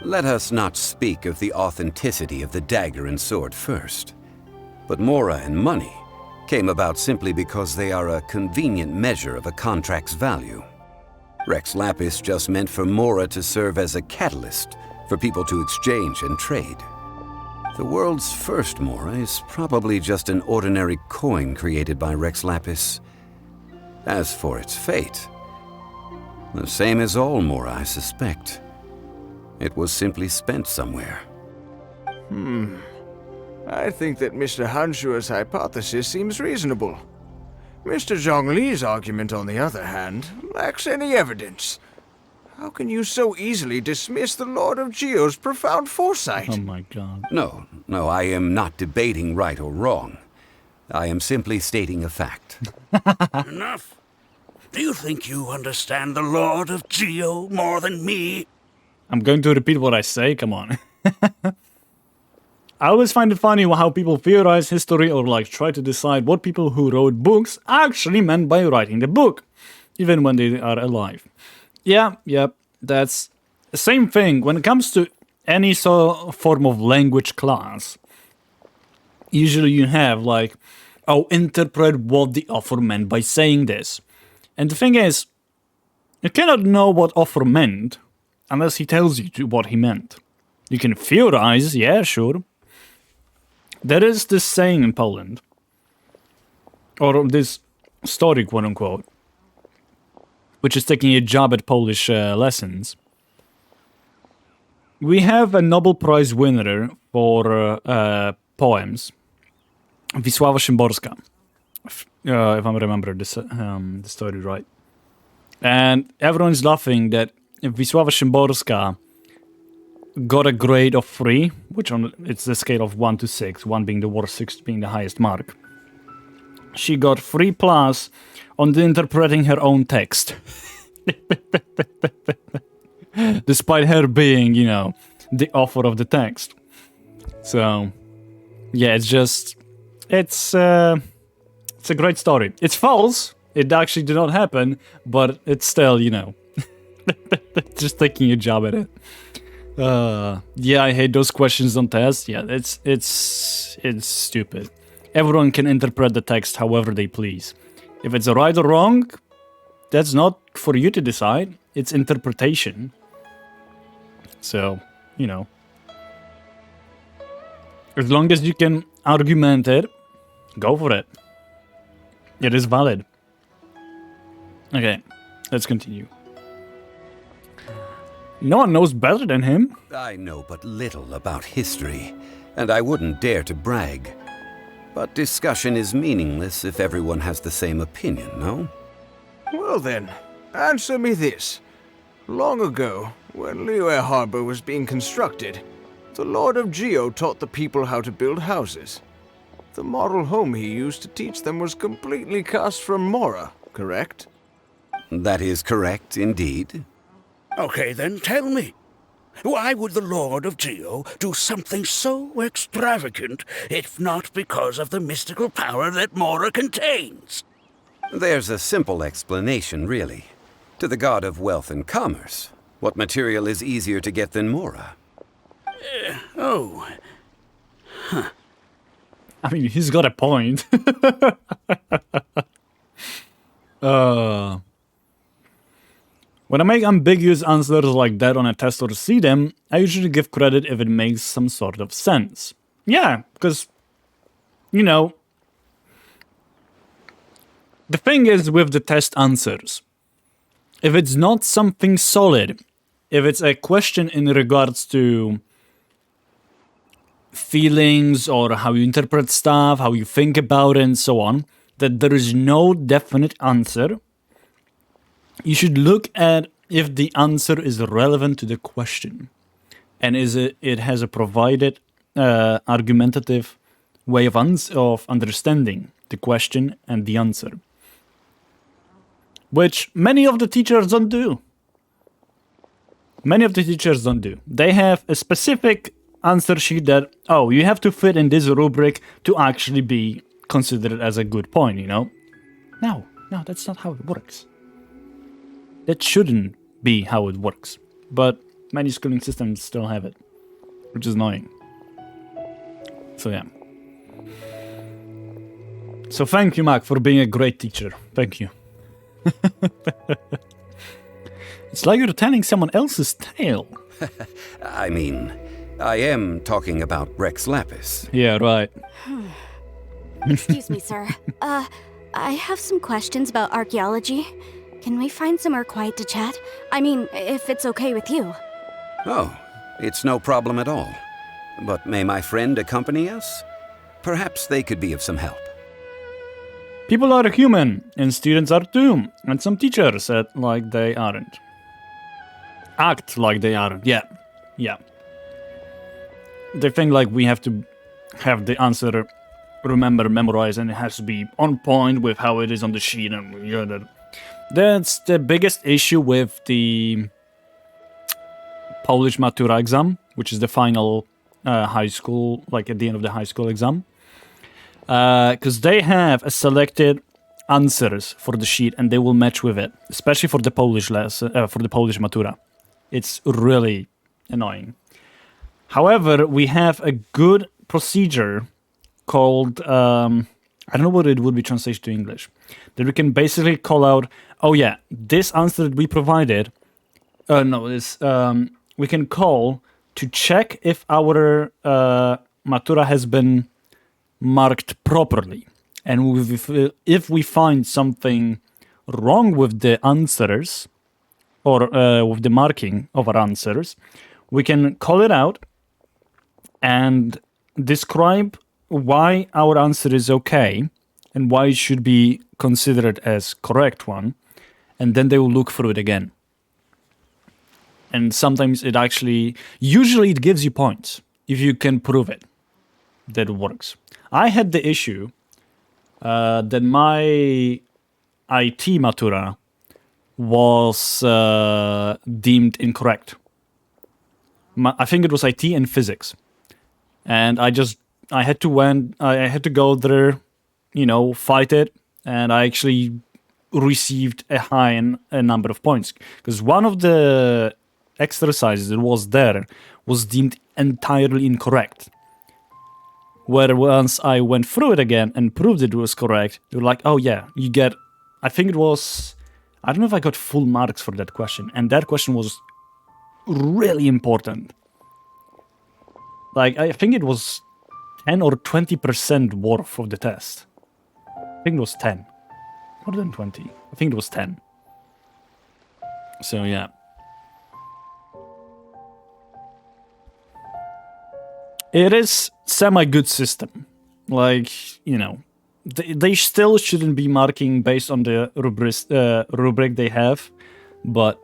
Let us not speak of the authenticity of the dagger and sword first. But Mora and money came about simply because they are a convenient measure of a contract's value. Rex Lapis just meant for Mora to serve as a catalyst for people to exchange and trade. The world's first Mora is probably just an ordinary coin created by Rex Lapis. As for its fate, the same as all Mora, I suspect. It was simply spent somewhere. I think that Mr. Hanshua's hypothesis seems reasonable. Mr. Zhongli's argument, on the other hand, lacks any evidence. How can you so easily dismiss the Lord of Geo's profound foresight? Oh my god. No, I am not debating right or wrong. I am simply stating a fact. Enough. Do you think you understand the Lord of Geo more than me? I'm going to repeat what I say, come on. I always find it funny how people theorize history or like try to decide what people who wrote books actually meant by writing the book, even when they are alive. Yeah, that's the same thing when it comes to any form of language class. Usually you have like, oh, interpret what the author meant by saying this. And the thing is, you cannot know what author meant unless he tells you what he meant. You can theorize, yeah, sure. There is this saying in Poland. or this story, quote unquote, which is taking a job at Polish lessons. We have a Nobel Prize winner for poems, Wisława Szymborska, if I remember this the story right. And everyone's laughing that Wisława Szymborska got a grade of 3, which it's the scale of 1 to 6, 1 being the worst, 6 being the highest mark. She got 3+ on the interpreting her own text. Despite her being, you know, the author of the text. So, yeah, it's a great story. It's false. It actually did not happen, but it's still, you know, just taking a job at it. Yeah, I hate those questions on tests. Yeah, it's stupid. Everyone can interpret the text however they please. If it's right or wrong, that's not for you to decide. It's interpretation. So, you know, as long as you can argument it, go for it. It is valid. Okay, let's continue. No one knows better than him. I know but little about history, and I wouldn't dare to brag. But discussion is meaningless if everyone has the same opinion, no? Well then, answer me this. Long ago, when Liyue Harbor was being constructed, the Lord of Geo taught the people how to build houses. The model home he used to teach them was completely cast from Mora, correct? That is correct, indeed. Okay, then tell me. Why would the Lord of Geo do something so extravagant if not because of the mystical power that Mora contains? There's a simple explanation, really. To the god of wealth and commerce, what material is easier to get than Mora? Oh. Huh. I mean, he's got a point. When I make ambiguous answers like that on a test or see them, I usually give credit if it makes some sort of sense. Yeah, because, you know, the thing is with the test answers, if it's not something solid, if it's a question in regards to feelings or how you interpret stuff, how you think about it and so on, that there is no definite answer, you should look at if the answer is relevant to the question and it has a provided argumentative way of understanding the question and the answer, which many of the teachers don't do. Many of the teachers don't do. They have a specific answer sheet that, oh, you have to fit in this rubric to actually be considered as a good point, you know? No, that's not how it works. That shouldn't be how it works. But many schooling systems still have it, which is annoying. So yeah. So thank you, Mac, for being a great teacher. Thank you. It's like you're telling someone else's tale. I mean, I am talking about Rex Lapis. Yeah, right. Excuse me, sir. I have some questions about archaeology. Can we find somewhere quiet to chat? I mean, if it's okay with you. Oh, it's no problem at all. But may my friend accompany us? Perhaps they could be of some help. People are human, and students are too. And some teachers act like they aren't. Act like they aren't. Yeah. They think like we have to have the answer memorized, and it has to be on point with how it is on the sheet. And that's the biggest issue with the Polish Matura exam, which is the final high school, like at the end of the high school exam. Because they have a selected answers for the sheet, and they will match with it, especially for the Polish for the Polish Matura. It's really annoying. However, we have a good procedure called I don't know what it would be translated to English. That we can basically call out, oh yeah, this answer that we provided. We can call to check if our Matura has been marked properly. And if we find something wrong with the answers, or with the marking of our answers, we can call it out and describe why our answer is okay and why it should be considered as correct one, and then they will look through it again. And sometimes it usually it gives you points if you can prove it that it works. I had the issue that my IT matura was deemed incorrect. I think it was IT and physics, and I had to go there, fight it, and I actually received a high number of points because one of the exercises that was there was deemed entirely incorrect. Where once I went through it again and proved it was correct, they were like, oh yeah, you get, I think it was, I don't know if I got full marks for that question, and that question was really important. Like, I think it was 10 or 20% worth of the test. I think it was 10. More than 20. I think it was 10. So yeah. It is semi-good system. Like, they still shouldn't be marking based on the rubric they have, but,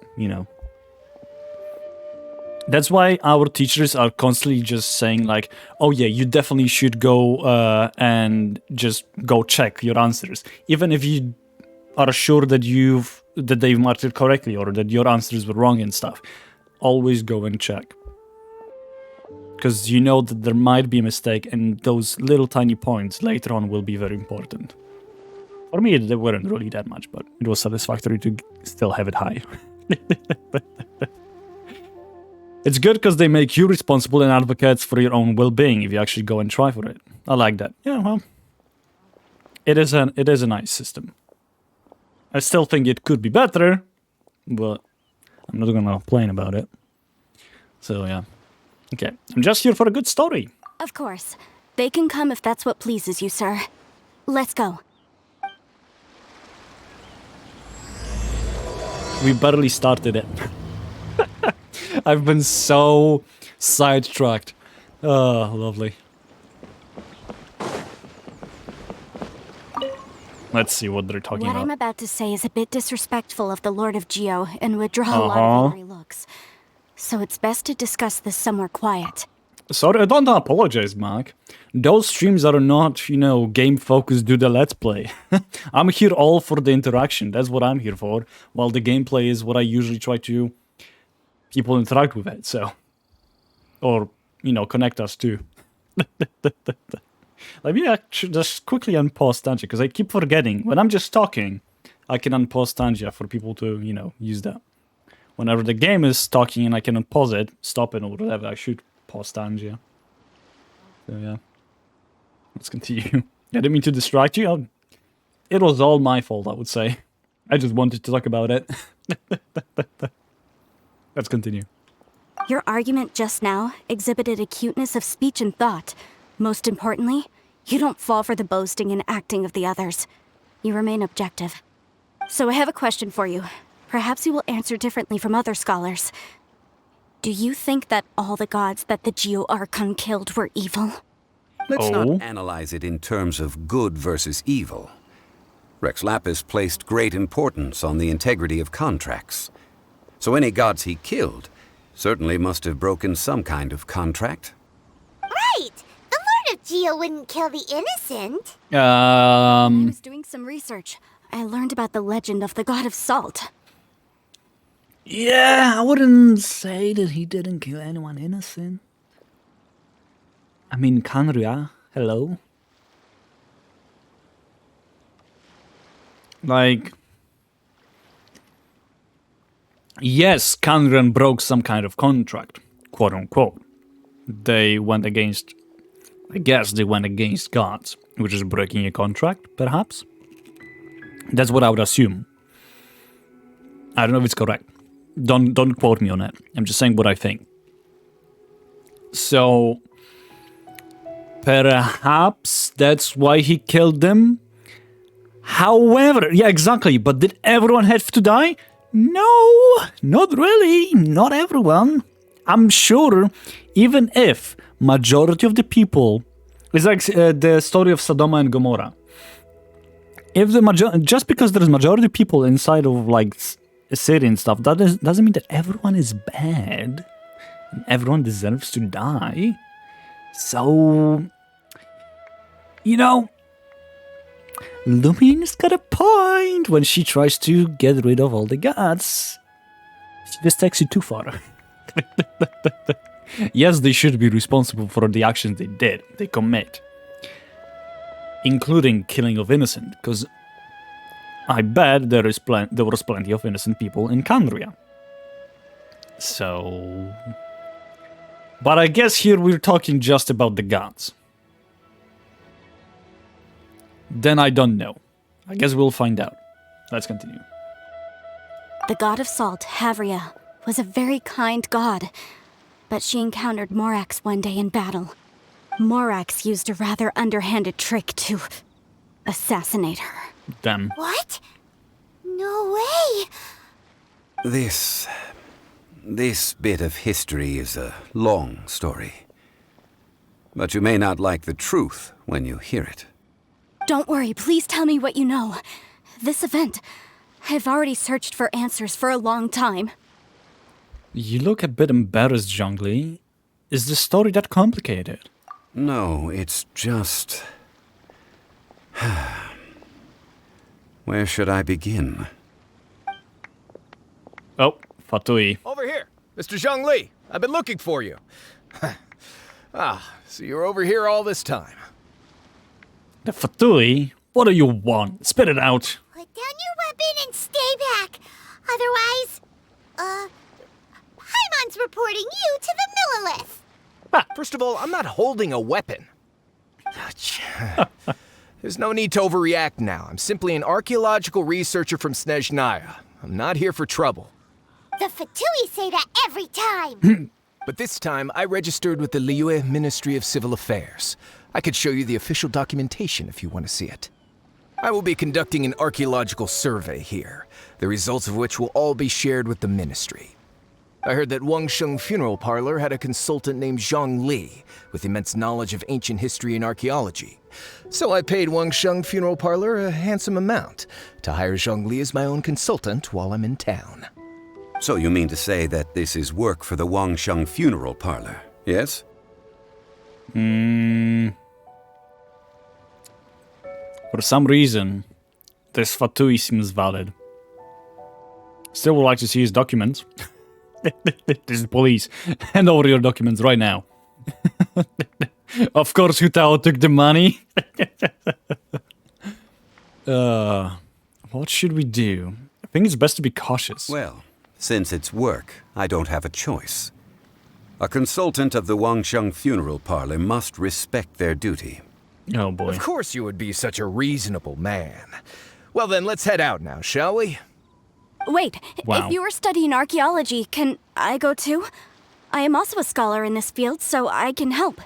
that's why our teachers are constantly just saying like, oh yeah, you definitely should go and just go check your answers. Even if you are sure that they've marked it correctly or that your answers were wrong and stuff, always go and check. Because you know that there might be a mistake, and those little tiny points later on will be very important. For me, they weren't really that much, but it was satisfactory to still have it high. It's good because they make you responsible and advocates for your own well-being if you actually go and try for it. I like that. Yeah, well, it is a nice system. I still think it could be better, but I'm not gonna complain about it. So yeah. Okay, I'm just here for a good story. Of course. They can come if that's what pleases you, sir. Let's go. We barely started it. I've been so sidetracked. Oh, lovely. Let's see what they're talking What about. I'm about to say is a bit disrespectful of the Lord of Geo and would draw a lot of angry looks. So it's best to discuss this somewhere quiet. Sorry, I don't apologize, Mark. Those streams are not, game focused, do the let's play. I'm here all for the interaction. That's what I'm here for. While the gameplay is what I usually try to people interact with it, so. Or, connect us to. Let me actually just quickly unpause Tanja, because I keep forgetting. When I'm just talking, I can unpause Tanja for people to, use that. Whenever the game is talking and I can unpause it, stop it or whatever, I should pause Tanja. So yeah. Let's continue. I didn't mean to distract you. It was all my fault, I would say. I just wanted to talk about it. Let's continue. Your argument just now exhibited acuteness of speech and thought. Most importantly, you don't fall for the boasting and acting of the others. You remain objective. So I have a question for you. Perhaps you will answer differently from other scholars. Do you think that all the gods that the Geo Archon killed were evil? Let's not analyze it in terms of good versus evil. Rex Lapis placed great importance on the integrity of contracts. So any gods he killed certainly must have broken some kind of contract. Right! The Lord of Geo wouldn't kill the innocent. I was doing some research. I learned about the legend of the god of salt. Yeah, I wouldn't say that he didn't kill anyone innocent. I mean, Kanria, hello? Like, yes, Kanrian broke some kind of contract, quote unquote. They went against, I guess they went against gods, which is breaking a contract, perhaps? That's what I would assume. I don't know if it's correct. Don't quote me on it. I'm just saying what I think. So, perhaps that's why he killed them. However, yeah, exactly, but did everyone have to die? No, not really, not everyone. I'm sure, even if majority of the people, it's like the story of Sodom and Gomorrah. If the just because there's majority of people inside of like a city and stuff, that doesn't mean that everyone is bad. Everyone deserves to die. So, you know, Lumine's got a point when she tries to get rid of all the gods. She just takes it too far. Yes, they should be responsible for the actions they commit. Including killing of innocent, because I bet there was plenty of innocent people in Kandria. So... But I guess here we're talking just about the gods. Then I don't know. I guess we'll find out. Let's continue. The god of salt, Havria, was a very kind god, but she encountered Morax one day in battle. Morax used a rather underhanded trick to assassinate her. Damn. What? No way! This bit of history is a long story. But you may not like the truth when you hear it. Don't worry, please tell me what you know. This event, I've already searched for answers for a long time. You look a bit embarrassed, Zhongli. Is the story that complicated? No, it's just... Where should I begin? Oh, Fatui. Over here, Mr. Zhongli. I've been looking for you. So you're over here all this time. The Fatui? What do you want? Spit it out. Put down your weapon and stay back. Otherwise, Paimon's reporting you to the Millilith. First of all, I'm not holding a weapon. There's no need to overreact now. I'm simply an archaeological researcher from Snezhnaya. I'm not here for trouble. The Fatui say that every time. But this time, I registered with the Liyue Ministry of Civil Affairs. I could show you the official documentation if you want to see it. I will be conducting an archaeological survey here, the results of which will all be shared with the ministry. I heard that Wangsheng Funeral Parlor had a consultant named Zhang Li, with immense knowledge of ancient history and archaeology. So I paid Wangsheng Funeral Parlor a handsome amount to hire Zhang Li as my own consultant while I'm in town. So you mean to say that this is work for the Wangsheng Funeral Parlor, yes? For some reason, this Fatui seems valid. Still would like to see his documents. This is police. Hand over your documents right now. Of course, Hutao took the money. What should we do? I think it's best to be cautious. Well, since it's work, I don't have a choice. A consultant of the Wangsheng Funeral Parlor must respect their duty. Oh boy. Of course you would be such a reasonable man. Well then, let's head out now, shall we? Wait, Wow. if you were studying archaeology, can I go too? I am also a scholar in this field, so I can help.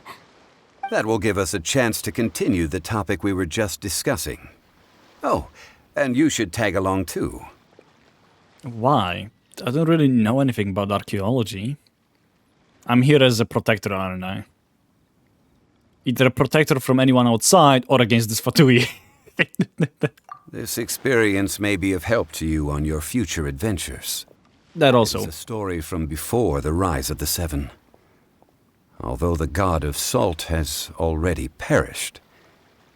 That will give us a chance to continue the topic we were just discussing. Oh, and you should tag along too. Why? I don't really know anything about archaeology. I'm here as a protector, aren't I? Either a protector from anyone outside or against this Fatui. This experience may be of help to you on your future adventures. That also. It's a story from before the rise of the Seven. Although the god of salt has already perished,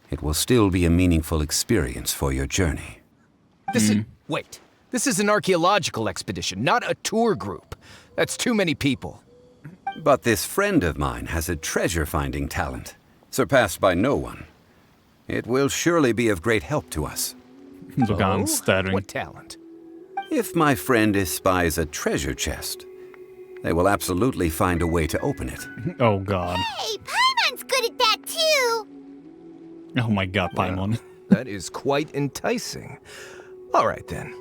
it will still be a meaningful experience for your journey. Wait. This is an archaeological expedition, not a tour group. That's too many people. But this friend of mine has a treasure-finding talent, surpassed by no one. It will surely be of great help to us. What talent? If my friend espies a treasure chest, they will absolutely find a way to open it. Oh god. Hey, Paimon's good at that too. Oh my god, Paimon. That is quite enticing. All right then.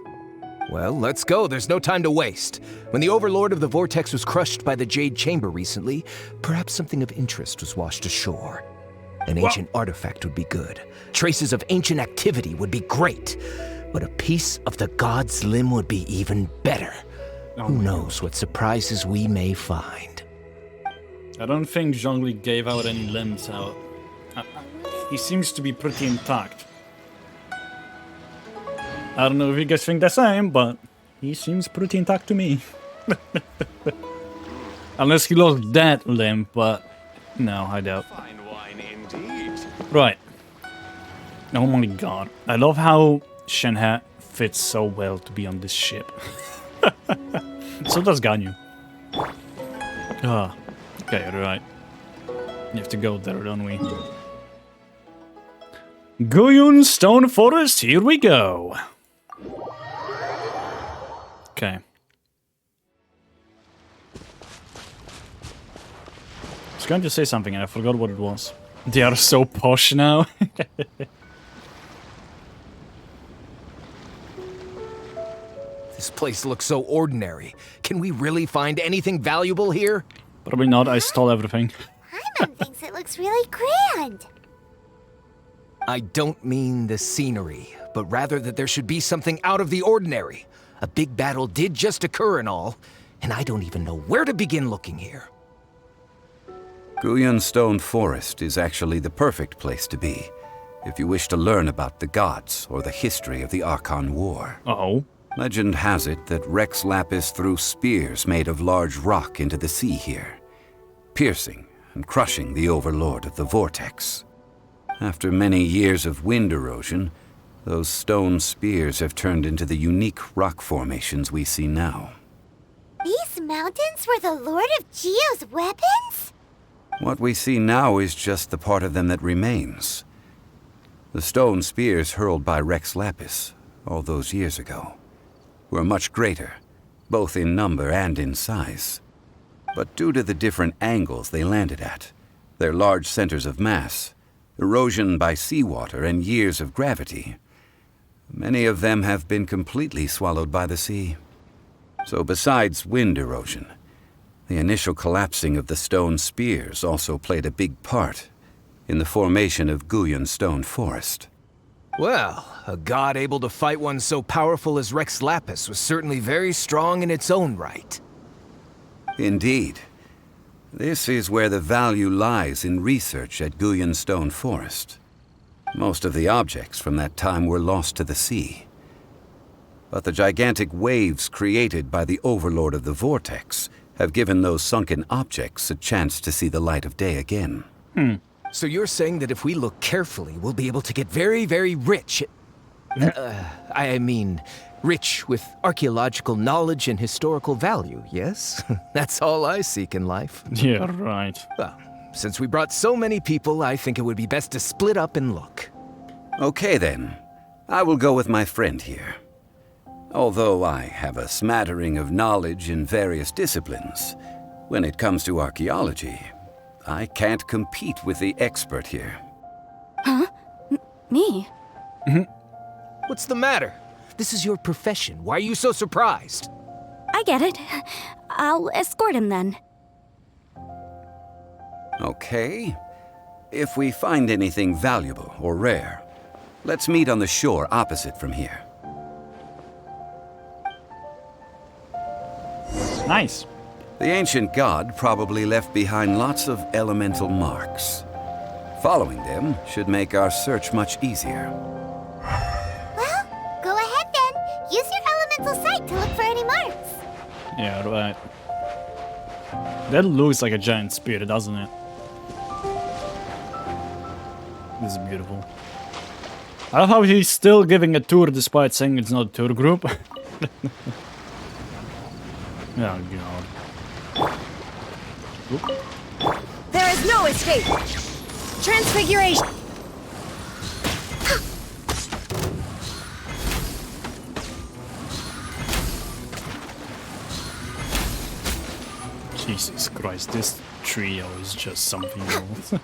Well, let's go. There's no time to waste. When the Overlord of the Vortex was crushed by the Jade Chamber recently, perhaps something of interest was washed ashore. An ancient artifact would be good. Traces of ancient activity would be great. But a piece of the god's limb would be even better. Who knows what surprises we may find. I don't think Zhongli gave out any limbs out. He seems to be pretty intact. I don't know if you guys think the same, but he seems pretty intact to me. Unless he lost that limb, but no, I doubt. Fine wine indeed. Right. Oh my god. I love how Shenhe fits so well to be on this ship. So does Ganyu. Ah, okay, right. You have to go there, don't we? Guyun Stone Forest, here we go. Okay. I was going to say something and I forgot what it was. They are so posh now. This place looks so ordinary. Can we really find anything valuable here? Probably not, I stole everything. Carmen thinks it looks really grand. I don't mean the scenery, but rather that there should be something out of the ordinary. A big battle did just occur and all, and I don't even know where to begin looking here. Guyun Stone Forest is actually the perfect place to be, if you wish to learn about the gods or the history of the Archon War. Uh-oh. Legend has it that Rex Lapis threw spears made of large rock into the sea here, piercing and crushing the Overlord of the Vortex. After many years of wind erosion, those stone spears have turned into the unique rock formations we see now. These mountains were the Lord of Geo's weapons? What we see now is just the part of them that remains. The stone spears hurled by Rex Lapis all those years ago were much greater, both in number and in size. But due to the different angles they landed at, their large centers of mass, erosion by seawater, and years of gravity, many of them have been completely swallowed by the sea. So besides wind erosion, the initial collapsing of the stone spears also played a big part in the formation of Guyun Stone Forest. Well, a god able to fight one so powerful as Rex Lapis was certainly very strong in its own right. Indeed. This is where the value lies in research at Guyun Stone Forest. Most of the objects from that time were lost to the sea. But the gigantic waves created by the Overlord of the Vortex have given those sunken objects a chance to see the light of day again. So you're saying that if we look carefully, we'll be able to get very, very rich. I mean, rich with archaeological knowledge and historical value, yes? That's all I seek in life. Yeah, right. Well, since we brought so many people, I think it would be best to split up and look. Okay then. I will go with my friend here. Although I have a smattering of knowledge in various disciplines, when it comes to archaeology, I can't compete with the expert here. Huh? Me? What's the matter? This is your profession. Why are you so surprised? I get it. I'll escort him then. Okay. If we find anything valuable or rare, let's meet on the shore opposite from here. Nice. The ancient god probably left behind lots of elemental marks. Following them should make our search much easier. Well, go ahead then. Use your elemental sight to look for any marks. Yeah, right. That looks like a giant spear, doesn't it? This is beautiful. I love how he's still giving a tour despite saying it's not a tour group. Oh god. Oop. There is no escape! Transfiguration! Jesus Christ, this trio is just something else.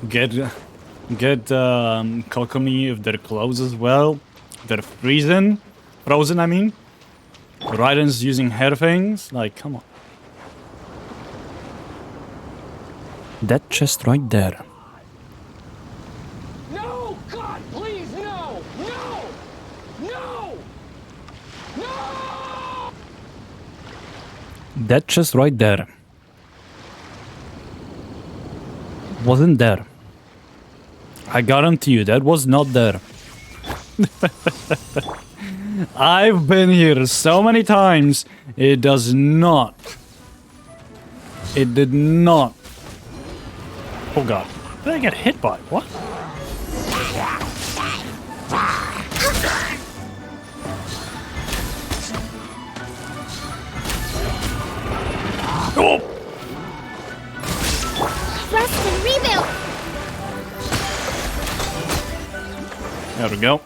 Get Kokomi if they're close as well. They're frozen, I mean. Raiden's using hair things, like, come on. That chest right there. That chest right there wasn't there. I guarantee you that was not there. I've been here so many times. It does not. It did not. Oh god. Did I get hit by? What? Oh! Rest and rebuild. There we go.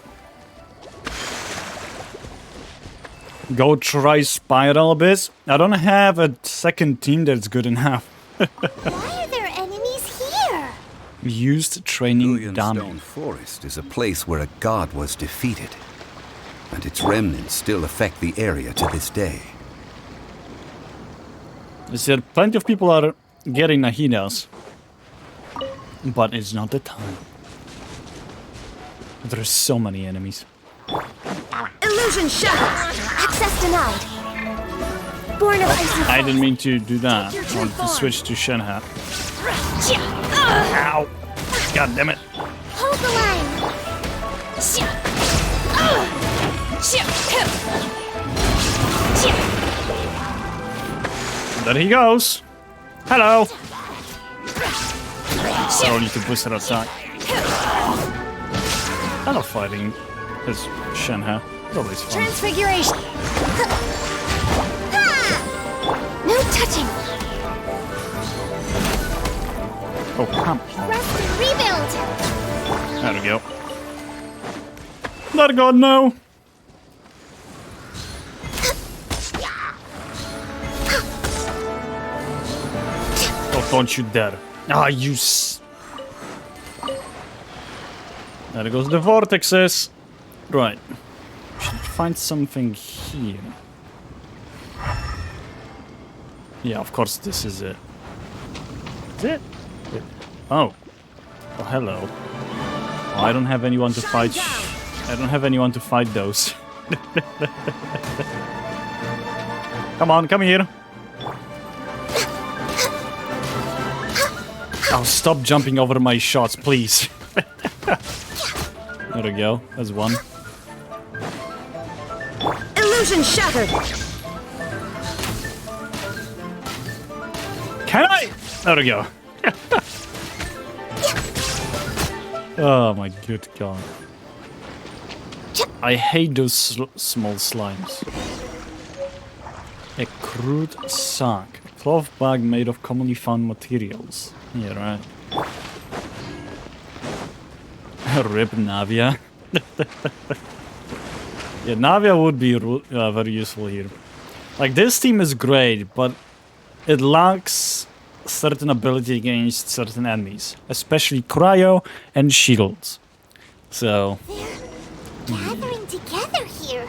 Go try Spiral Abyss. I don't have a second team that's good enough. Why are there enemies here? Used training dummy. Stone Forest is a place where a god was defeated, and its remnants still affect the area to this day. I said plenty of people are getting Nahidas, but it's not the time. There's so many enemies. Illusion shattered. Access denied. Born of ice and I didn't mean to do that. I wanted to switch to Shenhe. Ow! God damn it. hold the line. There he goes. Hello. I don't need to boost that attack. I love fighting as Shenhe. It's always fun. Transfiguration. No touching. Oh, come on. Rest and rebuild. There we go. Let God know. Oh, don't you dare. Ah, you There goes the vortexes. Right. Should find something here. Yeah, of course this is it. Is it? Oh. Oh, hello. Oh, I don't have anyone to fight. I don't have anyone to fight those. Come on, come here. Oh, stop jumping over my shots, please. There we go. There's one. Illusion shattered. Can I? There we go. Oh my good god. I hate those small slimes. A crude sack. A cloth bag made of commonly found materials. Yeah, right. Rip Navia. Yeah, Navia would be very useful here. Like, this team is great, but it lacks certain ability against certain enemies, especially cryo and shields. So Gathering together here.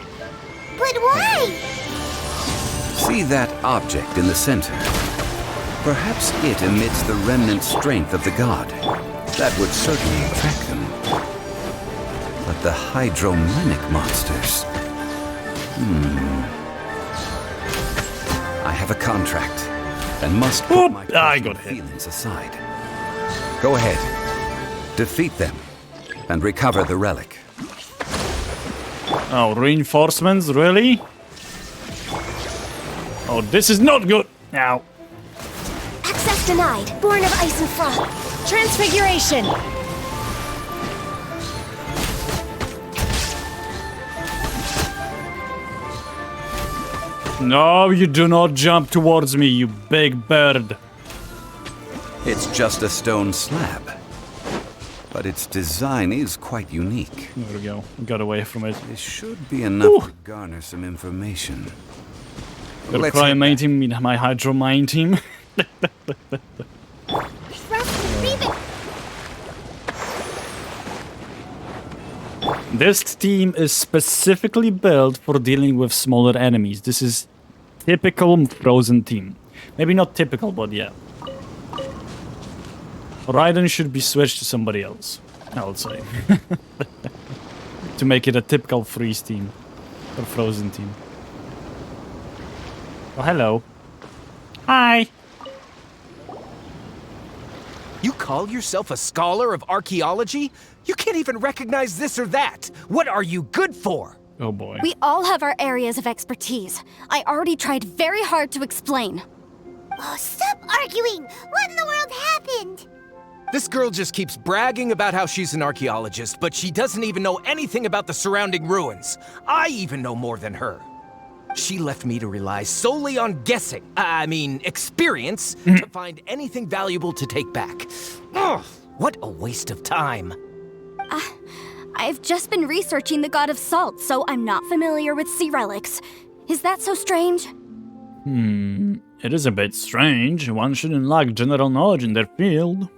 But why? See that object in the center? Perhaps it emits the remnant strength of the god. That would certainly attract them. But the hydromimic monsters... I have a contract, and must put my personal feelings aside. Go ahead. Defeat them, and recover the relic. Oh, reinforcements? Really? Oh, this is not good! Ow. Access denied. Born of ice and frost. Transfiguration. No, you do not jump towards me, you big bird. It's just a stone slab. But its design is quite unique. There we go. Got away from it. It should be enough to garner some information. Gotta cry main team, my hydro mine team. This team is specifically built for dealing with smaller enemies. This is typical Frozen team. Maybe not typical, but yeah. Raiden should be switched to somebody else, I would say. To make it a typical Freeze team. Or Frozen team. Oh, hello. Hi. You call yourself a scholar of archaeology? You can't even recognize this or that. What are you good for? Oh boy. We all have our areas of expertise. I already tried very hard to explain. Oh, stop arguing! What in the world happened? This girl just keeps bragging about how she's an archaeologist, but she doesn't even know anything about the surrounding ruins. I even know more than her. She left me to rely solely on guessing, experience, to find anything valuable to take back. Ugh, what a waste of time. I've just been researching the god of salt, so I'm not familiar with sea relics. Is that so strange? It is a bit strange. One shouldn't lack general knowledge in their field.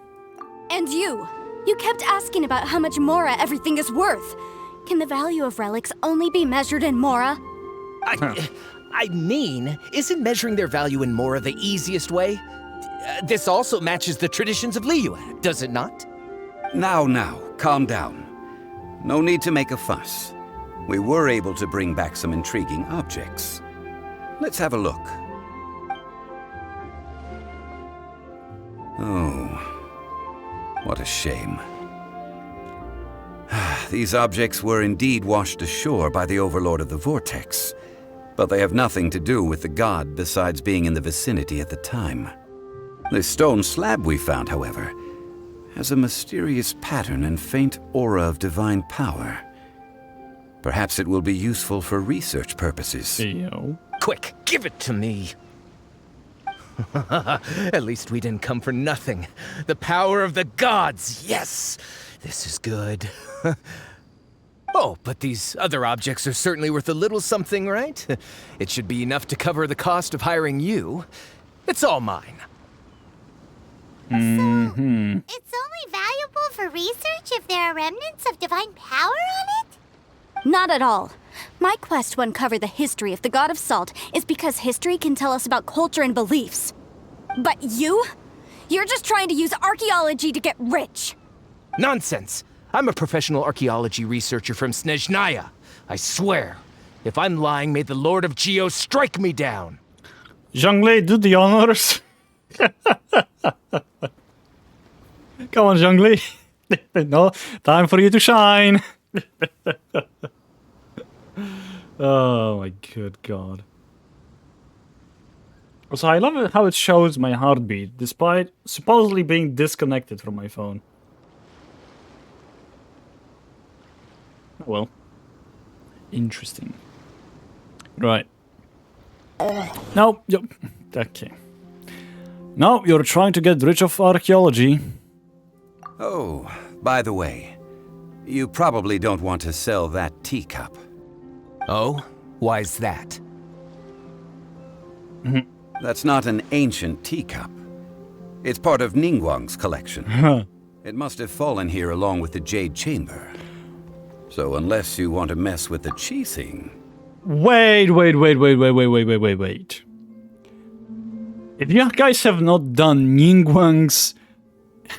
And you kept asking about how much Mora everything is worth. Can the value of relics only be measured in Mora? Isn't measuring their value in Mora the easiest way? This also matches the traditions of Liyue, does it not? Now, calm down. No need to make a fuss. We were able to bring back some intriguing objects. Let's have a look. Oh, what a shame. These objects were indeed washed ashore by the Overlord of the Vortex, but they have nothing to do with the god besides being in the vicinity at the time. The stone slab we found, however, has a mysterious pattern and faint aura of divine power. Perhaps it will be useful for research purposes. Quick, give it to me. At least we didn't come for nothing. The power of the gods, yes! This is good. Oh, but these other objects are certainly worth a little something, right? It should be enough to cover the cost of hiring you. It's all mine. It's only valuable for research if there are remnants of divine power on it? Not at all. My quest to uncover the history of the god of salt is because history can tell us about culture and beliefs. But you're just trying to use archaeology to get rich. Nonsense! I'm a professional archaeology researcher from Snezhnaya. I swear, if I'm lying, may the Lord of Geo strike me down. Zhongli, do the honors. Come on, Zhongli. No, time for you to shine. Oh my good god. Also, I love how it shows my heartbeat, despite supposedly being disconnected from my phone. Well, interesting. Right. No, okay. No, you're trying to get rich off archaeology. Oh, by the way, you probably don't want to sell that teacup. Oh? Why's that? That's not an ancient teacup. It's part of Ningguang's collection. It must have fallen here along with the Jade Chamber. So unless you want to mess with the Qixing... Wait. If you guys have not done Ningguang's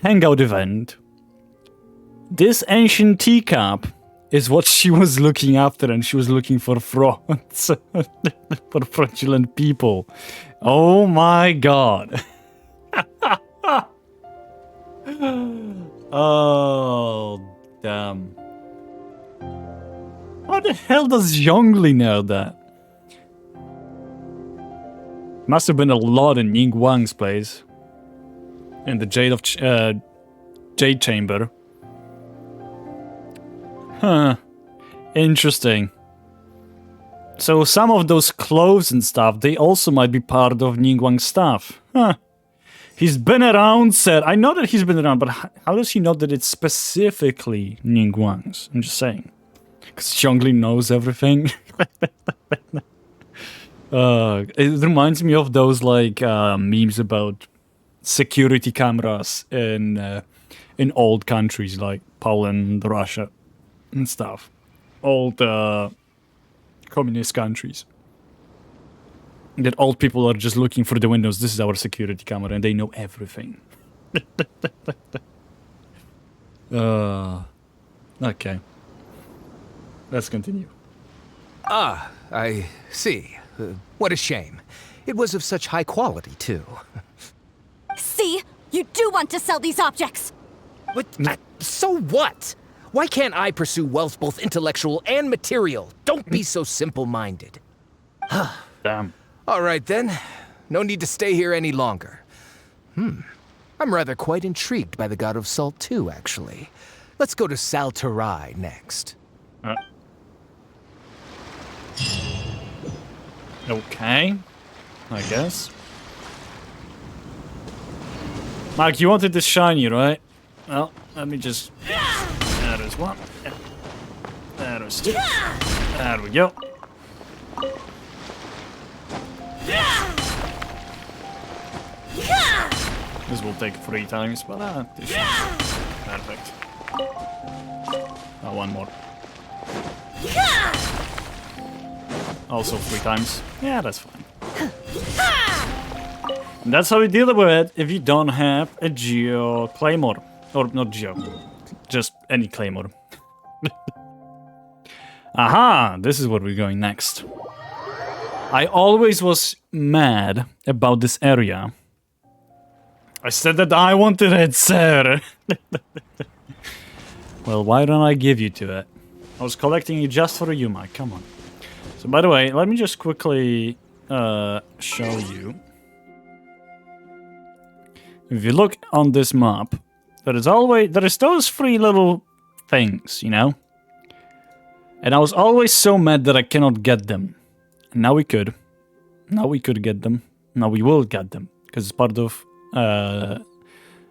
hangout event, this ancient teacup is what she was looking after, and she was looking for frauds. For fraudulent people. Oh my god. Oh, damn. How the hell does Zhongli know that? Must have been a lot in Ningguang's place. In the Jade Chamber. Huh. Interesting. So some of those clothes and stuff, they also might be part of Ningguang's stuff. Huh. He's been around, said. I know that he's been around, but how does he know that it's specifically Ningguang's? I'm just saying. Because Zhongli knows everything. It reminds me of those like memes about security cameras in old countries like Poland, Russia, and stuff. Old communist countries. That old people are just looking through the windows. This is our security camera, and they know everything. Okay. Let's continue. Ah, I see. What a shame. It was of such high quality, too. See? You do want to sell these objects! What? So what? Why can't I pursue wealth both intellectual and material? Don't be so simple-minded. Damn. All right, then. No need to stay here any longer. I'm rather quite intrigued by the God of Salt, too, actually. Let's go to Salterai next. Okay. I guess. Mark, you wanted this shiny, right? Well, let me just... There is one. There is two. There we go. This will take 3 times, but this perfect. One more. Also 3 times. Yeah, that's fine. And that's how we deal with it if you don't have a Geo Claymore. Or not Geo. Just any Claymore. Aha! This is where we're going next. I always was mad about this area. I said that I wanted it, sir. Well, why don't I give you to it? I was collecting it just for you, Mike. Come on. So, by the way, let me just quickly show you. If you look on this map, there is those 3 little things, you know? And I was always so mad that I cannot get them. And now we could. Now we could get them. Now we will get them. Because it's part of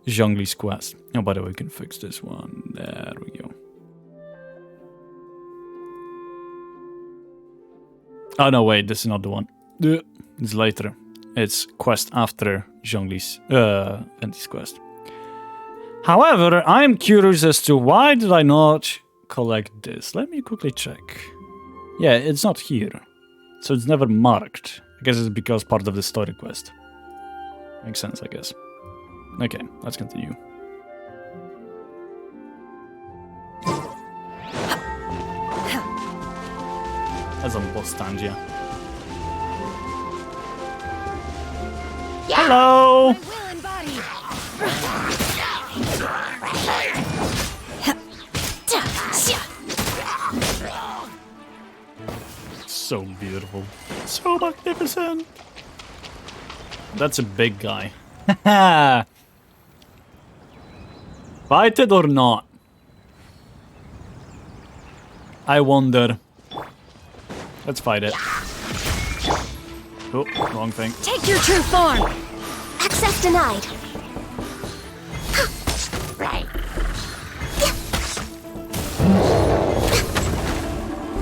Zhongli's quest. Oh, by the way, we can fix this one. There we go. Oh, no, wait. This is not the one. It's later. It's quest after Zhongli's Venti's quest. However, I'm curious as to why did I not collect this. Let me quickly check. Yeah, it's not here. So it's never marked. I guess it's because part of the story quest. Makes sense, I guess. Okay, let's continue. As a boss stand, yeah. Hello! So beautiful. So magnificent. That's a big guy. Fight it or not? I wonder. Let's fight it. Oh, wrong thing. Take your true form! Access denied.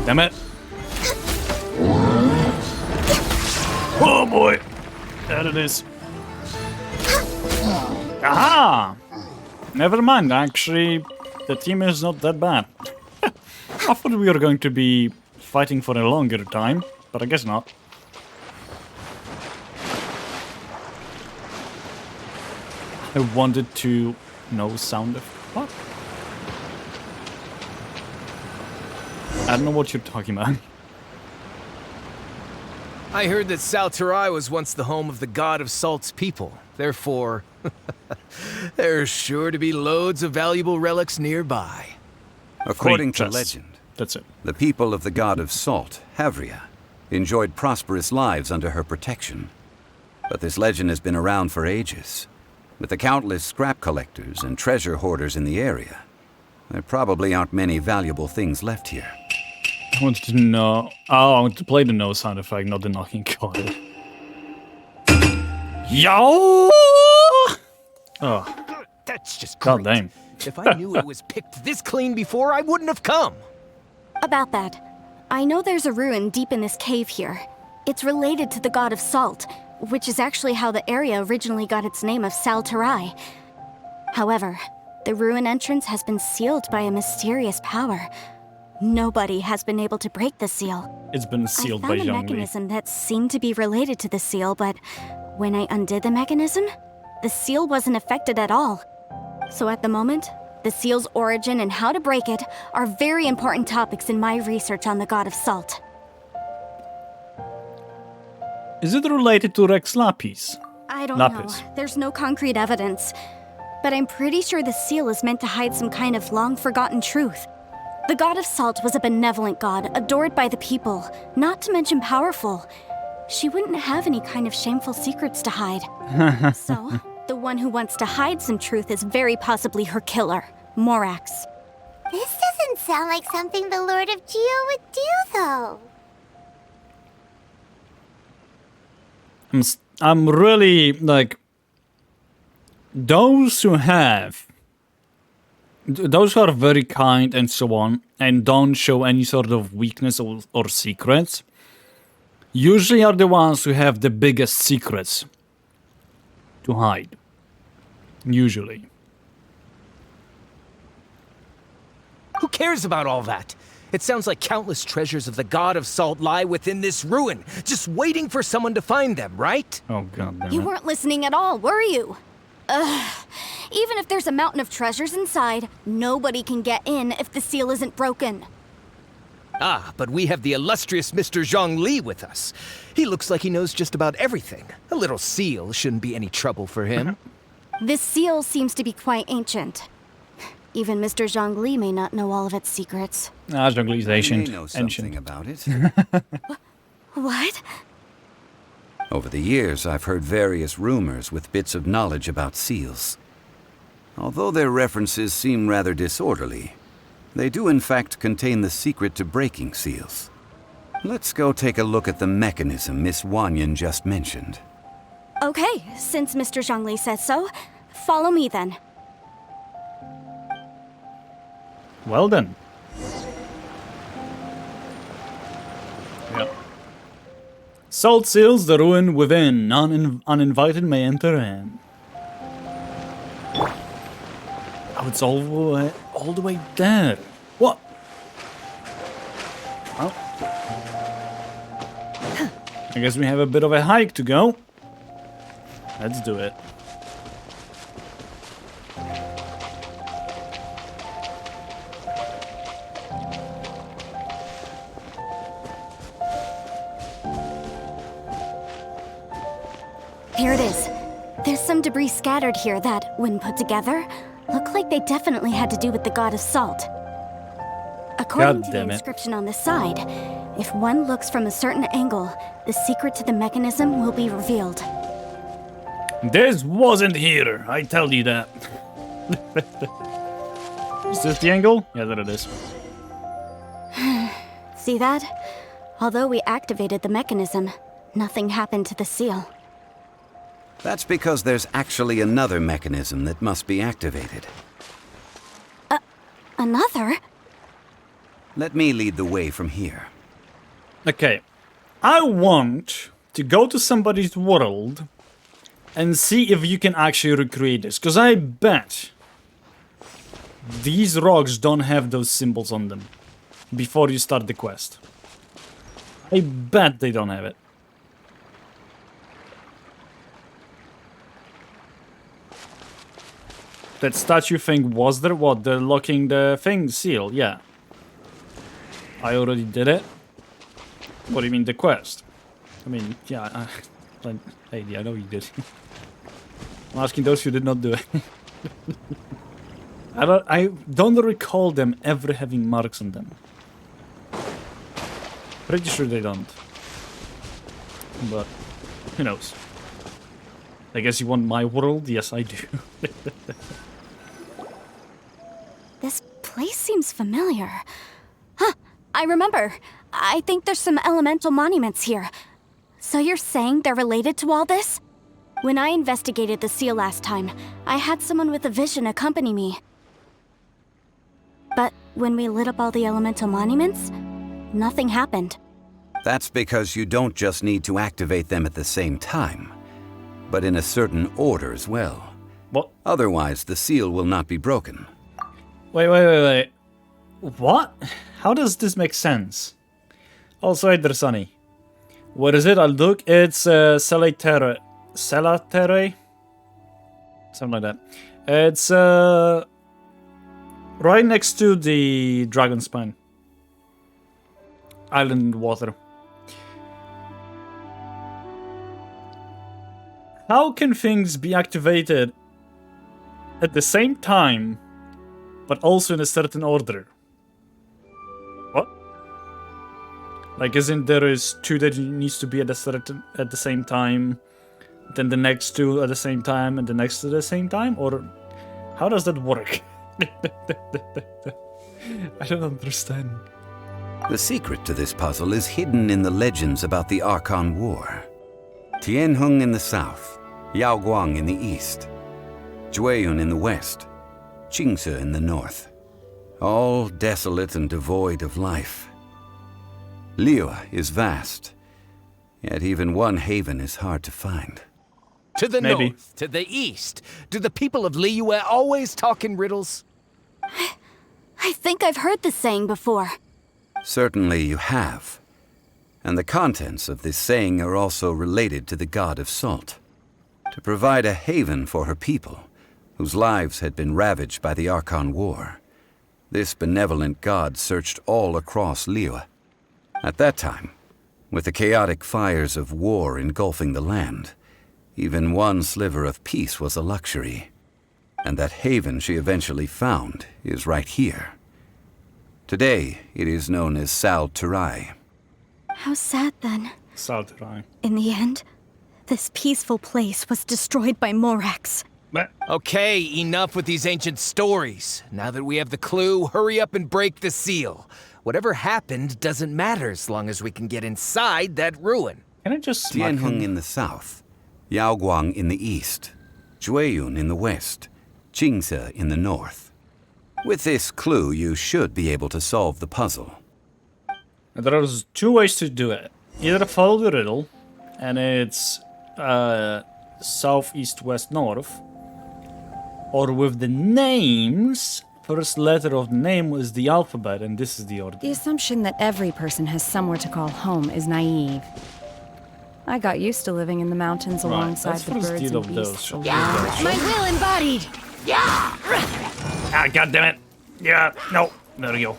Damn it. Oh boy. There it is. Aha! Never mind, actually, the team is not that bad. I thought we were going to be fighting for a longer time, but I guess not. I wanted to know sound of what? I don't know what you're talking about. I heard that Salterai was once the home of the God of Salt's people. Therefore, there's sure to be loads of valuable relics nearby. According to legend, that's it. The people of the God of Salt, Havria, enjoyed prosperous lives under her protection. But this legend has been around for ages. With the countless scrap collectors and treasure hoarders in the area, there probably aren't many valuable things left here. I wanted to know. Oh, I want to play the no sound effect, not the knocking. Got it. Yo! Oh. That's just God great. damn. If I knew it was picked this clean before, I wouldn't have come. About that, I know there's a ruin deep in this cave here. It's related to the God of Salt, which is actually how the area originally got its name of Salterai. However, the ruin entrance has been sealed by a mysterious power. Nobody has been able to break the seal. It's been sealed by I found a mechanism that seemed to be related to the seal, but when I undid the mechanism, the seal wasn't affected at all. So at the moment, the seal's origin and how to break it are very important topics in my research on the God of Salt. Is it related to Rex Lapis? I don't Lapis. know. There's no concrete evidence. But I'm pretty sure the seal is meant to hide some kind of long-forgotten truth. The god of salt was a benevolent god, adored by the people, not to mention powerful. She wouldn't have any kind of shameful secrets to hide. So, the one who wants to hide some truth is very possibly her killer, Morax. This doesn't sound like something the Lord of Geo would do, though. I'm really, like... Those who are very kind and so on, and don't show any sort of weakness or secrets, usually are the ones who have the biggest secrets to hide. Usually. Who cares about all that? It sounds like countless treasures of the god of salt lie within this ruin, just waiting for someone to find them, right? Oh, god damn it. You weren't listening at all, were you? Even if there's a mountain of treasures inside, nobody can get in if the seal isn't broken. Ah, but we have the illustrious Mr. Zhongli with us. He looks like he knows just about everything. A little seal shouldn't be any trouble for him. This seal seems to be quite ancient. Even Mr. Zhongli may not know all of its secrets. Ah, Zhongli's ancient. I know something about it. What? Over the years, I've heard various rumors with bits of knowledge about seals. Although their references seem rather disorderly, they do in fact contain the secret to breaking seals. Let's go take a look at the mechanism Miss Wanyan just mentioned. Okay, since Mr. Zhongli says so, follow me then. Well then. Yep. Salt seals the ruin within. Uninvited may enter in. Oh, it's all the way there. What? Well, I guess we have a bit of a hike to go. Let's do it. Here it is. There's some debris scattered here that, when put together, look like they definitely had to do with the god of salt. According to the inscription on the side, if one looks from a certain angle, the secret to the mechanism will be revealed. This wasn't here, I tell you that. Is this the angle? Yeah, there it is. See that? Although we activated the mechanism, nothing happened to the seal. That's because there's actually another mechanism that must be activated. Another? Let me lead the way from here. Okay. I want to go to somebody's world and see if you can actually recreate this. Because I bet these rocks don't have those symbols on them before you start the quest. I bet they don't have it. That statue thing was there? What? The locking the thing seal? Yeah. I already did it. What do you mean the quest? I mean, yeah. Hey, I know you did. I'm asking those who did not do it. I don't recall them ever having marks on them. Pretty sure they don't. But who knows? I guess you want my world? Yes, I do. This place seems familiar. Huh, I remember. I think there's some elemental monuments here. So you're saying they're related to all this? When I investigated the seal last time, I had someone with a vision accompany me. But when we lit up all the elemental monuments, nothing happened. That's because you don't just need to activate them at the same time, but in a certain order as well. What? Otherwise, the seal will not be broken. Wait. What? How does this make sense? Also, hey there, Sonny. What is it? I'll look. It's Salatere. Something like that. It's right next to the Dragon Spine. Island water. How can things be activated at the same time, but also in a certain order? What? Like, isn't there is two that needs to be at the same time, then the next two at the same time, and the next at the same time? Or how does that work? I don't understand. The secret to this puzzle is hidden in the legends about the Archon War. Tianheng in the south, Yaoguang in the east, Jueyun in the west, Qingce in the north. All desolate and devoid of life. Liyue is vast, yet even one haven is hard to find. To the north, to the east. Do the people of Liyue always talk in riddles? I think I've heard this saying before. Certainly you have. And the contents of this saying are also related to the god of salt. To provide a haven for her people, whose lives had been ravaged by the Archon War, this benevolent god searched all across Liyue. At that time, with the chaotic fires of war engulfing the land, even one sliver of peace was a luxury. And that haven she eventually found is right here. Today, it is known as Sal Turai. How sad then. Sal Turai. In the end, this peaceful place was destroyed by Morax. Okay, enough with these ancient stories. Now that we have the clue, hurry up and break the seal. Whatever happened doesn't matter as long as we can get inside that ruin. Can I just Tianheng in the south, Yaoguang in the east, Jueyun in the west, Qingce in the north. With this clue, you should be able to solve the puzzle. There are two ways to do it. Either follow the riddle, and it's south, east, west, north, or with the names. First letter of the name is the alphabet, and this is the order. The assumption that every person has somewhere to call home is naive. I got used to living in the mountains alongside the birds and beasts. My will embodied! Yeah! Ah, God damn it! Yeah, no. There we go.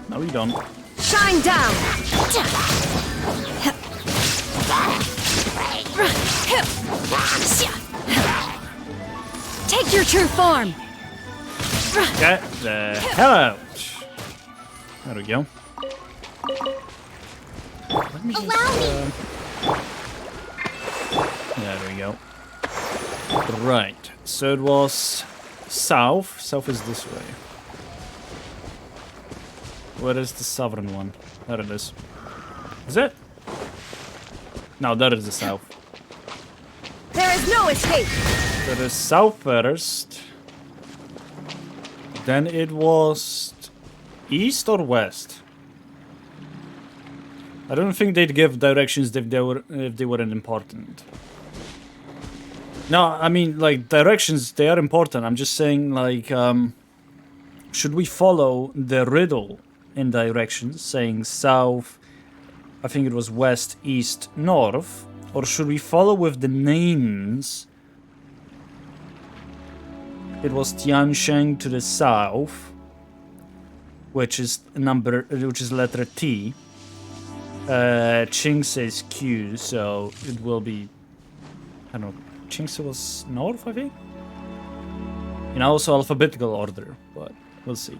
No, we don't. Shine down! Take your true form! Get the hell out! There we go. Let me just, there we go. Right, so it was south. South is this way. Where is the southern one? There it is. Is it? No, there is the south. There is no escape! There is south first. Then it was east or west? I don't think they'd give directions if they weren't important. No, I mean, like, directions, they are important. I'm just saying, like, should we follow the riddle in directions, saying south, I think it was west, east, north, or should we follow with the names? It was Tiansheng to the south, which is letter T. Qingce is Q, so it will be, I don't know, Qingce was north, I think? In also alphabetical order, but we'll see.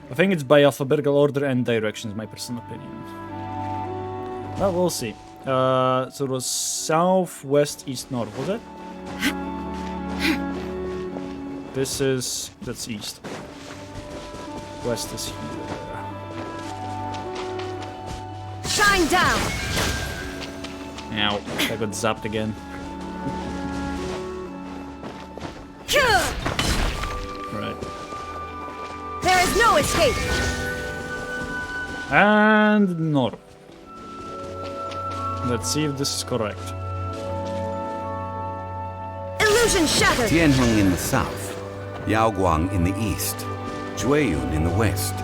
I think it's by alphabetical order and directions, my personal opinion. Well, we'll see. So it was south, west, east, north, was it? That's east. West is here. Shine down! Ow, I got zapped again. Right. There is no escape! And north. Let's see if this is correct. Illusion shattered! Tianheng in the south, Yaoguang in the east, Jueyun in the west,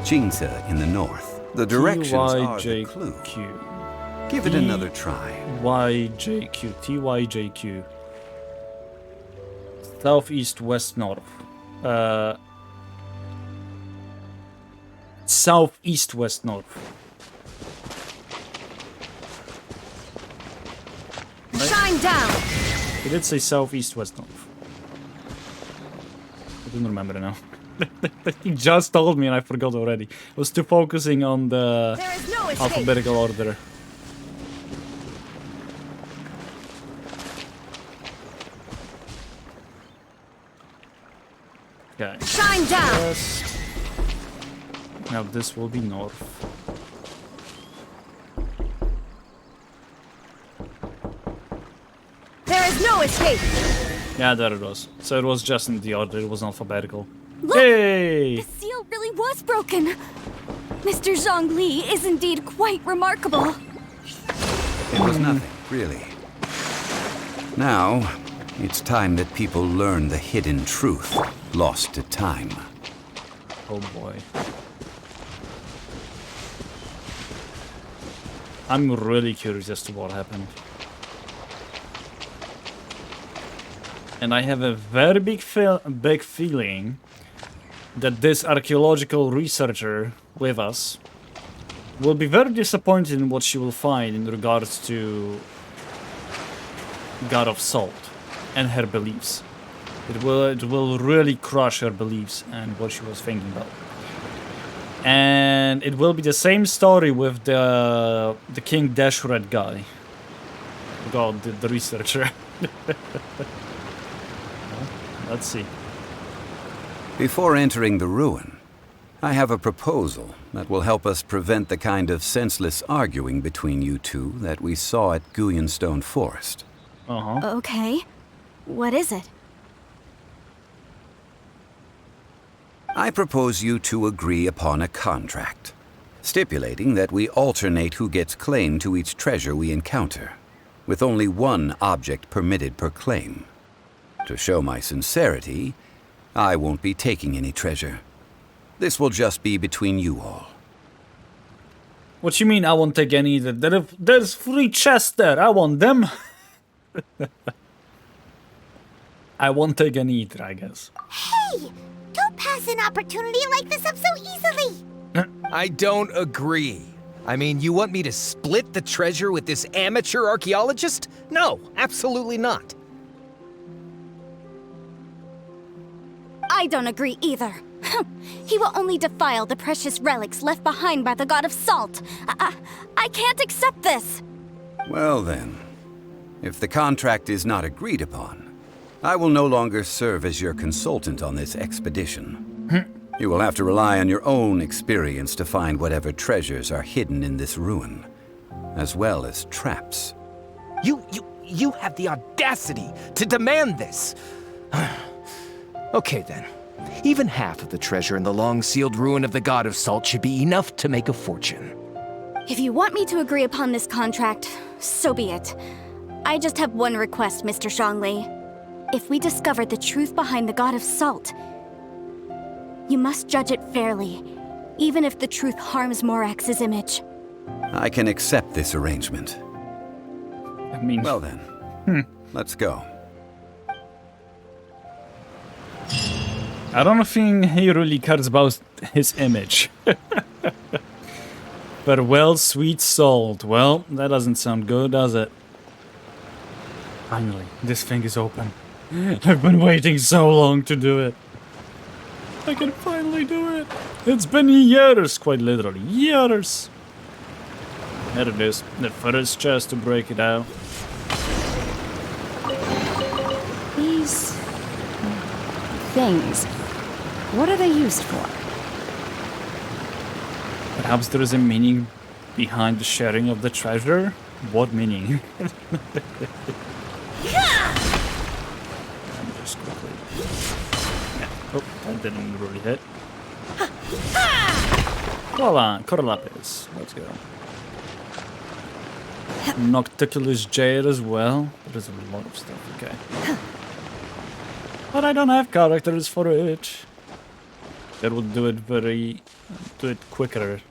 Qingce in the north. The directions are the clue. Give it another try. YJQ. TYJQ. South, east, west, north. South, east, west, north. Shine down! He did say south, east, west, north. I don't remember now. He just told me and I forgot already. I was too focusing on the There is no escape. alphabetical order. Okay. Shine down! West. Now this will be north. There is no escape! Yeah, there it was. So it was just in the order, it was alphabetical. Look! Hey! The seal really was broken. Mr. Zhongli is indeed quite remarkable. It was nothing, really. Now, it's time that people learn the hidden truth lost to time. Oh boy. I'm really curious as to what happened. And I have a very big feeling that this archaeological researcher with us will be very disappointed in what she will find in regards to God of Salt and her beliefs. It will really crush her beliefs and what she was thinking about. And it will be the same story with the King Dashred guy. God, the researcher. Let's see. Before entering the ruin, I have a proposal that will help us prevent the kind of senseless arguing between you two that we saw at Guyonstone Forest. Okay. What is it? I propose you two agree upon a contract, stipulating that we alternate who gets claim to each treasure we encounter, with only one object permitted per claim. To show my sincerity, I won't be taking any treasure. This will just be between you all. What you mean I won't take any either? There's 3 chests there, I want them. I won't take any either, I guess. Hey! Don't pass an opportunity like this up so easily! I don't agree. I mean, you want me to split the treasure with this amateur archaeologist? No, absolutely not. I don't agree either. He will only defile the precious relics left behind by the God of Salt. I can't accept this. Well then, if the contract is not agreed upon, I will no longer serve as your consultant on this expedition. You will have to rely on your own experience to find whatever treasures are hidden in this ruin, as well as traps. You have the audacity to demand this! Okay then. Even half of the treasure in the long-sealed ruin of the God of Salt should be enough to make a fortune. If you want me to agree upon this contract, so be it. I just have one request, Mr. Zhongli. If we discover the truth behind the God of Salt, you must judge it fairly, even if the truth harms Morax's image. I can accept this arrangement. I mean... Well then, let's go. I don't think he really cares about his image. Farewell, sweet salt. Well, that doesn't sound good, does it? Finally, this thing is open. I've been waiting so long to do it. I can finally do it. It's been years, quite literally, years. There it is, the first chest to break it out. These things, what are they used for? Perhaps there is a meaning behind the sharing of the treasure? What meaning? Just quickly. Yeah. Oh, that didn't really hit. Voila, Corlapis. Let's go. Nocticulus Jade as well. There's a lot of stuff, okay. But I don't have characters for it. That would do it quicker.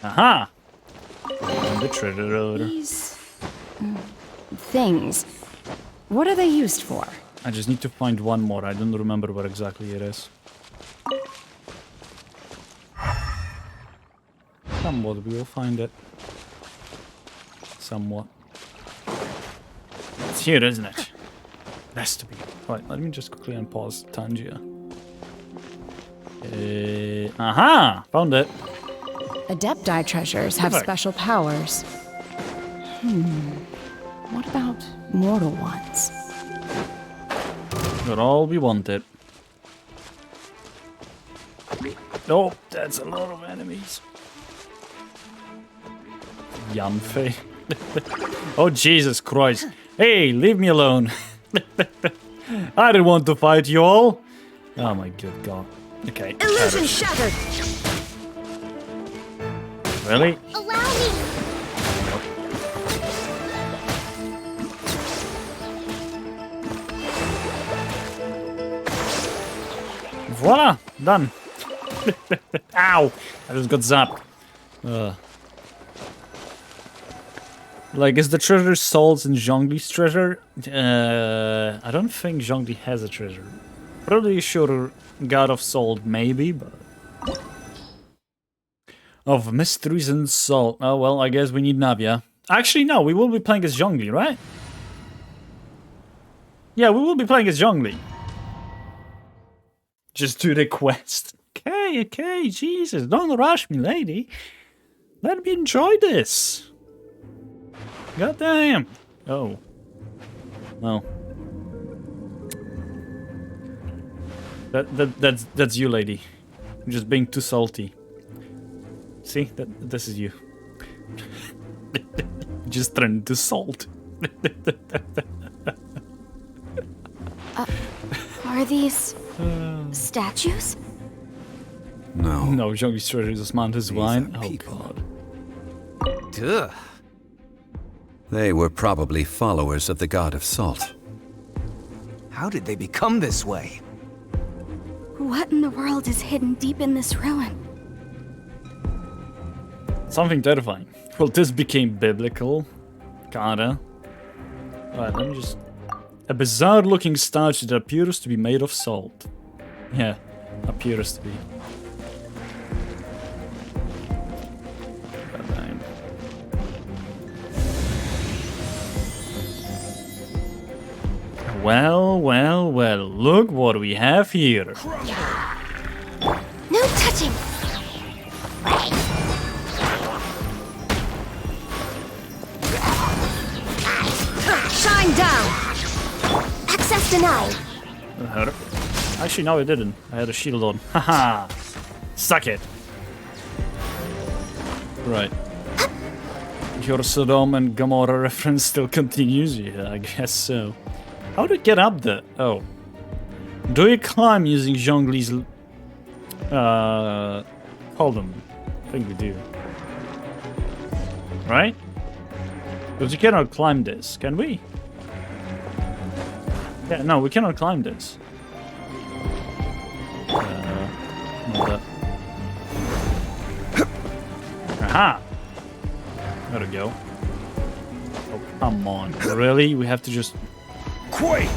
Aha! And the treasure road. These things, what are they used for? I just need to find one more. I don't remember what exactly it is. Somewhat, we will find it. Somewhat. It's here, isn't it? It has to be. Right, let me just quickly unpause Tangia. Aha! Found it. Adepti treasures have Perfect. special powers. What about mortal ones? Got all we wanted. Oh, that's a lot of enemies. Yanfei. Oh, Jesus Christ. Hey, leave me alone. I didn't want to fight you all. Oh my good God. Okay. Illusion shattered. Really? Allow me. Voila! Done. Ow! I just got zapped. Like, is the treasure souls in Zhongli's treasure? I don't think Zhongli has a treasure. Probably sure God of Salt, maybe, but... Of Mysteries and Salt. Oh, well, I guess we need Navia. Actually, no, we will be playing as Zhongli, right? Yeah, we will be playing as Zhongli. Just do the quest. Okay, Jesus, don't rush me, lady. Let me enjoy this. God damn. Oh. Well. That's you, lady. You're just being too salty. See, this is you. Just trying to salt. Are these statues? No. No, Zhongli's treasure is as mount as wine. Oh God. Duh. They were probably followers of the god of salt. How did they become this way? What in the world is hidden deep in this ruin? Something terrifying. Well, this became biblical. Kinda. Alright, let me just... A bizarre-looking statue that appears to be made of salt. Yeah, appears to be. Goddamn. Well, look what we have here. No touching! Shine down! Access denied! Actually, no, I didn't. I had a shield on. Haha! Suck it! Right. Your Sodom and Gomorrah reference still continues? Yeah, I guess so. How do you get up there? Oh. Do you climb using Zhongli's... Hold on. I think we do. Right? Because you cannot climb this, can we? Yeah, no, we cannot climb this. Not that. Aha! There we go. Oh, come on. Really? We have to just... Quake!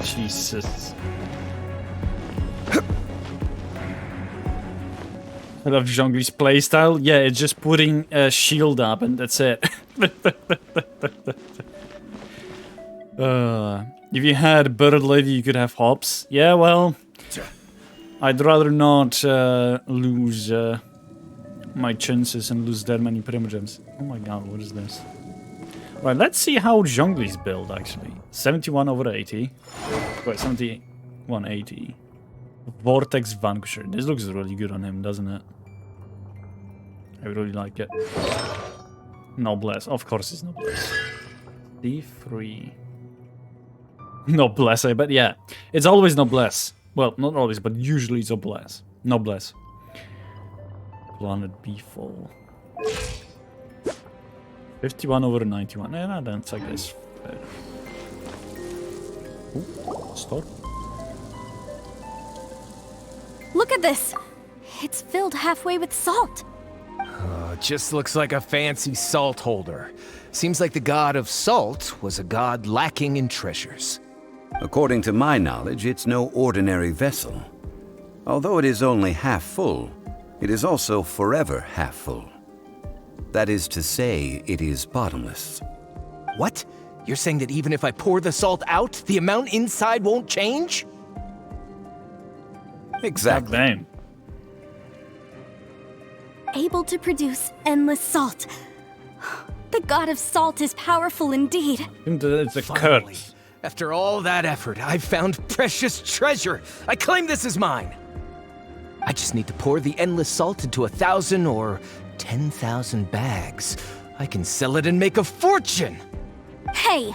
Jesus. I love Zhongli's playstyle. Yeah, it's just putting a shield up and that's it. If you had Bird Lady, you could have hops. Yeah, well, I'd rather not lose my chances and lose that many primogems. Oh my god, what is this? Right, let's see how Zhongli's build actually. 71 over 80. Wait, 71, 80. Vortex Vanquisher. This looks really good on him, doesn't it? I really like it. Noblesse. Of course it's Noblesse. D3. Noblesse, I bet. Yeah. It's always Noblesse. Well, not always, but usually it's Noblesse. Noblesse. Planet B4. 51 over 91. Yeah, that's, I guess, fair. Ooh, stop. Look at this! It's filled halfway with salt. Just looks like a fancy salt holder. Seems like the god of salt was a god lacking in treasures. According to my knowledge, it's no ordinary vessel. Although it is only half full, it is also forever half full. That is to say, it is bottomless. What? You're saying that even if I pour the salt out, the amount inside won't change? Exactly. Damn. Able to produce endless salt. The god of salt is powerful indeed. It's a Finally, curse. after all that effort, I've found precious treasure. I claim this as mine. I just need to pour the endless salt into 1,000 or 10,000 bags. I can sell it and make a fortune. Hey,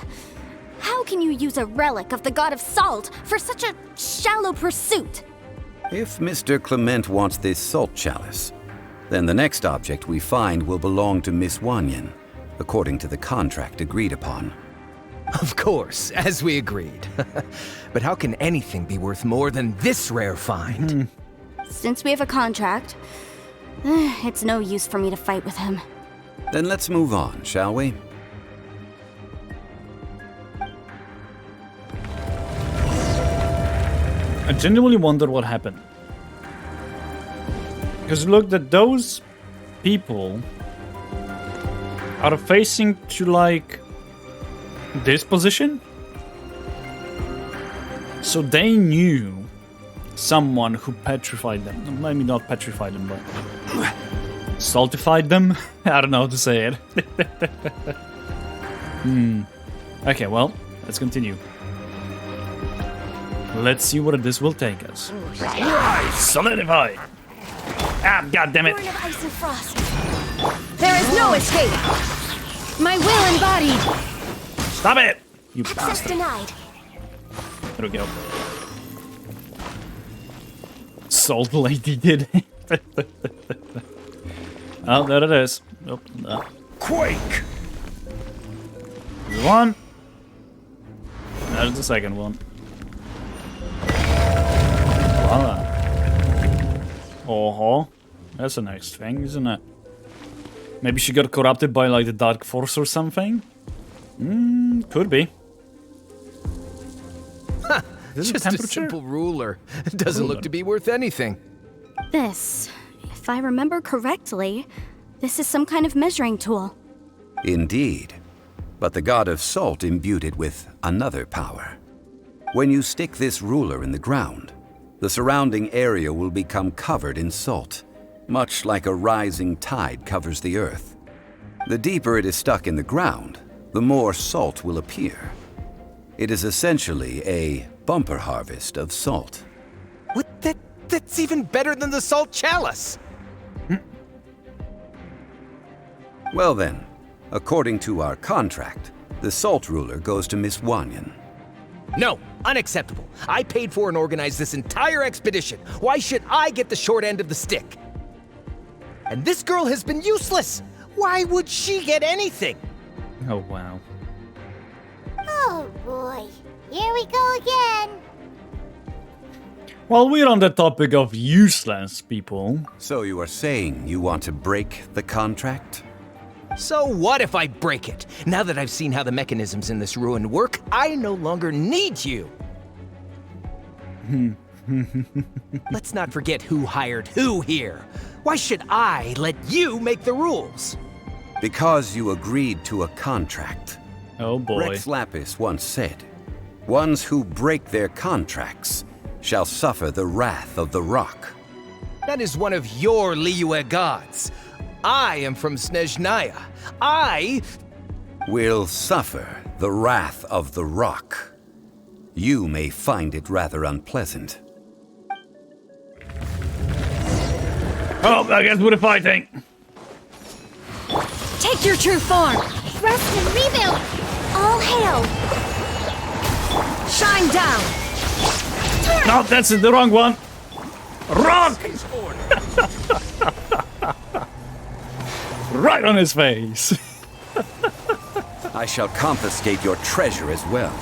how can you use a relic of the god of salt for such a shallow pursuit? If Mr. Clement wants this salt chalice, then the next object we find will belong to Miss Wanyan, according to the contract agreed upon. Of course, as we agreed. But how can anything be worth more than this rare find? Since we have a contract, it's no use for me to fight with him. Then let's move on, shall we? I genuinely wonder what happened. Because look, that those people are facing to like this position. So they knew someone who petrified them. Maybe not petrified them, but saltified them. I don't know how to say it. Okay, well, let's continue. Let's see where this will take us. Solidify! Ah, goddammit! Born of ice and frost. There is no escape! My will embodied! Stop it! You Access bastard. denied. There we go. Salt lady did it. Oh, there it is. Oh, no. Quake! There's one. There's the second one. Voila. Oh, that's a nice thing, isn't it? Maybe she got corrupted by like the dark force or something? Could be. Just a simple ruler. It doesn't look to be worth anything. This, if I remember correctly, this is some kind of measuring tool. Indeed. But the god of salt imbued it with another power. When you stick this ruler in the ground, the surrounding area will become covered in salt, much like a rising tide covers the earth. The deeper it is stuck in the ground, the more salt will appear. It is essentially a bumper harvest of salt. What? That's even better than the salt chalice! Well then, according to our contract, the salt ruler goes to Miss Wanyan. No, unacceptable. I paid for and organized this entire expedition. Why should I get the short end of the stick? And this girl has been useless. Why would she get anything? Oh, wow. Oh boy, here we go again. While we're on the topic of useless people... So you are saying you want to break the contract? So what if I break it? Now that I've seen how the mechanisms in this ruin work, I no longer need you. Let's not forget who hired who here. Why should I let you make the rules? Because you agreed to a contract. Oh boy. Rex Lapis once said, "Ones who break their contracts shall suffer the wrath of the rock." That is one of your Liyue gods. I am from Snezhnaya. I will suffer the wrath of the rock. You may find it rather unpleasant. Oh, I guess we're fighting. Take your true form! Rest and rebuild! All hail! Shine down! No, that's the wrong one. Rock! Right on his face. I shall confiscate your treasure as well.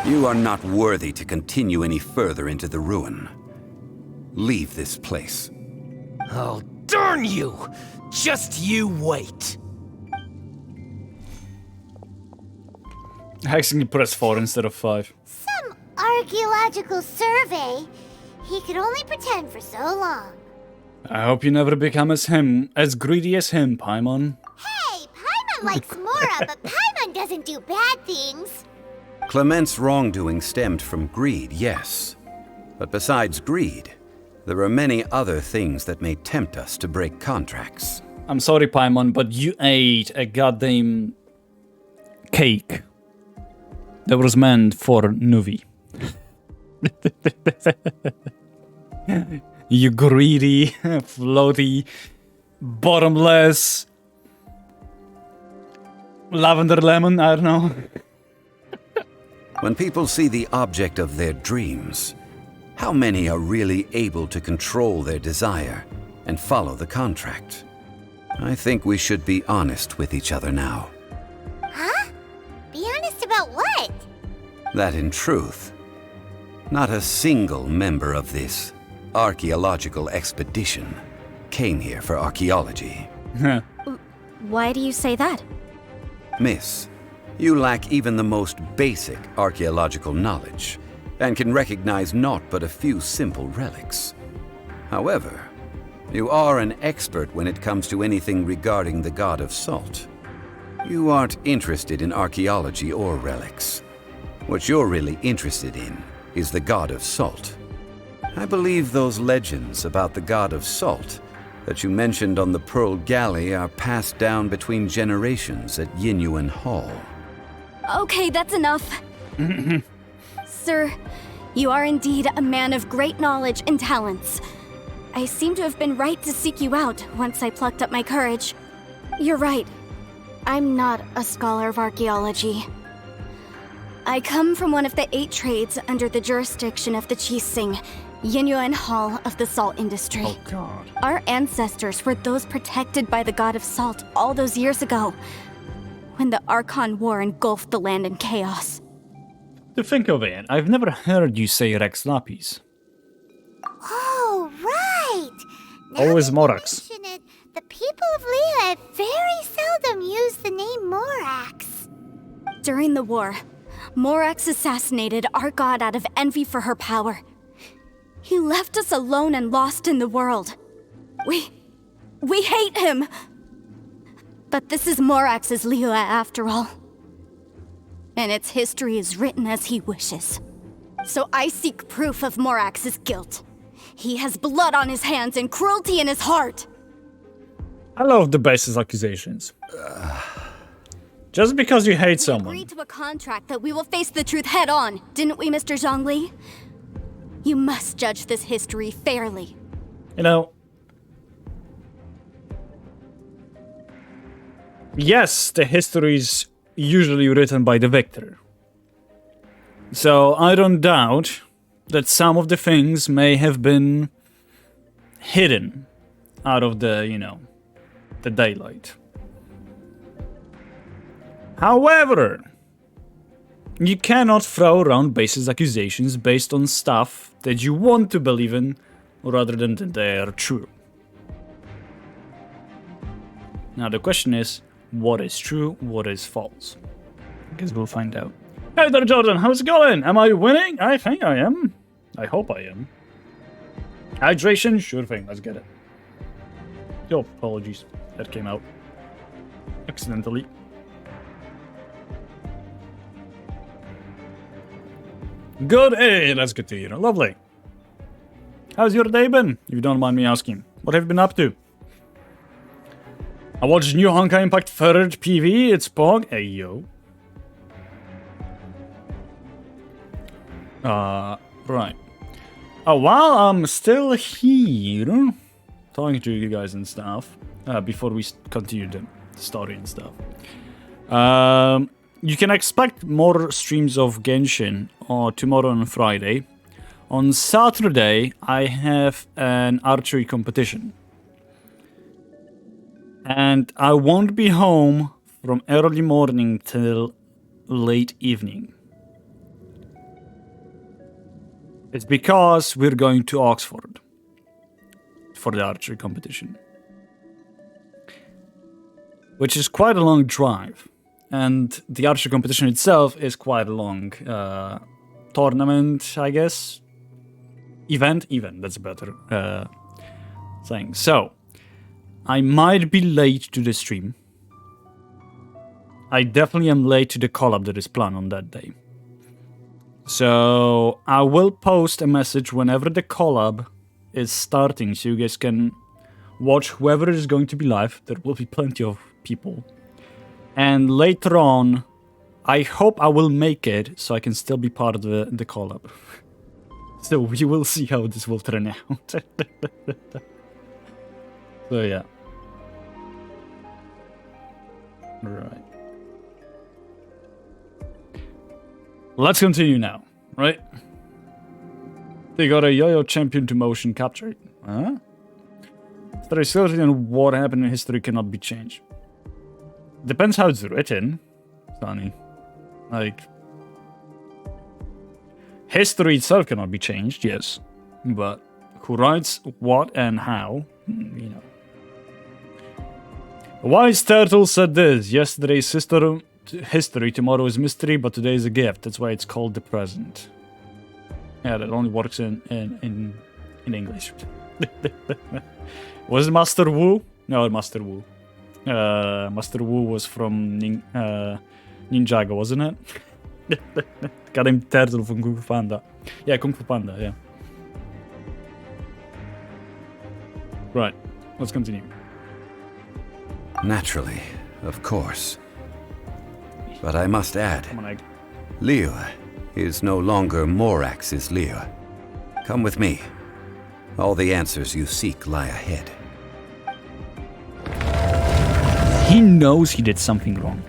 You are not worthy to continue any further into the ruin. Leave this place. Oh, darn you! Just you wait. I accidentally pressed 4 instead of 5. Some archaeological survey. He could only pretend for so long. I hope you never become as greedy as him, Paimon. Hey, Paimon likes Mora, but Paimon Everyone doesn't do bad things. Clement's wrongdoing stemmed from greed, yes. But besides greed, there are many other things that may tempt us to break contracts. I'm sorry, Paimon, but you ate a goddamn cake that was meant for Nuvi. You greedy, floaty, bottomless lavender lemon, I don't know. When people see the object of their dreams, how many are really able to control their desire and follow the contract? I think we should be honest with each other now. Huh? Be honest about what? That in truth, not a single member of this archaeological expedition came here for archaeology. Why do you say that? Miss, you lack even the most basic archaeological knowledge and can recognize naught but a few simple relics. However, you are an expert when it comes to anything regarding the god of salt. You aren't interested in archaeology or relics. What you're really interested in is the god of salt. I believe those legends about the god of salt that you mentioned on the Pearl Galley are passed down between generations at Yinyuan Hall. Okay, that's enough. Sir, you are indeed a man of great knowledge and talents. I seem to have been right to seek you out once I plucked up my courage. You're right. I'm not a scholar of archaeology. I come from one of the 8 trades under the jurisdiction of the Chising, Yinyuan Hall of the salt industry. Oh god. Our ancestors were those protected by the god of salt all those years ago, when the Archon War engulfed the land in chaos. To think of it, I've never heard you say Rex Lapis. Oh, right! Always Morax. The people of Liyue very seldom use the name Morax. During the war, Morax assassinated our god out of envy for her power. He left us alone and lost in the world. We hate him! But this is Morax's Liyue after all. And its history is written as he wishes. So I seek proof of Morax's guilt. He has blood on his hands and cruelty in his heart. I love the baseless accusations. Just because you hate someone. We agreed to a contract that we will face the truth head on, didn't we, Mr. Zhongli? You must judge this history fairly. You know, yes, the history is usually written by the victor. So I don't doubt that some of the things may have been hidden out of the, the daylight. However, you cannot throw around baseless accusations based on stuff that you want to believe in rather than that they are true. Now the question is, what is true, what is false? I guess we'll find out. Hey there, Jordan, how's it going? Am I winning? I think I am. I hope I am. Hydration? Sure thing, let's get it. Oh, apologies. That came out accidentally. Good, hey, that's good to hear. Lovely. How's your day been, if you don't mind me asking? What have you been up to? I watched new Honkai Impact 3rd PV, it's Pog. Hey, yo. Right. Oh, while I'm still here, talking to you guys and stuff, before we continue the story and stuff, you can expect more streams of Genshin tomorrow and Friday. On Saturday, I have an archery competition. And I won't be home from early morning till late evening. It's because we're going to Oxford for the archery competition. Which is quite a long drive. And the archery competition itself is quite a long tournament, I guess. Event, that's a better saying. So, I might be late to the stream. I definitely am late to the collab that is planned on that day. So I will post a message whenever the collab is starting, so you guys can watch whoever is going to be live. There will be plenty of people. And later on, I hope I will make it so I can still be part of the collab. So we will see how this will turn out. So yeah. Right. Let's continue now, right? They got a yo-yo champion to motion capture. Huh? There is certainty and what happened in history cannot be changed. Depends how it's written, Sonny. Like, history itself cannot be changed, yes. But who writes what and how, you know. A wise turtle said this: yesterday's history, tomorrow is mystery, but today is a gift. That's why it's called the present. Yeah, that only works in English. Was it Master Wu? No, Master Wu. Master Wu was from Ninjago, wasn't it? Got him turtle from Kung Fu Panda. Yeah, Kung Fu Panda, yeah. Right, let's continue. Naturally, of course. But I must add, Come on, Egg. Liyue is no longer Morax's Liyue. Come with me. All the answers you seek lie ahead. He knows he did something wrong.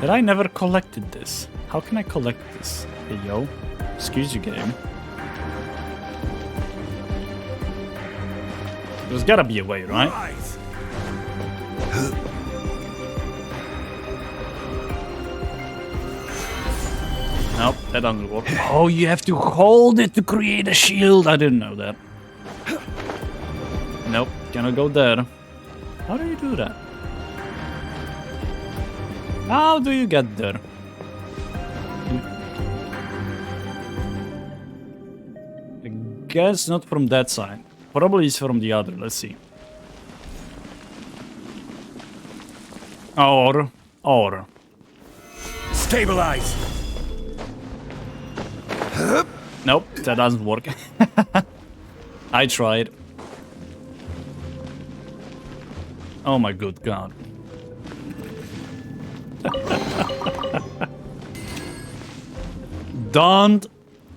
But I never collected this. How can I collect this? Hey, yo. Excuse you, game. There's gotta be a way, right? Nope, that doesn't work. Oh, you have to hold it to create a shield. I didn't know that. Nope, cannot go there. How do you do that? How do you get there? I guess not from that side. Probably it's from the other. Let's see. Or. Stabilize. Nope, that doesn't work. I tried. Oh my good god. Don't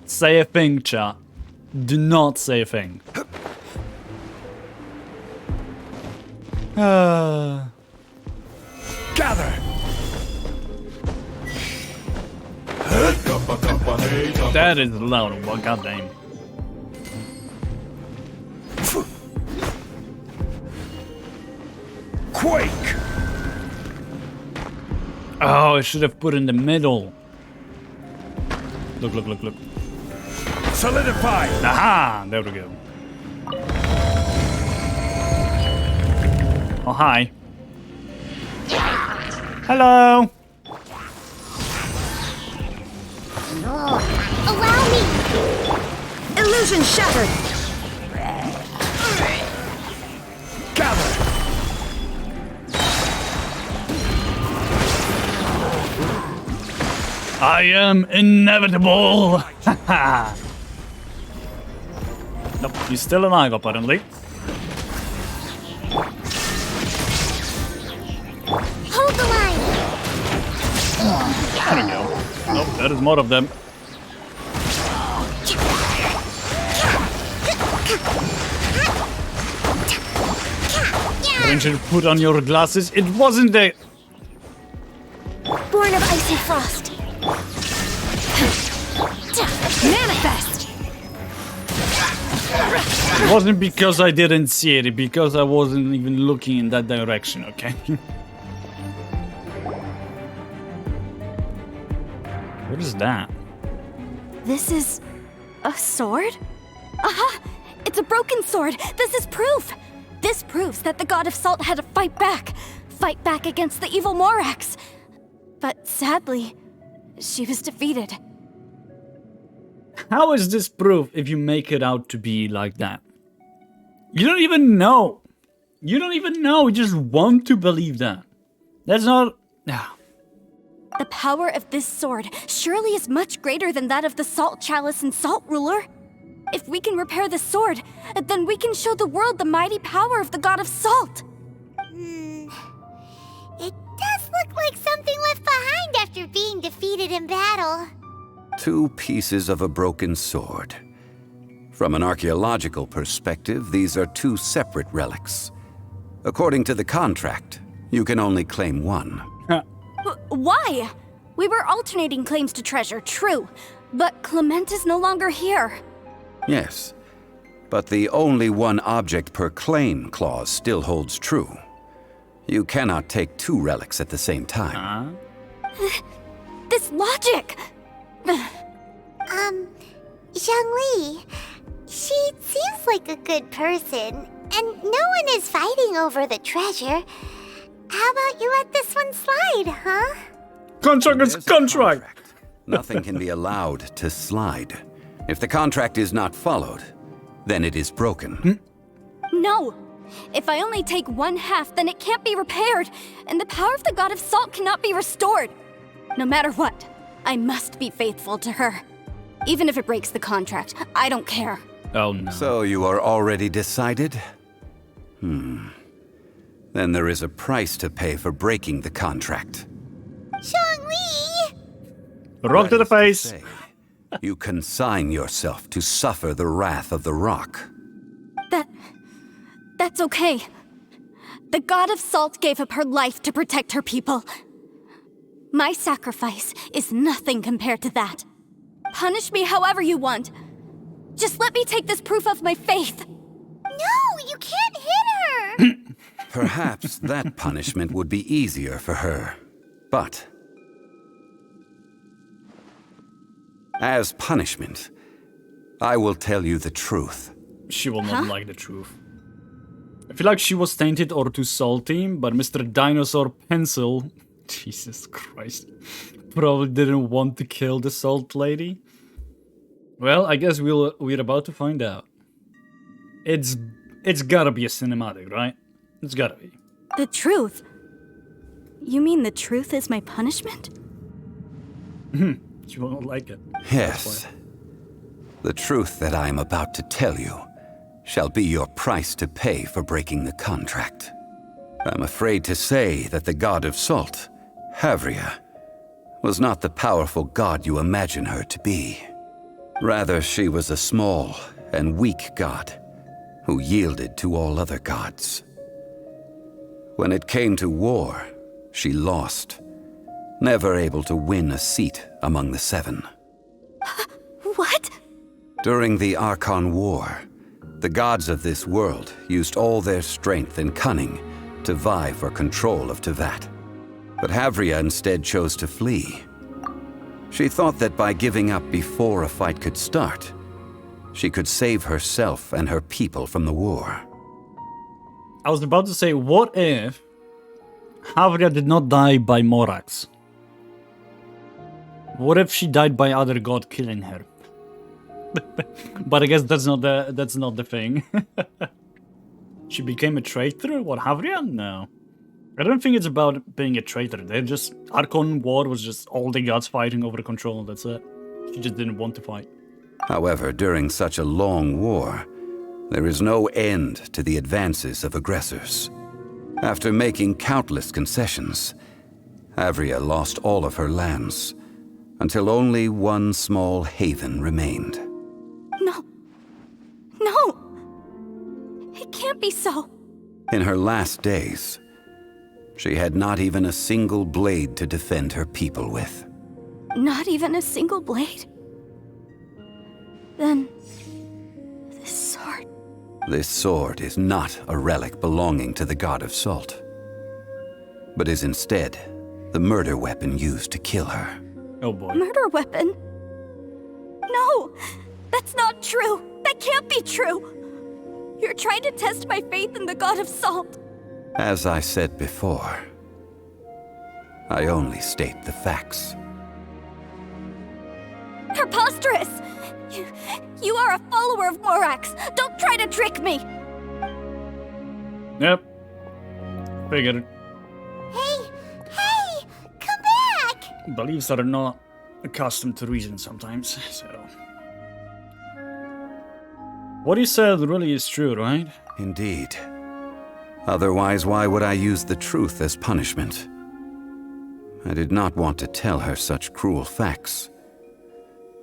say a thing, chat. Do not say a thing. Gather. That is loud. What goddamn. Quake. Oh, I should have put in the middle. Look. Solidify. Aha! There we go. Oh, hi. Hello. Allow me! Illusion shattered! Gather. I am inevitable. Nope, he's still alive apparently. Hold the line! There we go. Nope, there is more of them. Ranger, put on your glasses. It wasn't a... Born of icy frost. Manifest! It wasn't because I didn't see it, because I wasn't even looking in that direction, okay? What is that? This is a sword? Aha! It's a broken sword! This is proof! This proves that the god of salt had to fight back against the evil Morax. But sadly, she was defeated. How is this proof if you make it out to be like that? You don't even know You don't even know, you just want to believe that. That's not... The power of this sword surely is much greater than that of the Salt Chalice and Salt Ruler. If we can repair the sword, then we can show the world the mighty power of the God of Salt. It does look like something left behind after being defeated in battle. 2 pieces of a broken sword. From an archaeological perspective, these are 2 separate relics. According to the contract, you can only claim one. Why? We were alternating claims to treasure, true. But Clement is no longer here. Yes, but the only one object per claim clause still holds true. You cannot take 2 relics at the same time. This logic! Zhongli, she seems like a good person, and no one is fighting over the treasure. How about you let this one slide, huh? Contract is contract! Nothing can be allowed to slide. If the contract is not followed, then it is broken. No! If I only take 1/2, then it can't be repaired, and the power of the God of Salt cannot be restored. No matter what, I must be faithful to her. Even if it breaks the contract, I don't care. Oh no. So you are already decided? Then there is a price to pay for breaking the contract. Zhongli! Rock to the face! You consign yourself to suffer the wrath of the rock. That's okay. The God of Salt gave up her life to protect her people. My sacrifice is nothing compared to that. Punish me however you want. Just let me take this proof of my faith. No, you can't hit her! Perhaps that punishment would be easier for her. But as punishment, I will tell you the truth. She will not like the truth. I feel like she was tainted or too salty, but Mr. Dinosaur Pencil, Jesus Christ, probably didn't want to kill the salt lady. Well, I guess we're about to find out. It's gotta be a cinematic, right? It's gotta be. The truth? You mean the truth is my punishment? She will not like it. Yes. The truth that I am about to tell you shall be your price to pay for breaking the contract. I'm afraid to say that the God of Salt, Havria, was not the powerful god you imagine her to be. Rather, she was a small and weak god who yielded to all other gods. When it came to war, she lost, never able to win a seat among the 7. What? During the Archon War, the gods of this world used all their strength and cunning to vie for control of Tevat. But Havria instead chose to flee. She thought that by giving up before a fight could start, she could save herself and her people from the war. I was about to say, what if Havria did not die by Morax? What if she died by other god killing her? But I guess that's not the thing. She became a traitor? What, Havria? No. I don't think it's about being a traitor. They're just... Archon War was just all the gods fighting over control, that's it. She just didn't want to fight. However, during such a long war, there is no end to the advances of aggressors. After making countless concessions, Havria lost all of her lands, until only one small haven remained. No! It can't be so. In her last days, she had not even a single blade to defend her people with. Not even a single blade? Then... this sword... This sword is not a relic belonging to the God of Salt, but is instead the murder weapon used to kill her. Oh boy. Murder weapon? No! That's not true! That can't be true! You're trying to test my faith in the God of Salt. As I said before, I only state the facts. Preposterous! You are a follower of Morax! Don't try to trick me! Yep. Figured. Hey, come back! Beliefs are not accustomed to reason sometimes, so... What you said really is true, right? Indeed. Otherwise, why would I use the truth as punishment? I did not want to tell her such cruel facts.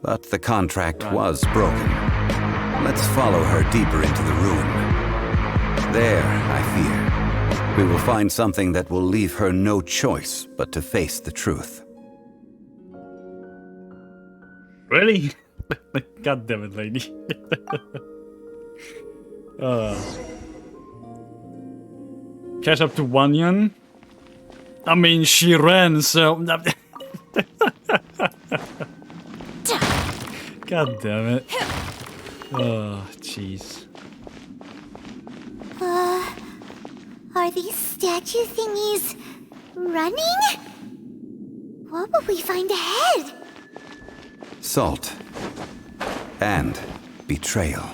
But the contract was broken. Let's follow her deeper into the ruin. There, I fear, we will find something that will leave her no choice but to face the truth. Really? God damn it, lady. Catch up to Wanyan? I mean, she ran, so... God damn it. Oh, jeez. Are these statue thingies running? What will we find ahead? Salt. And betrayal.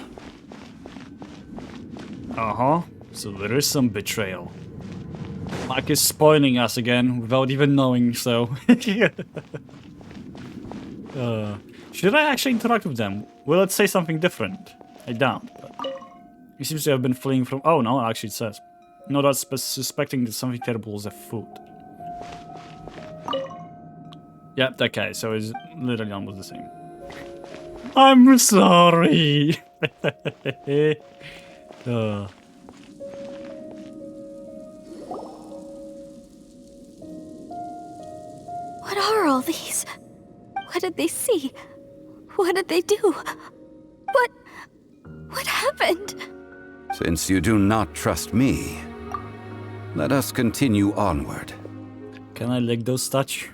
Uh-huh. So there is some betrayal. Mike is spoiling us again without even knowing, so... should I actually interact with them? Will it say something different? I doubt, but... He seems to have been fleeing from... Oh, no, actually it says. No, that's suspecting that something terrible is afoot. Yep, okay, so it's literally almost the same. I'm sorry! What are all these? What did they see? What did they do? What happened? Since you do not trust me, let us continue onward. Can I lick those statues?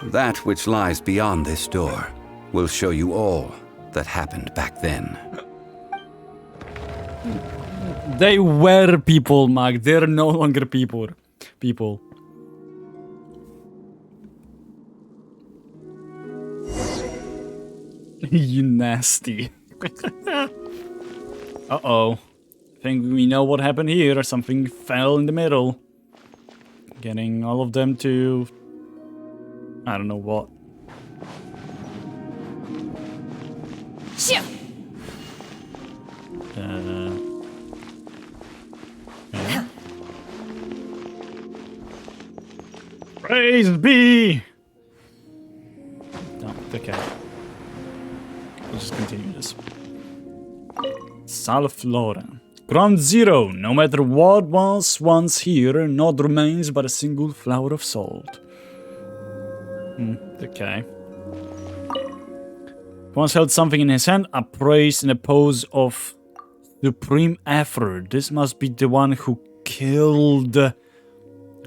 That which lies beyond this door will show you all that happened back then. They were people, Mag. They're no longer people. You nasty. Uh-oh. I think we know what happened here. Something fell in the middle. Getting all of them to... I don't know what. Shit. Yeah. Praise be! No, okay. We'll just continue this. Salflora. Ground zero. No matter what was once here, naught remains but a single flower of salt. Okay. Once held something in his hand, upraised in a pose of supreme effort. This must be the one who killed the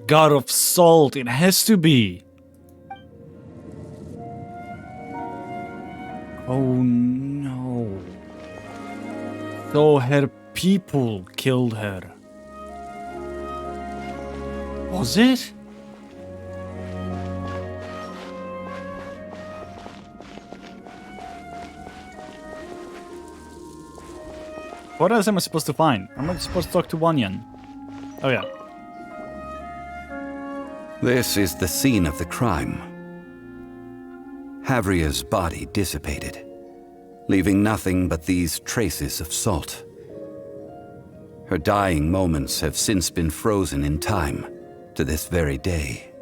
God of Salt. It has to be. Oh no. So her people killed her. Was it? What else am I supposed to find? I'm not supposed to talk to Wanyan. Oh yeah. This is the scene of the crime. Havria's body dissipated, leaving nothing but these traces of salt. Her dying moments have since been frozen in time to this very day.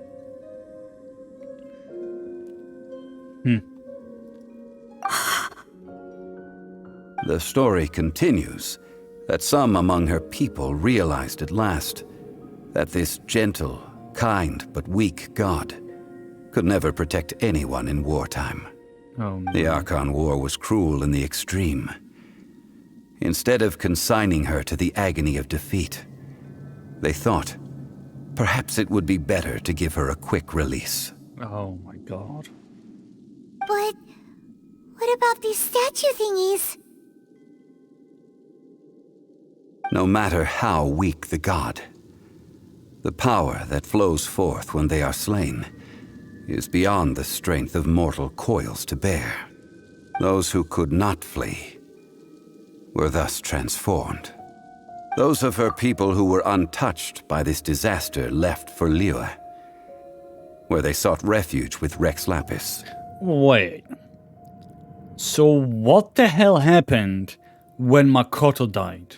The story continues that some among her people realized at last that this gentle, kind, but weak god could never protect anyone in wartime. Oh, no. The Archon War was cruel in the extreme. Instead of consigning her to the agony of defeat, they thought perhaps it would be better to give her a quick release. Oh my god. But what about these statue thingies? No matter how weak the god, the power that flows forth when they are slain is beyond the strength of mortal coils to bear. Those who could not flee were thus transformed. Those of her people who were untouched by this disaster left for Liyue, where they sought refuge with Rex Lapis. Wait. So what the hell happened when Makoto died?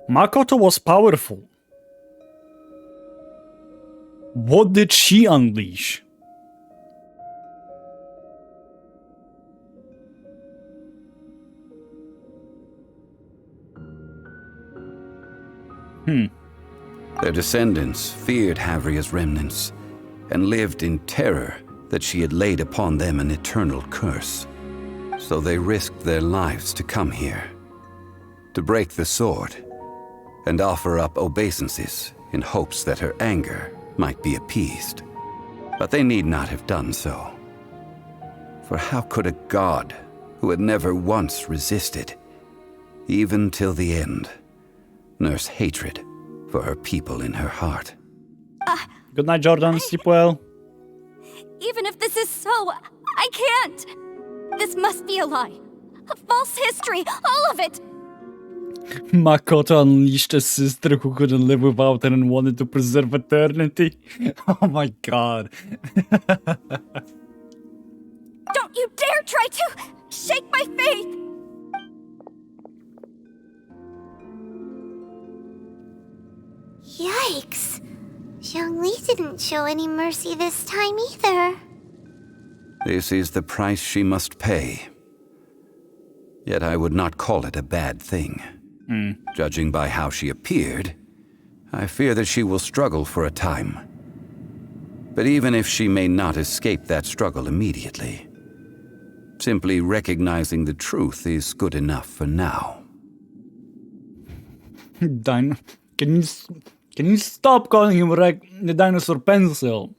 Makoto was powerful. What did she unleash? Their descendants feared Havria's remnants and lived in terror that she had laid upon them an eternal curse. So they risked their lives to come here, to break the sword, and offer up obeisances in hopes that her anger might be appeased. But they need not have done so. For how could a god who had never once resisted, even till the end, nurse hatred for her people in her heart? Good night, Jordan. Sleep well. Even if this is so, I can't. This must be a lie. A false history, all of it. Makoto unleashed a sister who couldn't live without her and wanted to preserve eternity. Oh my god. Don't you dare try to shake my faith! Yikes. Zhongli didn't show any mercy this time either. This is the price she must pay. Yet I would not call it a bad thing. Judging by how she appeared, I fear that she will struggle for a time. But even if she may not escape that struggle immediately, simply recognizing the truth is good enough for now. Can you stop calling him the dinosaur pencil?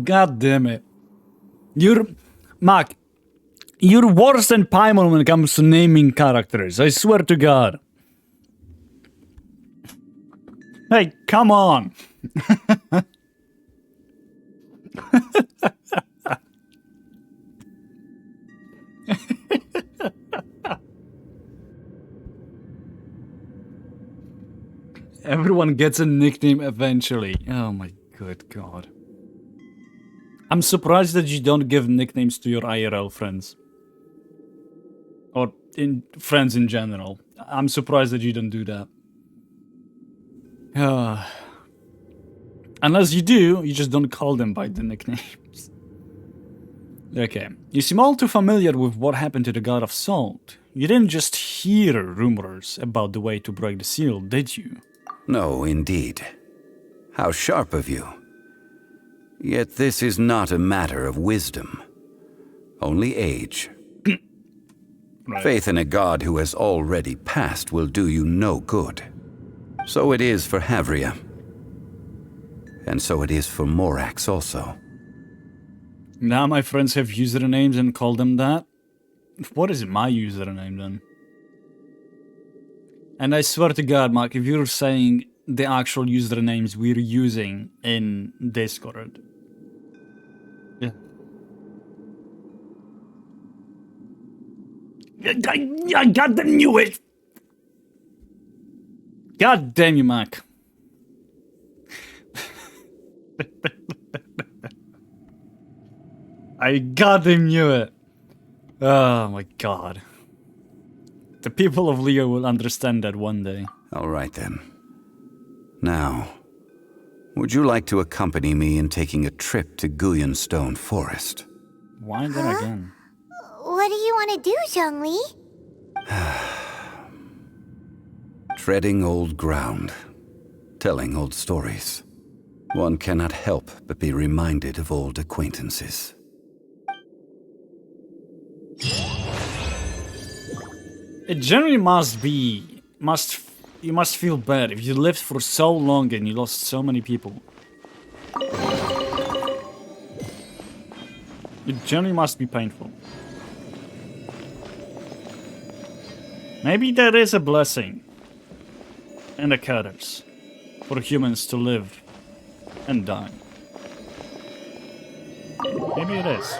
God damn it. Mac, you're worse than Paimon when it comes to naming characters, I swear to God. Hey, come on. Everyone gets a nickname eventually. Oh my good god. I'm surprised that you don't give nicknames to your IRL friends. Or friends in general. I'm surprised that you don't do that. Unless you do, you just don't call them by the nicknames. Okay. You seem all too familiar with what happened to the God of Salt. You didn't just hear rumors about the way to break the seal, did you? No, indeed. How sharp of you. Yet this is not a matter of wisdom, only age. Right. Faith in a god who has already passed will do you no good. So it is for Havria. And so it is for Morax also. Now my friends have usernames and call them that? What is my username then? And I swear to God, Mark, if you're saying the actual usernames we're using in Discord. Yeah. I goddamn knew it! God damn you, Mac. I goddamn knew it. Oh my god. The people of Liyue will understand that one day. All right then. Now, would you like to accompany me in taking a trip to Guyonstone Forest? Why that again? What do you want to do, Zhongli? Treading old ground, telling old stories. One cannot help but be reminded of old acquaintances. It generally you must feel bad if you lived for so long and you lost so many people. It generally must be painful. Maybe there is a blessing in the curse. for humans to live and die. Maybe it is.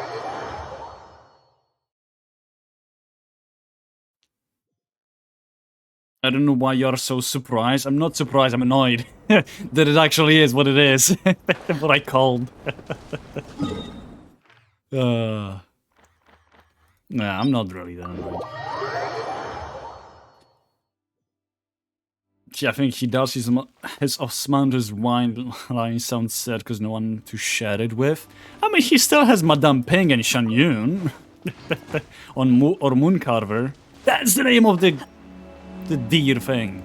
I don't know why you're so surprised. I'm not surprised, I'm annoyed that it actually is what it is. What I called. Nah, I'm not really that annoyed. See, I think he does his Osmander's wine line sounds sad because no one to share it with. I mean, he still has Madame Ping and Shan Yun on Mooncarver. That's the name of the deer thing.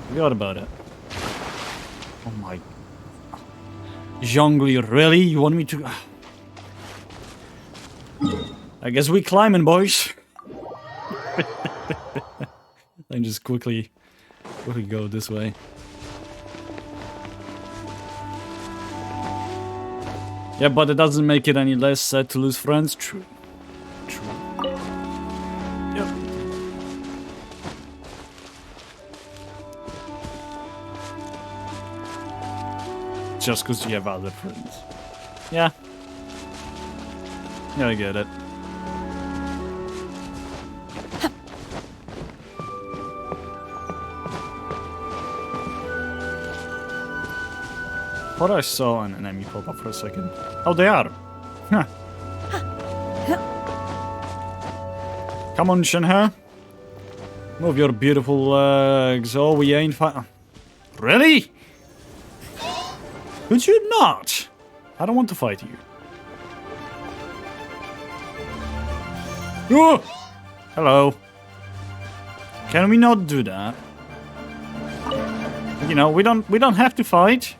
Forgot about it. Oh my. Zhongli, really? You want me to... I guess we climbing, boys. And just quickly go this way. Yeah, but it doesn't make it any less sad to lose friends. True. Yep. Just because you have other friends. Yeah. Yeah, I get it. Thought I saw an enemy pop up for a second. Oh, they are. Huh. Come on, Shenhe. Move your beautiful legs. Oh, we ain't Really? Could you not? I don't want to fight you. Oh! Hello. Can we not do that? You know, we don't have to fight.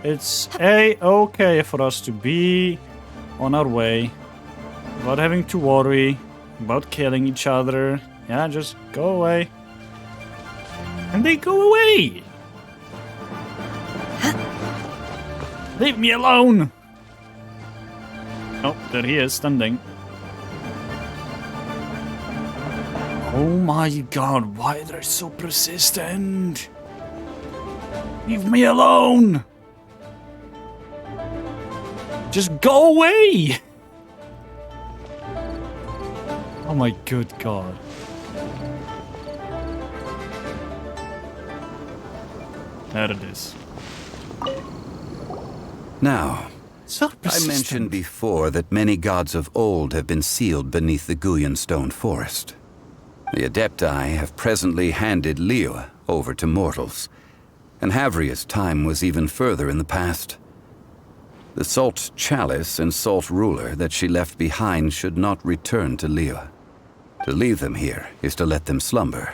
It's okay for us to be on our way without having to worry about killing each other. Yeah, just go away. And they go away. Leave me alone! Oh, there he is, standing. Oh my god, why are they so persistent? Leave me alone! Just go away! Oh my good god. There it is. Now, so I mentioned before that many gods of old have been sealed beneath the Guyan stone forest. The Adepti have presently handed Liyue over to mortals, and Havria's time was even further in the past. The Salt Chalice and Salt Ruler that she left behind should not return to Liyue. To leave them here is to let them slumber.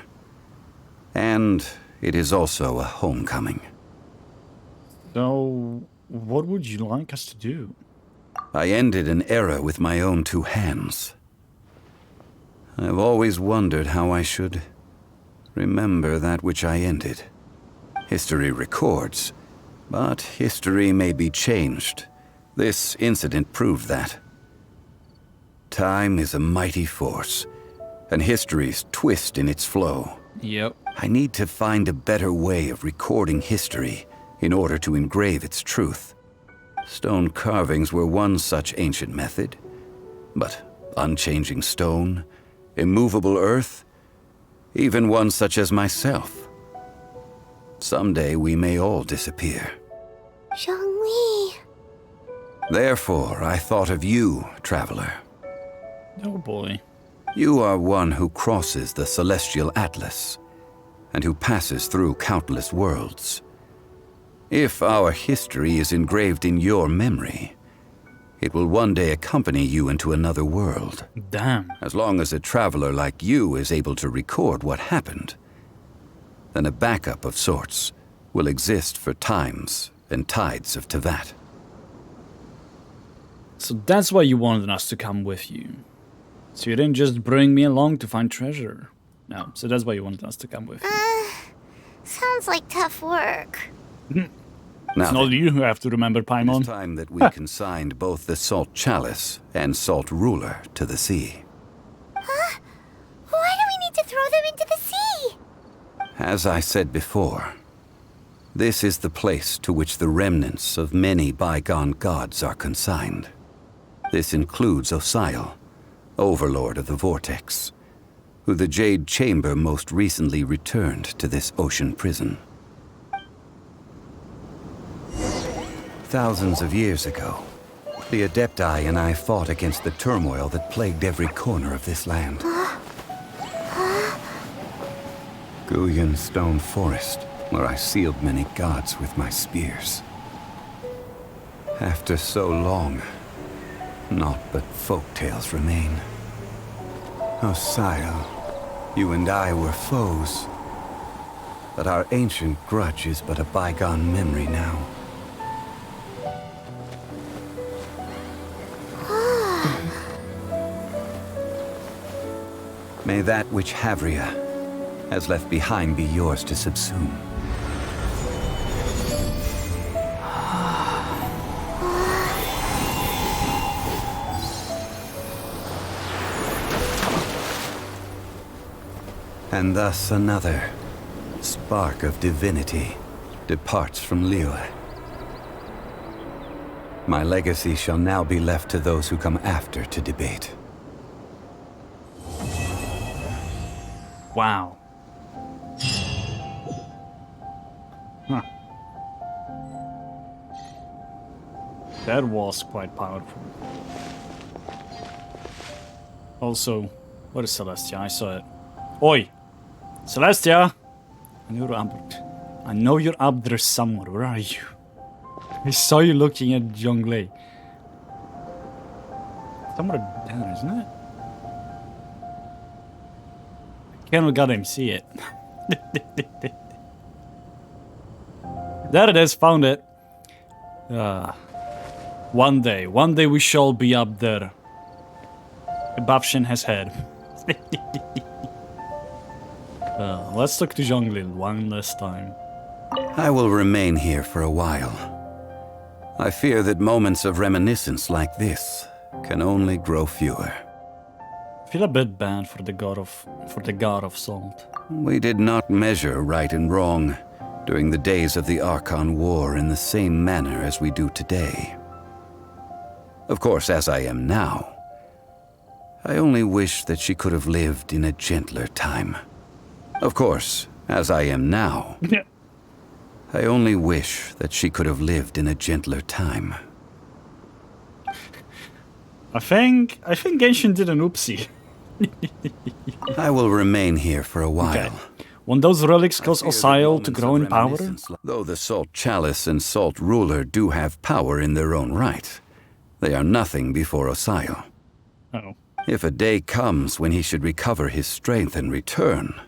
And it is also a homecoming. So, what would you like us to do? I ended an era with my own two hands. I've always wondered how I should remember that which I ended. History records, but history may be changed. This incident proved that. Time is a mighty force, and history's twist in its flow. Yep. I need to find a better way of recording history in order to engrave its truth. Stone carvings were one such ancient method, but unchanging stone, immovable earth, even one such as myself. Someday we may all disappear. Zhongli. Therefore, I thought of you, traveler. Oh boy. You are one who crosses the celestial atlas, and who passes through countless worlds. If our history is engraved in your memory, it will one day accompany you into another world. Damn. As long as a traveler like you is able to record what happened, then a backup of sorts will exist for times and tides of Teyvat. So that's why you wanted us to come with you. So you didn't just bring me along to find treasure. No, so that's why you wanted us to come with you. Sounds like tough work. Now, it's not you who have to remember, Paimon. It's time that we consigned both the Salt Chalice and Salt Ruler to the sea. Huh? Why do we need to throw them into the sea? As I said before, This is the place to which the remnants of many bygone gods are consigned. This includes Osial, Overlord of the Vortex, who the Jade Chamber most recently returned to this ocean prison. Thousands of years ago, the Adepti and I fought against the turmoil that plagued every corner of this land. Guyan Stone Forest, where I sealed many gods with my spears. After so long, naught but folk tales remain. Osial, you and I were foes, but our ancient grudge is but a bygone memory now. May that which Havria has left behind be yours to subsume. And thus another spark of divinity departs from Liyue. My legacy shall now be left to those who come after to debate. Wow. Huh. That was quite powerful. Also, what is Celestia? I saw it. Oi! Celestia! I know you're up there somewhere. Where are you? I saw you looking at Zhongli. Somewhere down, isn't it? Cannot goddamn see it. There it is, found it. One day we shall be up there. Above Shin's head. Let's talk to Zhongli one last time. I will remain here for a while. I fear that moments of reminiscence like this can only grow fewer. I feel a bit bad for the god of salt. We did not measure right and wrong during the days of the Archon War in the same manner as we do today. Of course, as I am now, I only wish that she could have lived in a gentler time. Of course, as I am now, I only wish that she could have lived in a gentler time. I think Genshin did an oopsie. I will remain here for a while. Okay. Want those relics cause Osial to grow in power? Though the Salt Chalice and Salt Ruler do have power in their own right, they are nothing before Osial. Oh. If a day comes when he should recover his strength and return,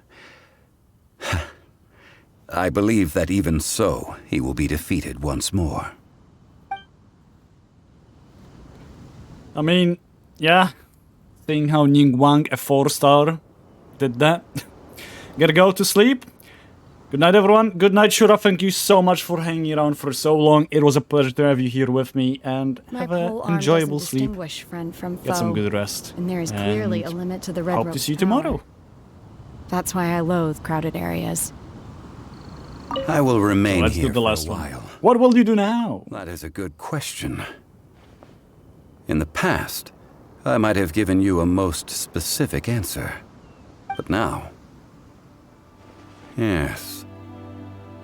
I believe that even so, he will be defeated once more. I mean, yeah. Seeing how Ningguang, a 4-star, did that. Gotta go to sleep. Good night, everyone. Good night, Shura. Thank you so much for hanging around for so long. It was a pleasure to have you here with me, and have an enjoyable sleep. Friend from Get some good rest. And there is clearly a limit to the red hope rope's to see you power. tomorrow. That's why I loathe crowded areas. I will remain Let's here do the for last a while. one. What will you do now? That is a good question. In the past, I might have given you a most specific answer. But now... Yes.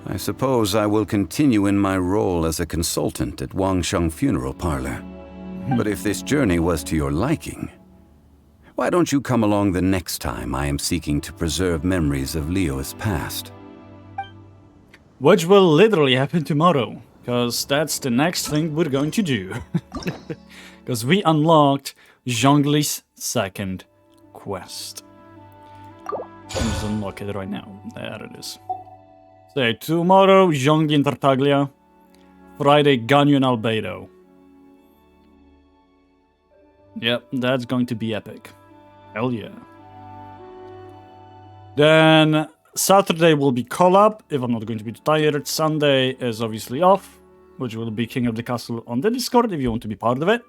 I suppose I will continue in my role as a consultant at Wangsheng Funeral Parlor. But if this journey was to your liking, why don't you come along the next time I am seeking to preserve memories of Liyue's past? Which will literally happen tomorrow, because that's the next thing we're going to do. Because we unlocked Zhongli's second quest. Let's unlock it right now. There it is. So tomorrow, Zhongli and Tartaglia. Friday, Ganyu and Albedo. Yep, that's going to be epic. Hell yeah. Then Saturday will be collab, if I'm not going to be too tired. Sunday is obviously off, which will be King of the Castle on the Discord if you want to be part of it.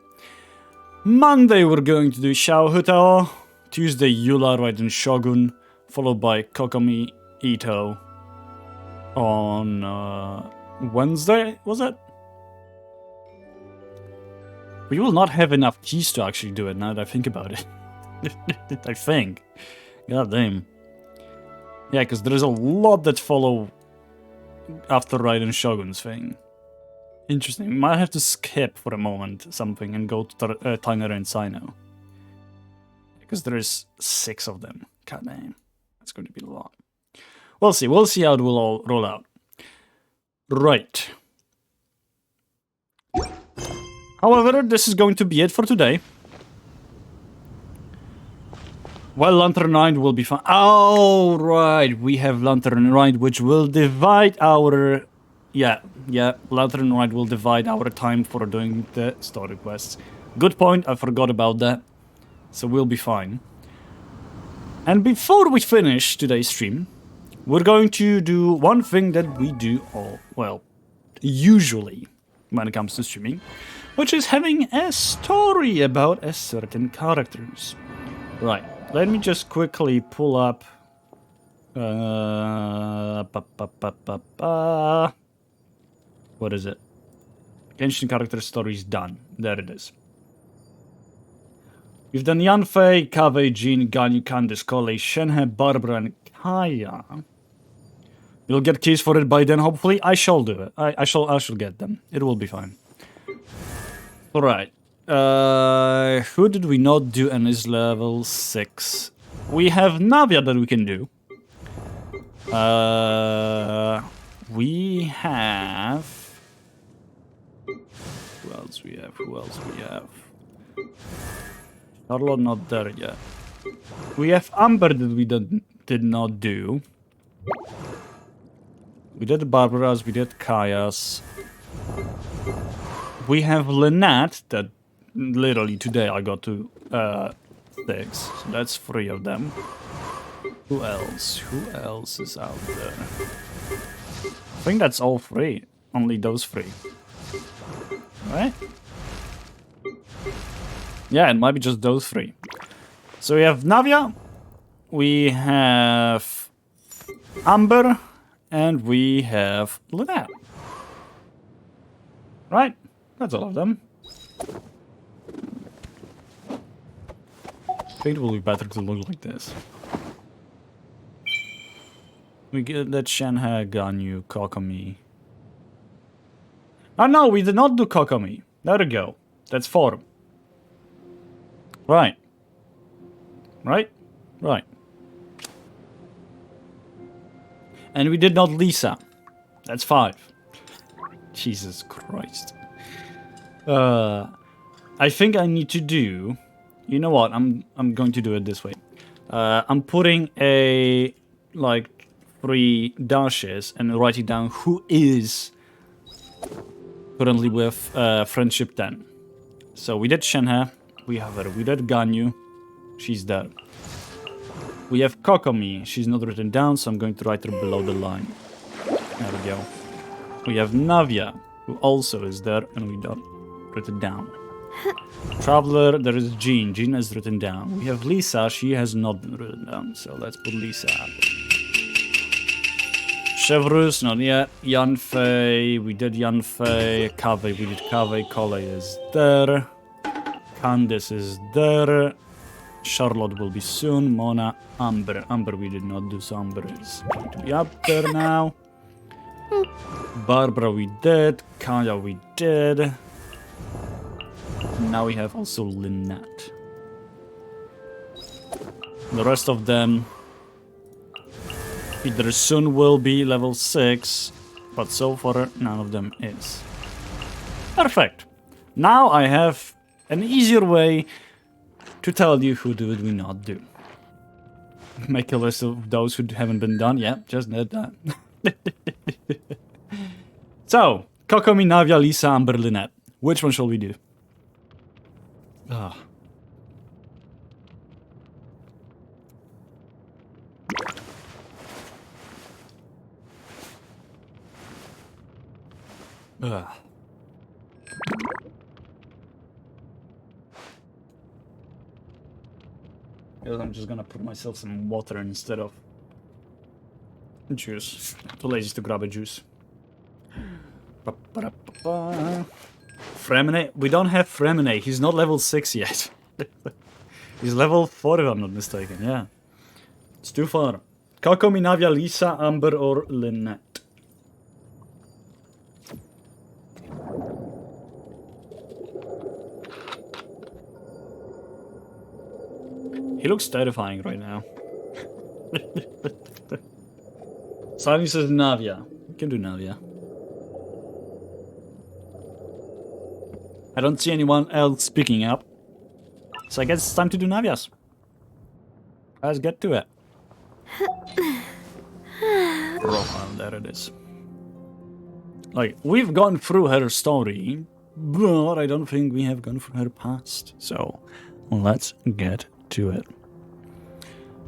Monday we're going to do Shao Hutao. Tuesday Yula Raiden Shogun, followed by Kokomi Ito. on Wednesday, was it? We will not have enough keys to actually do it now that I think about it. I think. God damn. Yeah, because there's a lot that follow after Raiden Shogun's thing. Interesting. We might have to skip for a moment something and go to Tainara and Sino. Because there's 6 of them. God damn. That's going to be a lot. We'll see. We'll see how it will all roll out. Right. However, this is going to be it for today. Well, Lantern Ride will be fun. Oh, right. We have Lantern Ride, which will divide our... Yeah, Lantern Ride will divide our time for doing the story quests. Good point. I forgot about that. So we'll be fine. And before we finish today's stream, we're going to do one thing that we do usually when it comes to streaming, which is having a story about a certain characters. Right, let me just quickly pull up... What is it? Genshin character story is done. There it is. We've done Yanfei, Kaveh, Jean, Ganyu, Candice, Collei, Shenhe, Barbara, and Kaya. We'll get keys for it by then, hopefully. I shall do it. I shall get them. It will be fine. Alright. Who did we not do and is level 6? We have Navia that we can do. We have... Who else we have? Charlotte not there yet. We have Amber that we did not do. We did Barbara's, we did Kaya's. We have Lynette that literally today I got to 6. So that's 3 of them. Who else? Who else is out there? I think that's all 3. Only those 3. Right? Yeah, it might be just those 3. So we have Navia, we have Amber, and we have Lynette. Right? That's all of them. I think it will be better to look like this. We get that Shenhe, Ganyu, Kokomi. Oh no, we did not do Kokomi. There we go. That's 4. Right. Right? Right. And we did not Lisa. That's 5. Jesus Christ. I think I need to do... You know what? I'm going to do it this way. I'm putting a... 3 dashes and writing down who is currently with Friendship 10. So we did Shenhe. We have her. We did Ganyu. She's there. We have Kokomi. She's not written down, so I'm going to write her below the line. There we go. We have Navia, who also is there, and we don't written down. Traveler, there is Jean. Jean is written down. We have Lisa. She has not been written down, so let's put Lisa up. Chevrus, not yet. Yanfei, we did Yanfei. Kaveh, we did Kaveh. Collei is there. Candice is there. Charlotte will be soon. Mona, Amber. Amber we did not do, so Amber is going to be up there now. Barbara we did. Kaya we did. Now we have also Lynette. The rest of them either soon will be level 6, but so far none of them is. Perfect. Now I have an easier way to tell you who did we not do. Make a list of those who haven't been done. Yeah, just did that. So, Kokomi, Navia, Lisa, Amber, Lynette. Which one shall we do? Ah. Ugh. I'm just gonna put myself some water instead of Juice. Too lazy to grab a juice. Fremine? We don't have Fremine. He's not level 6 yet. He's level 4 if I'm not mistaken, yeah. It's too far. Kako, Minavia, Lisa, Amber, or Lynette? He looks terrifying right now. Silence says Navia. We can do Navia. I don't see anyone else speaking up. So I guess it's time to do Navias. Let's get to it. Profile, there it is. Like, we've gone through her story, but I don't think we have gone through her past. So, let's get to it.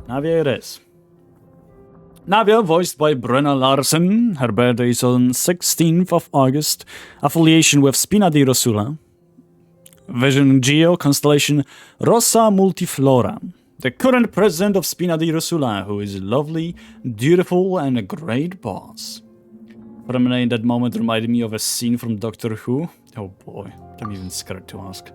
Navia it is. Navia, voiced by Brenna Larsen. Her birthday is on 16th of August. Affiliation with Spina di Rosula. Vision Geo, constellation Rossa Multiflora. The current president of Spina di Rosula, who is lovely, beautiful, and a great boss. Fremine in that moment reminded me of a scene from Doctor Who. Oh boy, I'm even scared to ask.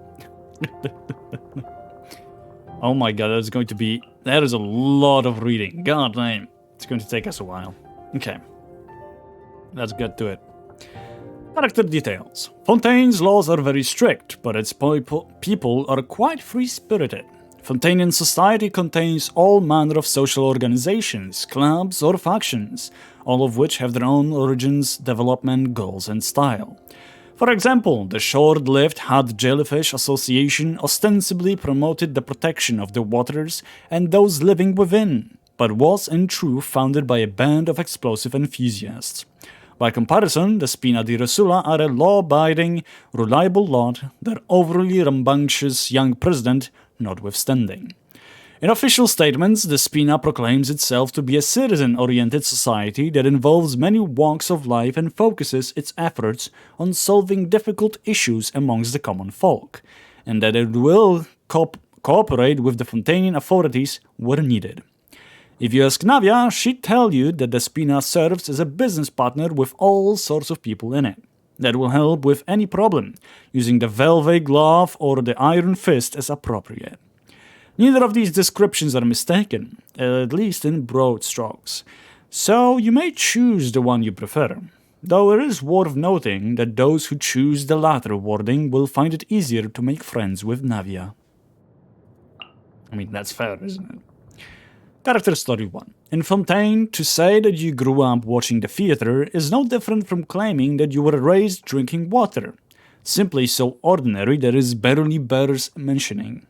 Oh my god, that is a lot of reading. God damn. It's going to take us a while. Okay. Let's get to it. Character details. Fontaine's laws are very strict, but its people are quite free-spirited. Fontainian society contains all manner of social organizations, clubs, or factions, all of which have their own origins, development, goals, and style. For example, the short-lived Had Jellyfish Association ostensibly promoted the protection of the waters and those living within, but was in truth founded by a band of explosive enthusiasts. By comparison, the Spina di Rosula are a law-abiding, reliable lot, their overly rambunctious young president notwithstanding. In official statements, the Spina proclaims itself to be a citizen-oriented society that involves many walks of life and focuses its efforts on solving difficult issues amongst the common folk, and that it will cooperate with the Fontainian authorities where needed. If you ask Navia, she'd tell you that the Spina serves as a business partner with all sorts of people in it that will help with any problem, using the velvet glove or the iron fist as appropriate. Neither of these descriptions are mistaken, at least in broad strokes, so you may choose the one you prefer, though it is worth noting that those who choose the latter wording will find it easier to make friends with Navia. I mean, that's fair, isn't it? Character Story 1. In Fontaine, to say that you grew up watching the theater is no different from claiming that you were raised drinking water, simply so ordinary that it barely bears mentioning.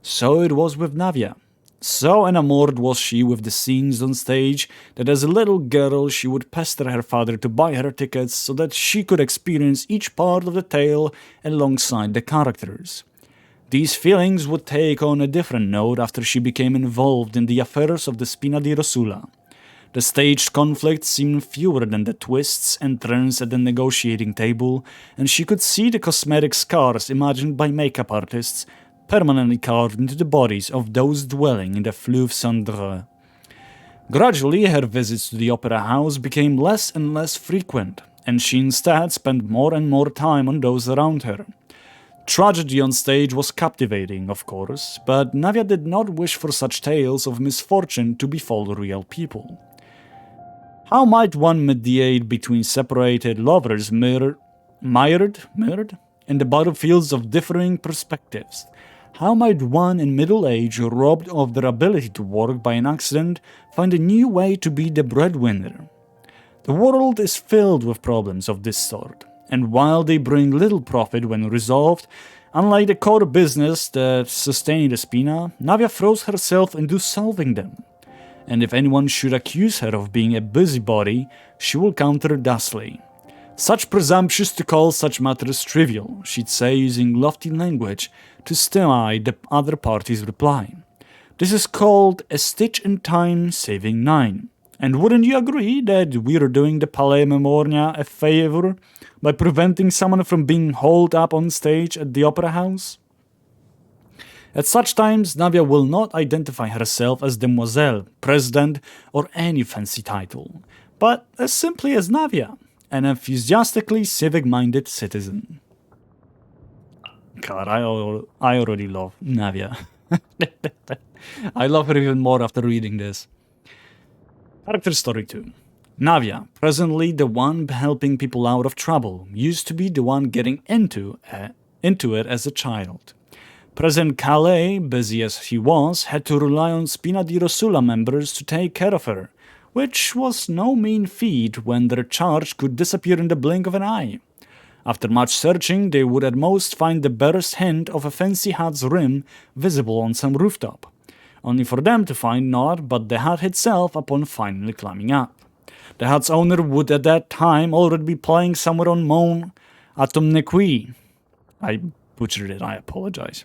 So it was with Navia. So enamored was she with the scenes on stage that as a little girl she would pester her father to buy her tickets so that she could experience each part of the tale alongside the characters. These feelings would take on a different note after she became involved in the affairs of the Spina di Rosula. The staged conflicts seemed fewer than the twists and turns at the negotiating table, and she could see the cosmetic scars imagined by makeup artists permanently carved into the bodies of those dwelling in the Fleuve Saint-Dreux. Gradually, her visits to the opera house became less and less frequent, and she instead spent more and more time on those around her. Tragedy on stage was captivating, of course, but Navia did not wish for such tales of misfortune to befall real people. How might one mediate between separated lovers mired in the battlefields of differing perspectives? How might one in middle age, robbed of their ability to work by an accident, find a new way to be the breadwinner? The world is filled with problems of this sort, and while they bring little profit when resolved, unlike the core business that sustained the Spina, Navia throws herself into solving them. And if anyone should accuse her of being a busybody, she will counter thusly. Such presumptuous to call such matters trivial, she'd say using lofty language to stymie the other party's reply. This is called a stitch in time saving 9. And wouldn't you agree that we're doing the Palais Memornia a favor by preventing someone from being hauled up on stage at the opera house? At such times, Navia will not identify herself as Demoiselle, President, or any fancy title, but as simply as Navia, an enthusiastically civic-minded citizen. God, I already love Navia. I love her even more after reading this. Character story 2. Navia, presently the one helping people out of trouble, used to be the one getting into it as a child. President Calais, busy as he was, had to rely on Spina di Rosula members to take care of her, which was no mean feat when their charge could disappear in the blink of an eye. After much searching, they would at most find the barest hint of a fancy hut's rim visible on some rooftop, only for them to find naught but the hut itself upon finally climbing up. The hut's owner would at that time already be playing somewhere on Mont Autumnequi. I butchered it, I apologize.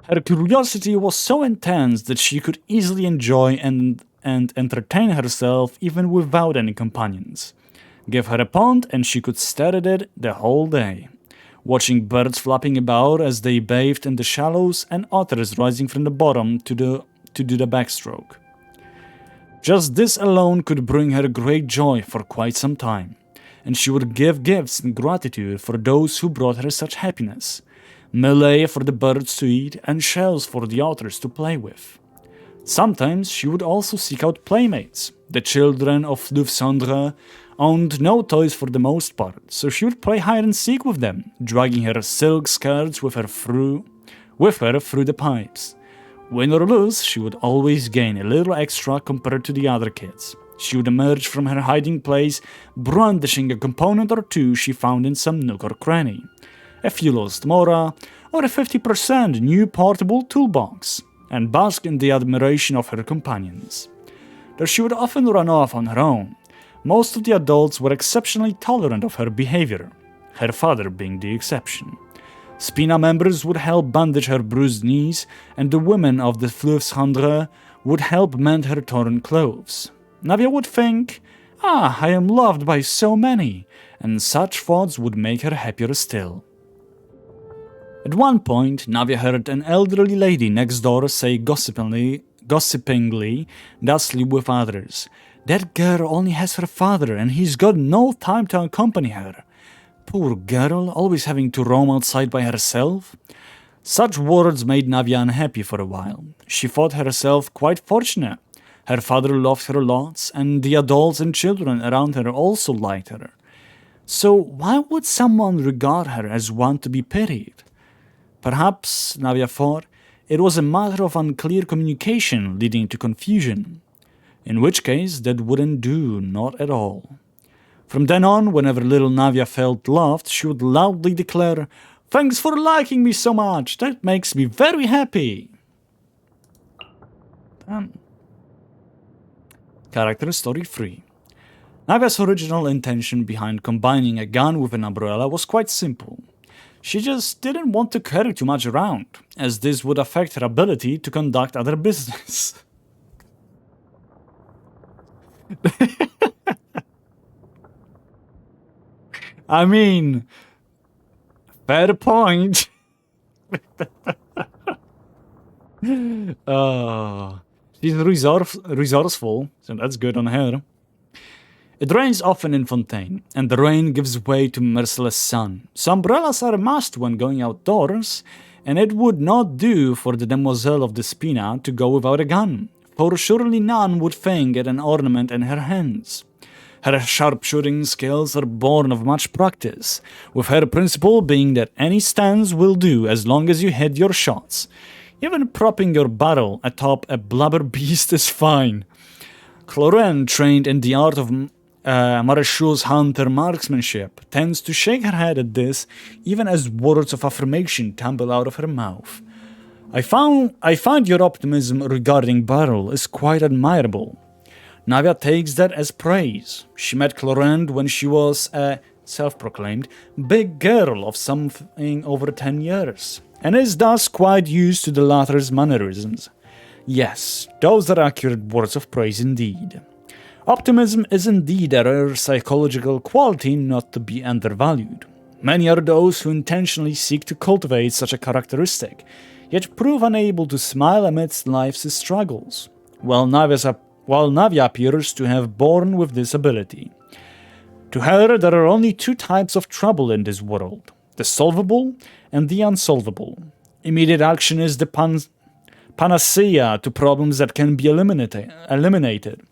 Her curiosity was so intense that she could easily enjoy and entertain herself even without any companions. Give her a pond and she could stare at it the whole day, watching birds flapping about as they bathed in the shallows and otters rising from the bottom to do the backstroke. Just this alone could bring her great joy for quite some time, and she would give gifts in gratitude for those who brought her such happiness. Millet for the birds to eat and shells for the otters to play with. Sometimes she would also seek out playmates. The children of Fleuve Cendre owned no toys for the most part, so she would play hide and seek with them, dragging her silk skirts with her through the pipes. Win or lose, she would always gain a little extra compared to the other kids. She would emerge from her hiding place, brandishing a component or two she found in some nook or cranny. A few lost mora, or a 50% new portable toolbox, and bask in the admiration of her companions. Though she would often run off on her own, most of the adults were exceptionally tolerant of her behavior, her father being the exception. Spina members would help bandage her bruised knees, and the women of the Fleuve Cendre would help mend her torn clothes. Navia would think, I am loved by so many, and such thoughts would make her happier still. At one point, Navia heard an elderly lady next door say gossipingly, thusly with others, "That girl only has her father, and he's got no time to accompany her. Poor girl, always having to roam outside by herself." Such words made Navia unhappy for a while. She thought herself quite fortunate. Her father loved her lots, and the adults and children around her also liked her. So why would someone regard her as one to be pitied? Perhaps, Navia thought, it was a matter of unclear communication leading to confusion. In which case, that wouldn't do, not at all. From then on, whenever little Navia felt loved, she would loudly declare, "Thanks for liking me so much, that makes me very happy." Character story 3. Navia's original intention behind combining a gun with an umbrella was quite simple. She just didn't want to carry too much around, as this would affect her ability to conduct other business. I mean, fair point. She's resourceful, so that's good on her. It rains often in Fontaine, and the rain gives way to merciless sun. So umbrellas are a must when going outdoors, and it would not do for the Demoiselle of the Spina to go without a gun, for surely none would think it an ornament in her hands. Her sharpshooting skills are born of much practice, with her principle being that any stance will do as long as you hit your shots. Even propping your barrel atop a blubber beast is fine. Clorraine, trained in the art of Maréchau's hunter marksmanship, tends to shake her head at this, even as words of affirmation tumble out of her mouth. I find your optimism regarding barrel is quite admirable. Navia takes that as praise. She met Clorraine when she was a self-proclaimed big girl of something over 10 years, and is thus quite used to the latter's mannerisms. Yes, those are accurate words of praise indeed. Optimism is indeed a rare psychological quality not to be undervalued. Many are those who intentionally seek to cultivate such a characteristic, yet prove unable to smile amidst life's struggles, while Navia appears to have born with this ability. To her, there are only two types of trouble in this world, the solvable and the unsolvable. Immediate action is the panacea to problems that can be eliminated.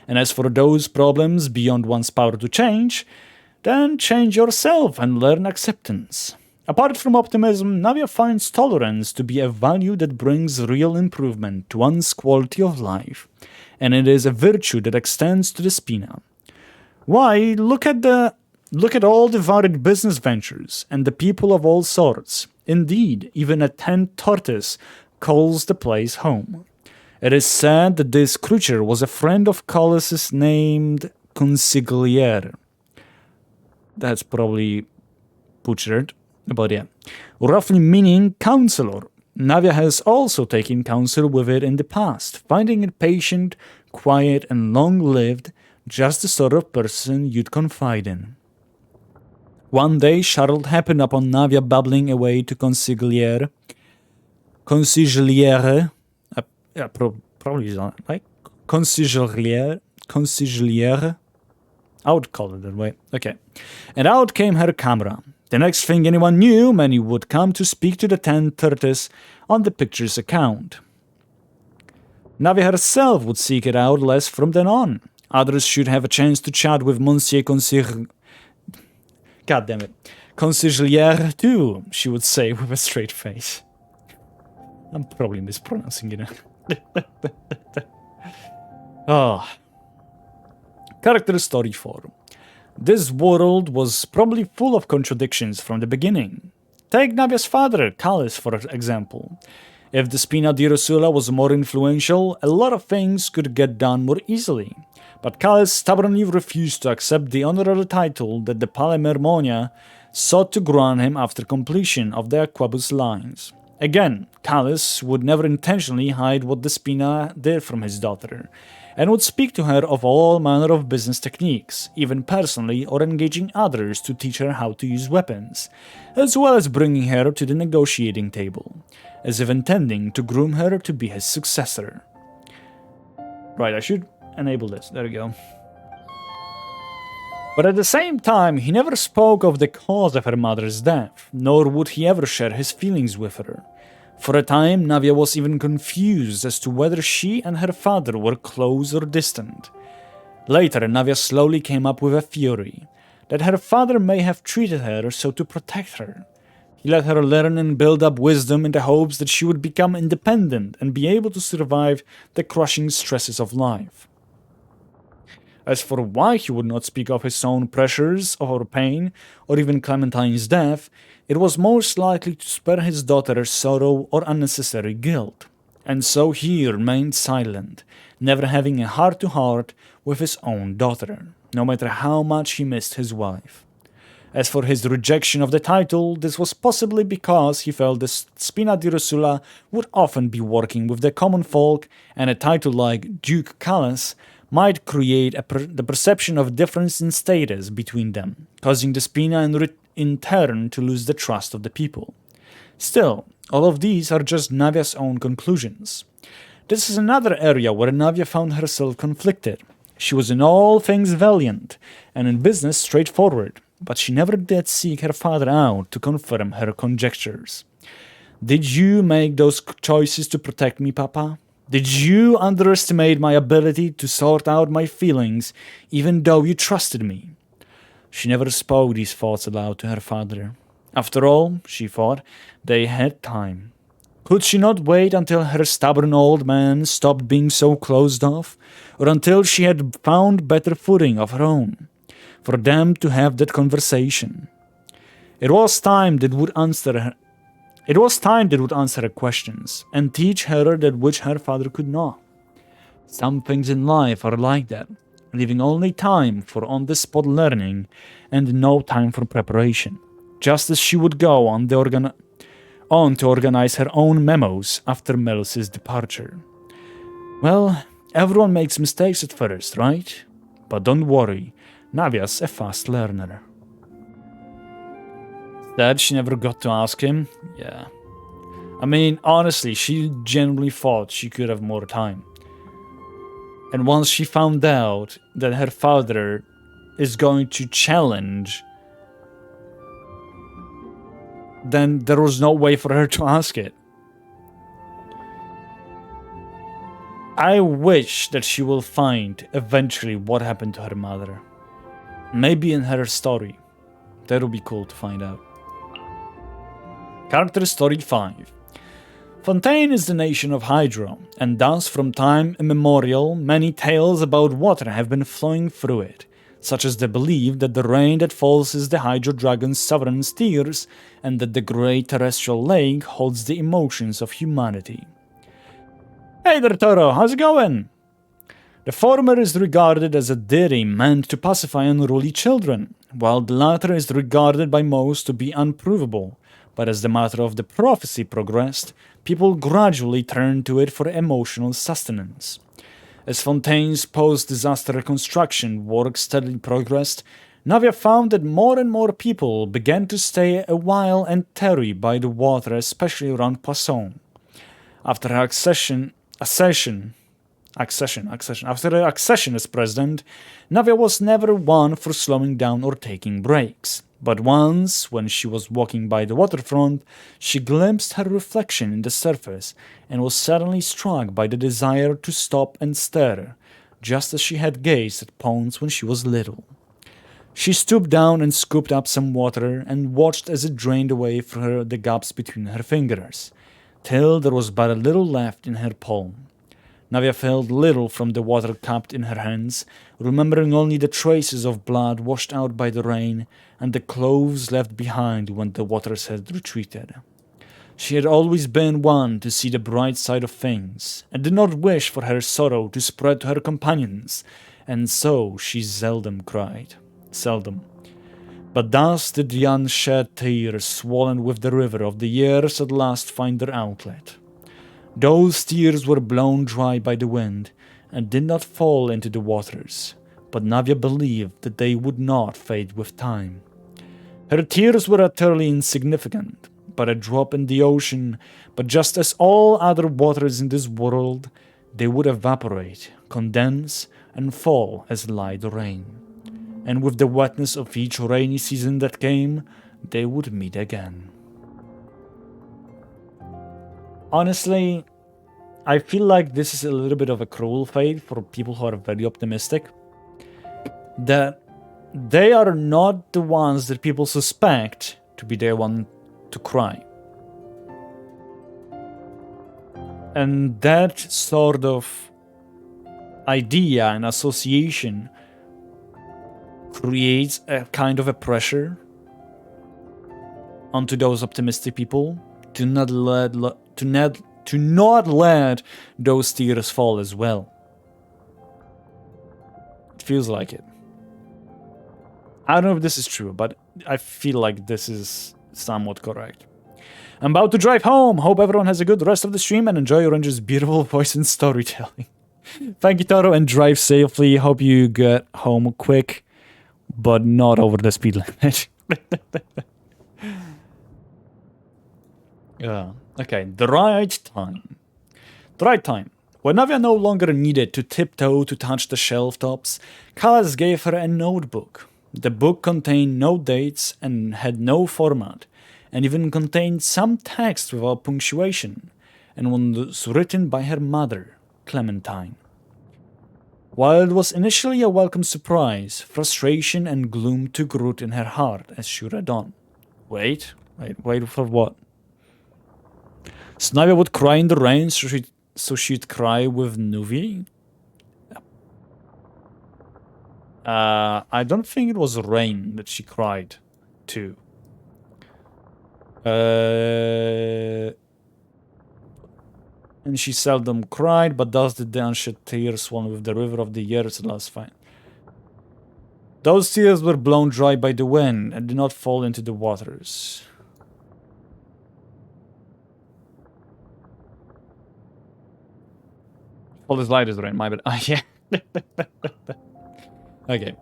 And as for those problems beyond one's power to change, then change yourself and learn acceptance. Apart from optimism, Navia finds tolerance to be a value that brings real improvement to one's quality of life, and it is a virtue that extends to the Spina. Why, look at all the varied business ventures and the people of all sorts. Indeed, even a tent tortoise calls the place home. It is said that this creature was a friend of Callus's named Consigliere. That's probably butchered, but yeah. Roughly meaning counselor. Navia has also taken counsel with it in the past, finding it patient, quiet, and long-lived, just the sort of person you'd confide in. One day, Charlotte happened upon Navia babbling away to Consigliere. Probably like Consigliere. I would call it that way. Okay. And out came her camera. The next thing anyone knew, many would come to speak to the tent tortoise on the picture's account. Navia herself would seek it out less from then on. Others should have a chance to chat with Monsieur Consigliere too, she would say with a straight face. I'm probably mispronouncing it. Character story 4. This world was probably full of contradictions from the beginning. Take Navia's father, Callus, for example. If the Spina di Rosula was more influential, a lot of things could get done more easily. But Callus stubbornly refused to accept the honorary title that the Palermonia sought to grant him after completion of the Aquabus lines. Again, Callus would never intentionally hide what the Spina did from his daughter, and would speak to her of all manner of business techniques, even personally or engaging others to teach her how to use weapons, as well as bringing her to the negotiating table, as if intending to groom her to be his successor. Right, I should enable this. There we go. But at the same time, he never spoke of the cause of her mother's death, nor would he ever share his feelings with her. For a time, Navia was even confused as to whether she and her father were close or distant. Later, Navia slowly came up with a theory that her father may have treated her so to protect her. He let her learn and build up wisdom in the hopes that she would become independent and be able to survive the crushing stresses of life. As for why he would not speak of his own pressures or pain, or even Clementine's death, it was most likely to spare his daughter sorrow or unnecessary guilt. And so he remained silent, never having a heart-to-heart with his own daughter, no matter how much he missed his wife. As for his rejection of the title, this was possibly because he felt the Spina di Rosula would often be working with the common folk, and a title like Duke Callus might create the perception of difference in status between them, causing the Spina in turn to lose the trust of the people. Still, all of these are just Navia's own conclusions. This is another area where Navia found herself conflicted. She was in all things valiant, and in business straightforward, but she never did seek her father out to confirm her conjectures. Did you make those choices to protect me, Papa? Did you underestimate my ability to sort out my feelings, even though you trusted me? She never spoke these thoughts aloud to her father. After all, she thought, they had time. Could she not wait until her stubborn old man stopped being so closed off, or until she had found better footing of her own, for them to have that conversation? It was time that would answer her questions, and teach her that which her father could not. Some things in life are like that, leaving only time for on-the-spot learning and no time for preparation, just as she would go on to organize her own memos after Melis's departure. Well, everyone makes mistakes at first, right? But don't worry, Navia's a fast learner. That she never got to ask him? Yeah. I mean, honestly, she genuinely thought she could have more time. And once she found out that her father is going to challenge, then there was no way for her to ask it. I wish that she will find eventually what happened to her mother. Maybe in her story. That would be cool to find out. Character Story 5. Fontaine is the nation of Hydro, and thus from time immemorial many tales about water have been flowing through it, such as the belief that the rain that falls is the Hydro Dragon's sovereign tears, and that the great terrestrial lake holds the emotions of humanity. Hey there, Toro, how's it going? The former is regarded as a deity meant to pacify unruly children, while the latter is regarded by most to be unprovable. But as the matter of the prophecy progressed, people gradually turned to it for emotional sustenance. As Fontaine's post-disaster reconstruction work steadily progressed, Navia found that more and more people began to stay a while and tarry by the water, especially around Poisson. After her accession as president, Navia was never one for slowing down or taking breaks. But once, when she was walking by the waterfront, she glimpsed her reflection in the surface and was suddenly struck by the desire to stop and stare, just as she had gazed at ponds when she was little. She stooped down and scooped up some water and watched as it drained away from the gaps between her fingers, till there was but a little left in her palm. Navia felt little from the water cupped in her hands, remembering only the traces of blood washed out by the rain and the clothes left behind when the waters had retreated. She had always been one to see the bright side of things, and did not wish for her sorrow to spread to her companions, and so she seldom cried. Seldom. But thus did the unshed tears swollen with the river of the years at last find their outlet. Those tears were blown dry by the wind, and did not fall into the waters, but Navia believed that they would not fade with time. Her tears were utterly insignificant, but a drop in the ocean, but just as all other waters in this world, they would evaporate, condense, and fall as light rain. And with the wetness of each rainy season that came, they would meet again. Honestly, I feel like this is a little bit of a cruel fate for people who are very optimistic. That they are not the ones that people suspect to be the one to cry. And that sort of idea and association creates a kind of a pressure onto those optimistic people to not let those tears fall as well. It feels like it. I don't know if this is true, but I feel like this is somewhat correct. I'm about to drive home. Hope everyone has a good rest of the stream and enjoy Orange's beautiful voice and storytelling. Thank you, Toro, and drive safely. Hope you get home quick, but not over the speed limit. Yeah. Okay, the right time. The right time. When Navia no longer needed to tiptoe to touch the shelf tops, Callas gave her a notebook. The book contained no dates and had no format, and even contained some text without punctuation, and was written by her mother, Clementine. While it was initially a welcome surprise, frustration and gloom took root in her heart as she read on. Wait for what? Navia would cry in the rain, so she'd cry with Nuvi? I don't think it was rain that she cried to. And she seldom cried, but thus did the unshed tears swollen with the river of the years at last find. Those tears were blown dry by the wind and did not fall into the waters. All this light is rain, my bad. Yeah. Okay.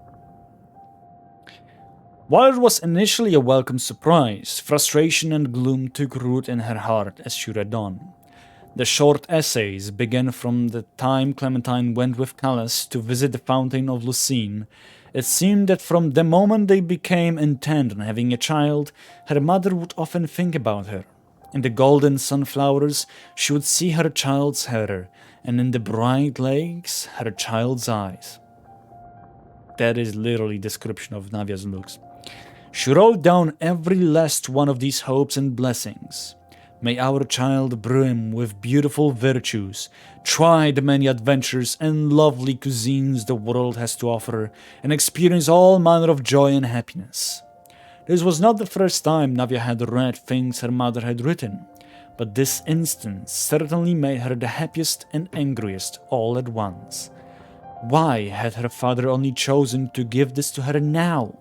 While it was initially a welcome surprise, frustration and gloom took root in her heart as she read on. The short essays began from the time Clementine went with Callas to visit the Fountain of Lucine. It seemed that from the moment they became intent on having a child, her mother would often think about her. In the golden sunflowers, she would see her child's hair, and in the bright lakes, her child's eyes. That is literally description of Navia's looks. She wrote down every last one of these hopes and blessings. May our child brim with beautiful virtues, try the many adventures and lovely cuisines the world has to offer, and experience all manner of joy and happiness. This was not the first time Navia had read things her mother had written, but this instance certainly made her the happiest and angriest all at once. Why had her father only chosen to give this to her now?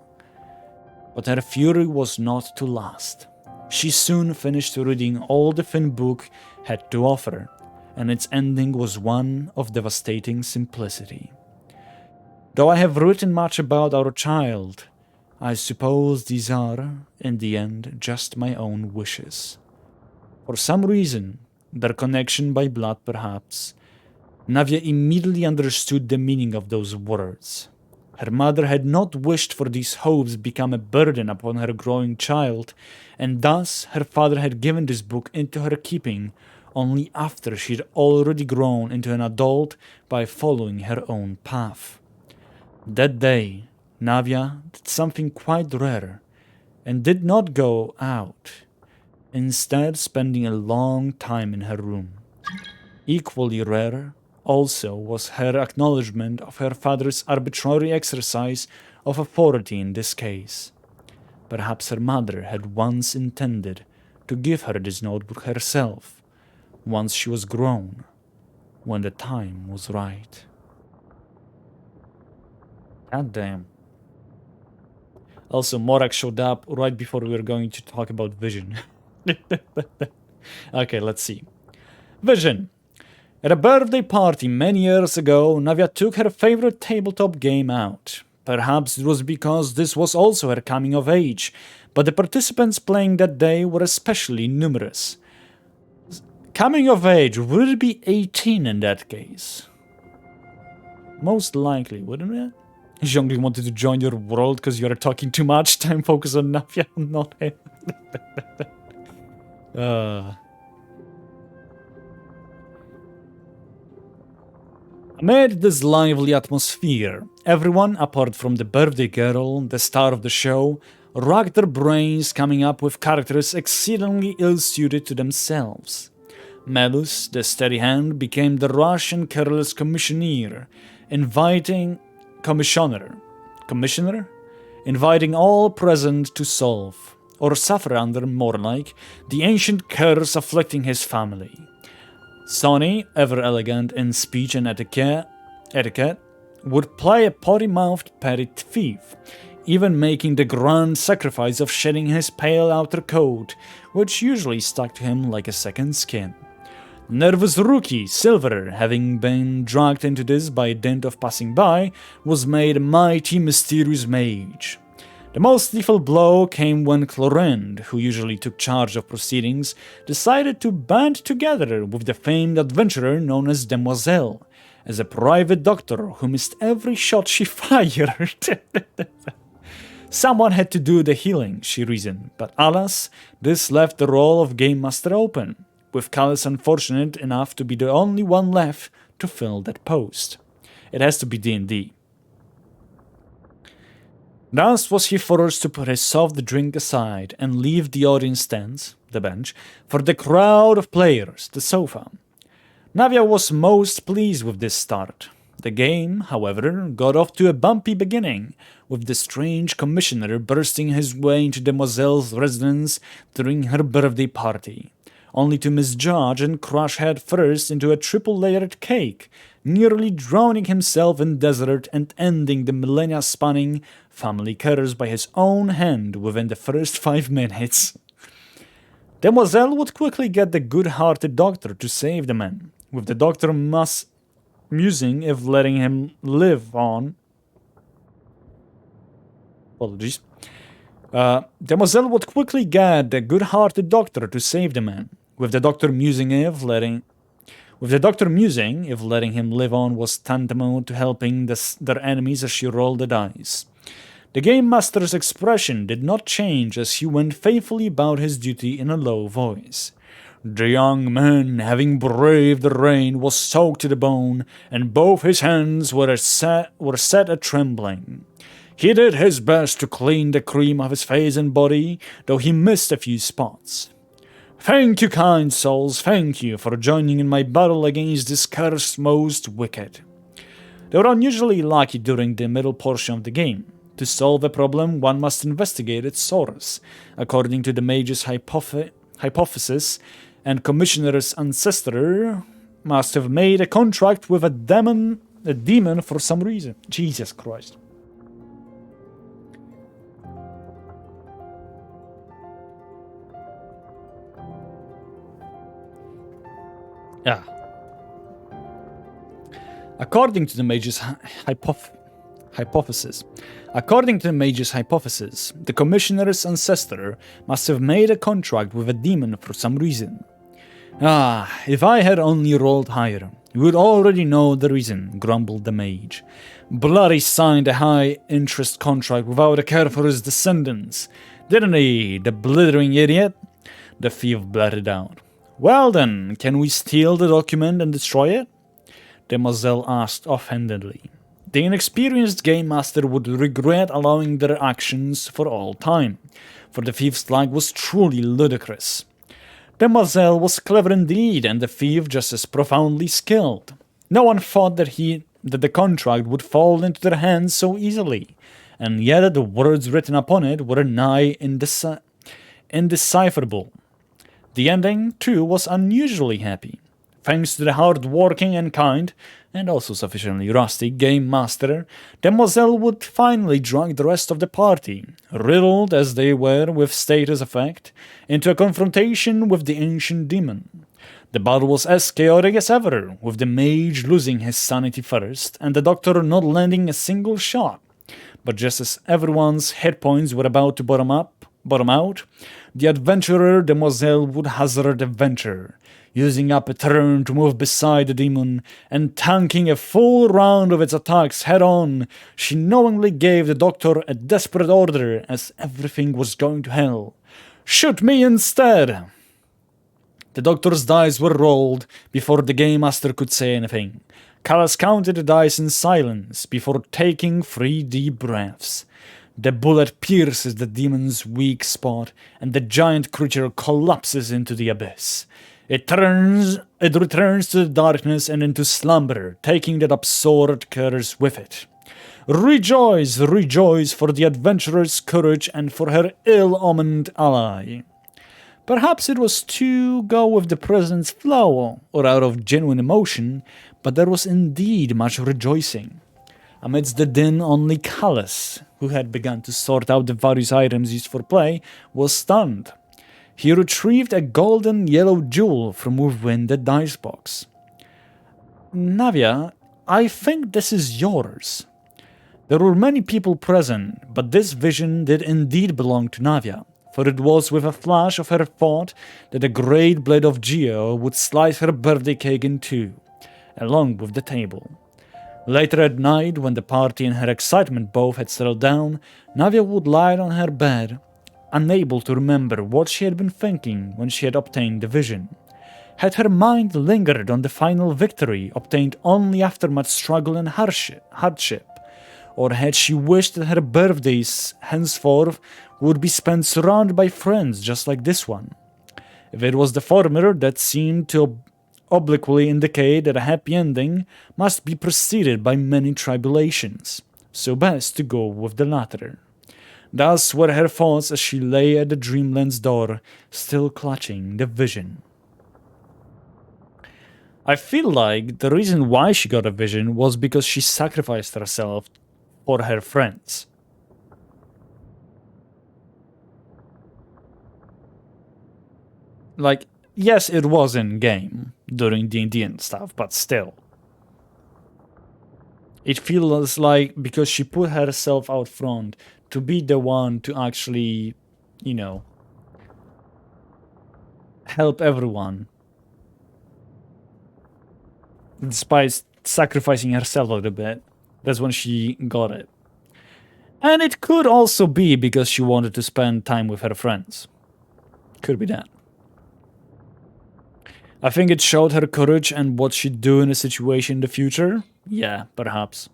But her fury was not to last. She soon finished reading all the thin book had to offer, and its ending was one of devastating simplicity. Though I have written much about our child, I suppose these are, in the end, just my own wishes. For some reason, their connection by blood perhaps, Navia immediately understood the meaning of those words. Her mother had not wished for these hopes become a burden upon her growing child, and thus her father had given this book into her keeping only after she had already grown into an adult by following her own path. That day, Navia did something quite rare, and did not go out, instead spending a long time in her room. Equally rare also was her acknowledgement of her father's arbitrary exercise of authority in this case. Perhaps her mother had once intended to give her this notebook herself, once she was grown, when the time was right. God damn. Also, Morak showed up right before we were going to talk about Vision. Okay, let's see. Vision. At a birthday party many years ago, Navia took her favorite tabletop game out. Perhaps it was because this was also her coming of age, but the participants playing that day were especially numerous. Coming of age, would it be 18 in that case? Most likely, wouldn't it? Zhongli wanted to join your world because you're talking too much. Time focus on Navia, not him. Amid this lively atmosphere, everyone, apart from the birthday girl, the star of the show, racked their brains coming up with characters exceedingly ill-suited to themselves. Melus, the steady hand, became the rash and careless commissioner, inviting all present to solve, or suffer under, more like, the ancient curse afflicting his family. Sonny, ever elegant in speech and etiquette, would play a potty-mouthed petty thief, even making the grand sacrifice of shedding his pale outer coat, which usually stuck to him like a second skin. Nervous rookie, Silver, having been dragged into this by dint of passing by, was made a mighty mysterious mage. The most lethal blow came when Clorend, who usually took charge of proceedings, decided to band together with the famed adventurer known as Demoiselle, as a private doctor who missed every shot she fired. Someone had to do the healing, she reasoned, but alas, this left the role of Game Master open, with Callas unfortunate enough to be the only one left to fill that post. It has to be D&D. Thus was he forced to put his soft drink aside and leave the audience stands, the bench, for the crowd of players, the sofa. Navia was most pleased with this start. The game, however, got off to a bumpy beginning, with the strange commissioner bursting his way into Demoiselle's residence during her birthday party, only to misjudge and crash head first into a triple-layered cake, nearly drowning himself in dessert and ending the millennia-spanning family curse by his own hand within the first 5 minutes. Demoiselle would quickly get the good-hearted doctor to save the man, with the doctor musing if letting him live on. Apologies. Demoiselle would quickly get the good-hearted doctor to save the man, with the doctor musing if letting him live on was tantamount to helping their enemies as she rolled the dice. The game master's expression did not change as he went faithfully about his duty in a low voice. The young man, having braved the rain, was soaked to the bone, and both his hands were set a-trembling. He did his best to clean the cream of his face and body, though he missed a few spots. Thank you, kind souls, thank you for joining in my battle against this cursed most wicked. They were unusually lucky during the middle portion of the game. To solve a problem, one must investigate its source. According to the mage's hypothesis, and Commissioner's ancestor must have made a contract with a demon for some reason. Jesus Christ. Yeah. According to the mage's hypothesis, the Commissioner's ancestor must have made a contract with a demon for some reason. If I had only rolled higher, you would already know the reason, grumbled the mage. Bloody signed a high-interest contract without a care for his descendants, didn't he, the blithering idiot? The thief blurted out. Well then, can we steal the document and destroy it? Demoiselle asked offhandedly. The inexperienced game master would regret allowing their actions for all time, for the thief's slag was truly ludicrous. Demoiselle was clever indeed, and the thief just as profoundly skilled. No one thought that the contract would fall into their hands so easily, and yet the words written upon it were nigh indecipherable. The ending, too, was unusually happy. Thanks to the hard-working and kind, and also sufficiently rusty, game master, Demoiselle would finally drag the rest of the party, riddled as they were with status effect, into a confrontation with the ancient demon. The battle was as chaotic as ever, with the mage losing his sanity first, and the doctor not landing a single shot. But just as everyone's hit points were about to bottom out, the adventurer Demoiselle would hazard a venture, using up a turn to move beside the demon, and tanking a full round of its attacks head-on. She knowingly gave the doctor a desperate order as everything was going to hell. Shoot me instead! The doctor's dice were rolled before the game master could say anything. Callas counted the dice in silence before taking 3 deep breaths. The bullet pierces the demon's weak spot, and the giant creature collapses into the abyss. It returns to the darkness and into slumber, taking that absurd curse with it. Rejoice, rejoice for the adventurer's courage and for her ill-omened ally. Perhaps it was to go with the present's flow, or out of genuine emotion, but there was indeed much rejoicing. Amidst the din, only Callas, who had begun to sort out the various items used for play, was stunned. He retrieved a golden yellow jewel from within the dice box. Navia, I think this is yours. There were many people present, but this vision did indeed belong to Navia, for it was with a flash of her thought that the great blade of Geo would slice her birthday cake in two, along with the table. Later at night, when the party and her excitement both had settled down, Navia would lie on her bed, unable to remember what she had been thinking when she had obtained the vision. Had her mind lingered on the final victory obtained only after much struggle and hardship, or had she wished that her birthdays henceforth would be spent surrounded by friends just like this one? If it was the former, that seemed to obliquely indicate that a happy ending must be preceded by many tribulations, so best to go with the latter. Thus were her thoughts as she lay at the dreamland's door, still clutching the vision. I feel like the reason why she got a vision was because she sacrificed herself for her friends. Like, yes, it was in-game during D&D and stuff, but still. It feels like because she put herself out front to be the one to actually, you know, help everyone. Despite sacrificing herself a little bit. That's when she got it. And it could also be because she wanted to spend time with her friends. Could be that. I think it showed her courage and what she'd do in a situation in the future. Yeah, perhaps.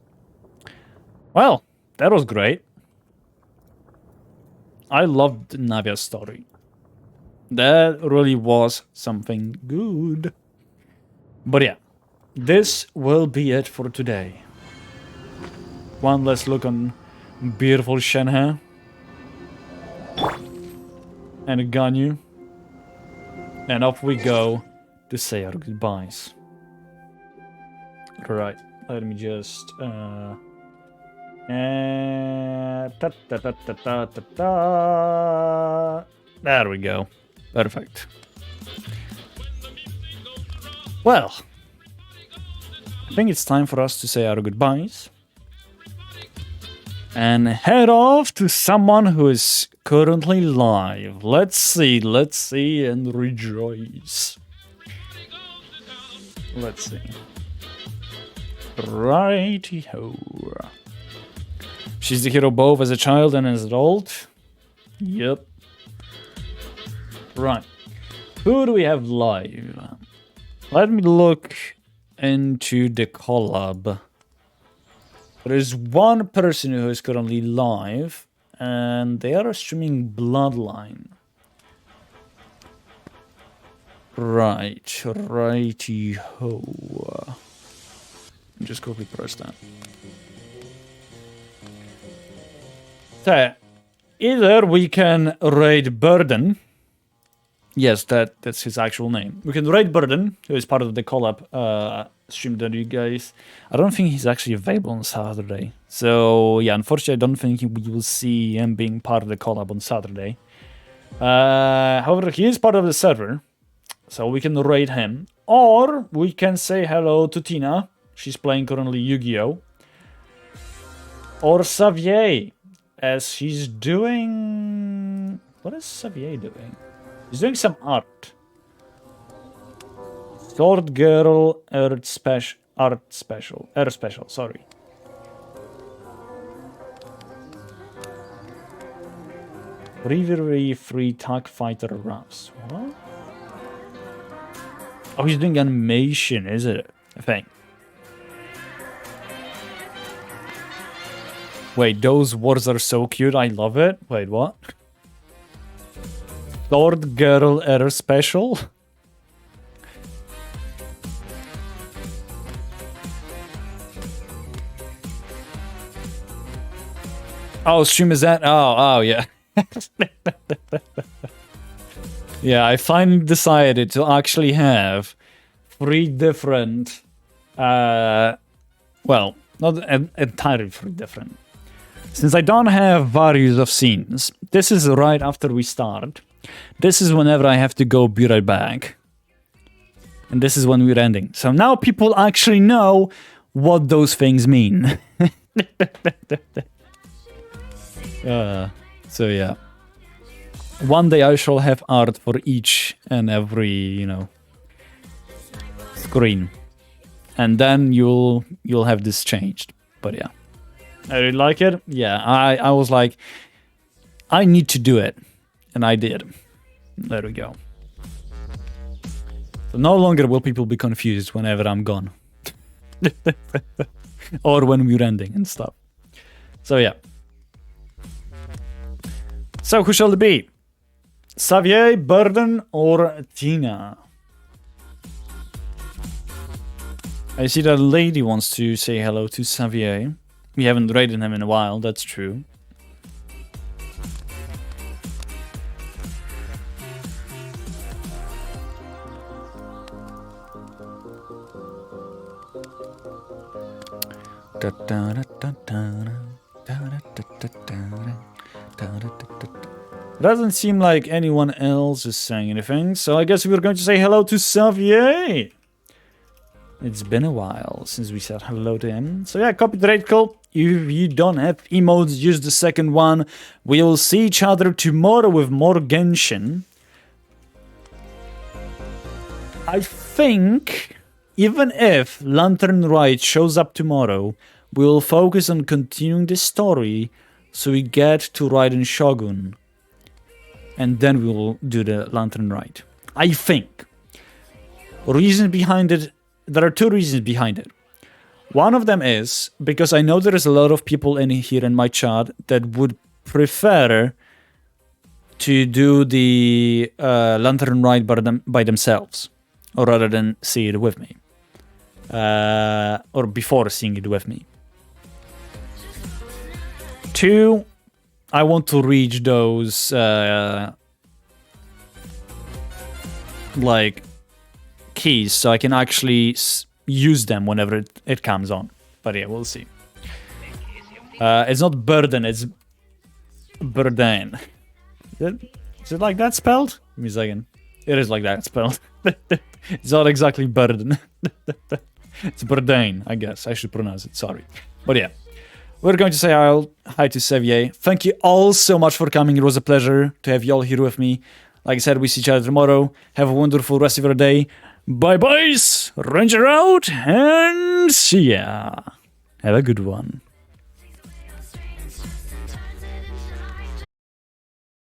Well, that was great. I loved Navia's story. That really was something good. But yeah, this will be it for today. One last look on beautiful Shenhe. And Ganyu. And off we go to say our goodbyes. Right, let me just there we go. Perfect. Well, I think it's time for us to say our goodbyes. And head off to someone who is currently live. Let's see, and rejoice. Let's see. Righty-ho. She's the hero both as a child and as an adult. Yep. Right. Who do we have live? Let me look into the collab. There is one person who is currently live, and they are streaming Bloodline. Right, righty-ho. Just quickly press that. So, either we can raid Burden. Yes, that's his actual name. We can raid Burden, who is part of the collab stream that you guys... I don't think he's actually available on Saturday. So, yeah, unfortunately, I don't think we will see him being part of the collab on Saturday. However, he is part of the server, so we can raid him. Or we can say hello to Tina. She's playing currently Yu-Gi-Oh! Or Xavier, as she's doing... What is Xavier doing? He's doing some art. Sword Girl Art Special, sorry. Reverie Free Tag Fighter Rafts. What? Oh, he's doing animation, is it? I think. Wait, those words are so cute, I love it. Wait, what? Sword Girl Air Special? Oh, stream is that? Oh, yeah. Yeah, I finally decided to actually have 3 different... well, not entirely 3 different. Since I don't have various of scenes, this is right after we start. This is whenever I have to go be right back. And this is when we're ending. So now people actually know what those things mean. So yeah. One day I shall have art for each and every, you know, screen. And then you'll have this changed. But yeah. I really like it. Yeah, I was like, I need to do it. And I did. There we go. So no longer will people be confused whenever I'm gone. Or when we're ending and stuff. So yeah. So who shall it be? Xavier, Burden, or Tina? I see that a lady wants to say hello to Xavier. We haven't raided him in a while, that's true. Doesn't seem like anyone else is saying anything, so I guess we're going to say hello to Xavier. It's been a while since we said hello to him. So yeah, copy the raid call. If you don't have emotes, use the second one. We will see each other tomorrow with more Genshin. I think, even if Lantern Rite shows up tomorrow, we will focus on continuing the story so we get to Raiden Shogun. And then we will do the Lantern Rite. I think. Reason behind it, there are two reasons behind it. One of them is because I know there is a lot of people in here in my chat that would prefer to do the Lantern Rite by themselves, or rather than see it with me, or before seeing it with me. Two, I want to reach those like keys so I can actually use them whenever it comes on. But yeah, we'll see. It's not burden, it's burden. Is it like that spelled? Give me a second. It is like that spelled. It's not exactly burden. It's burden, I guess. I should pronounce it, sorry. But yeah. We're going to say hi to Sevier. Thank you all so much for coming. It was a pleasure to have you all here with me. Like I said, we see each other tomorrow. Have a wonderful rest of your day. Bye-byes! Ranger out, and see ya! Have a good one.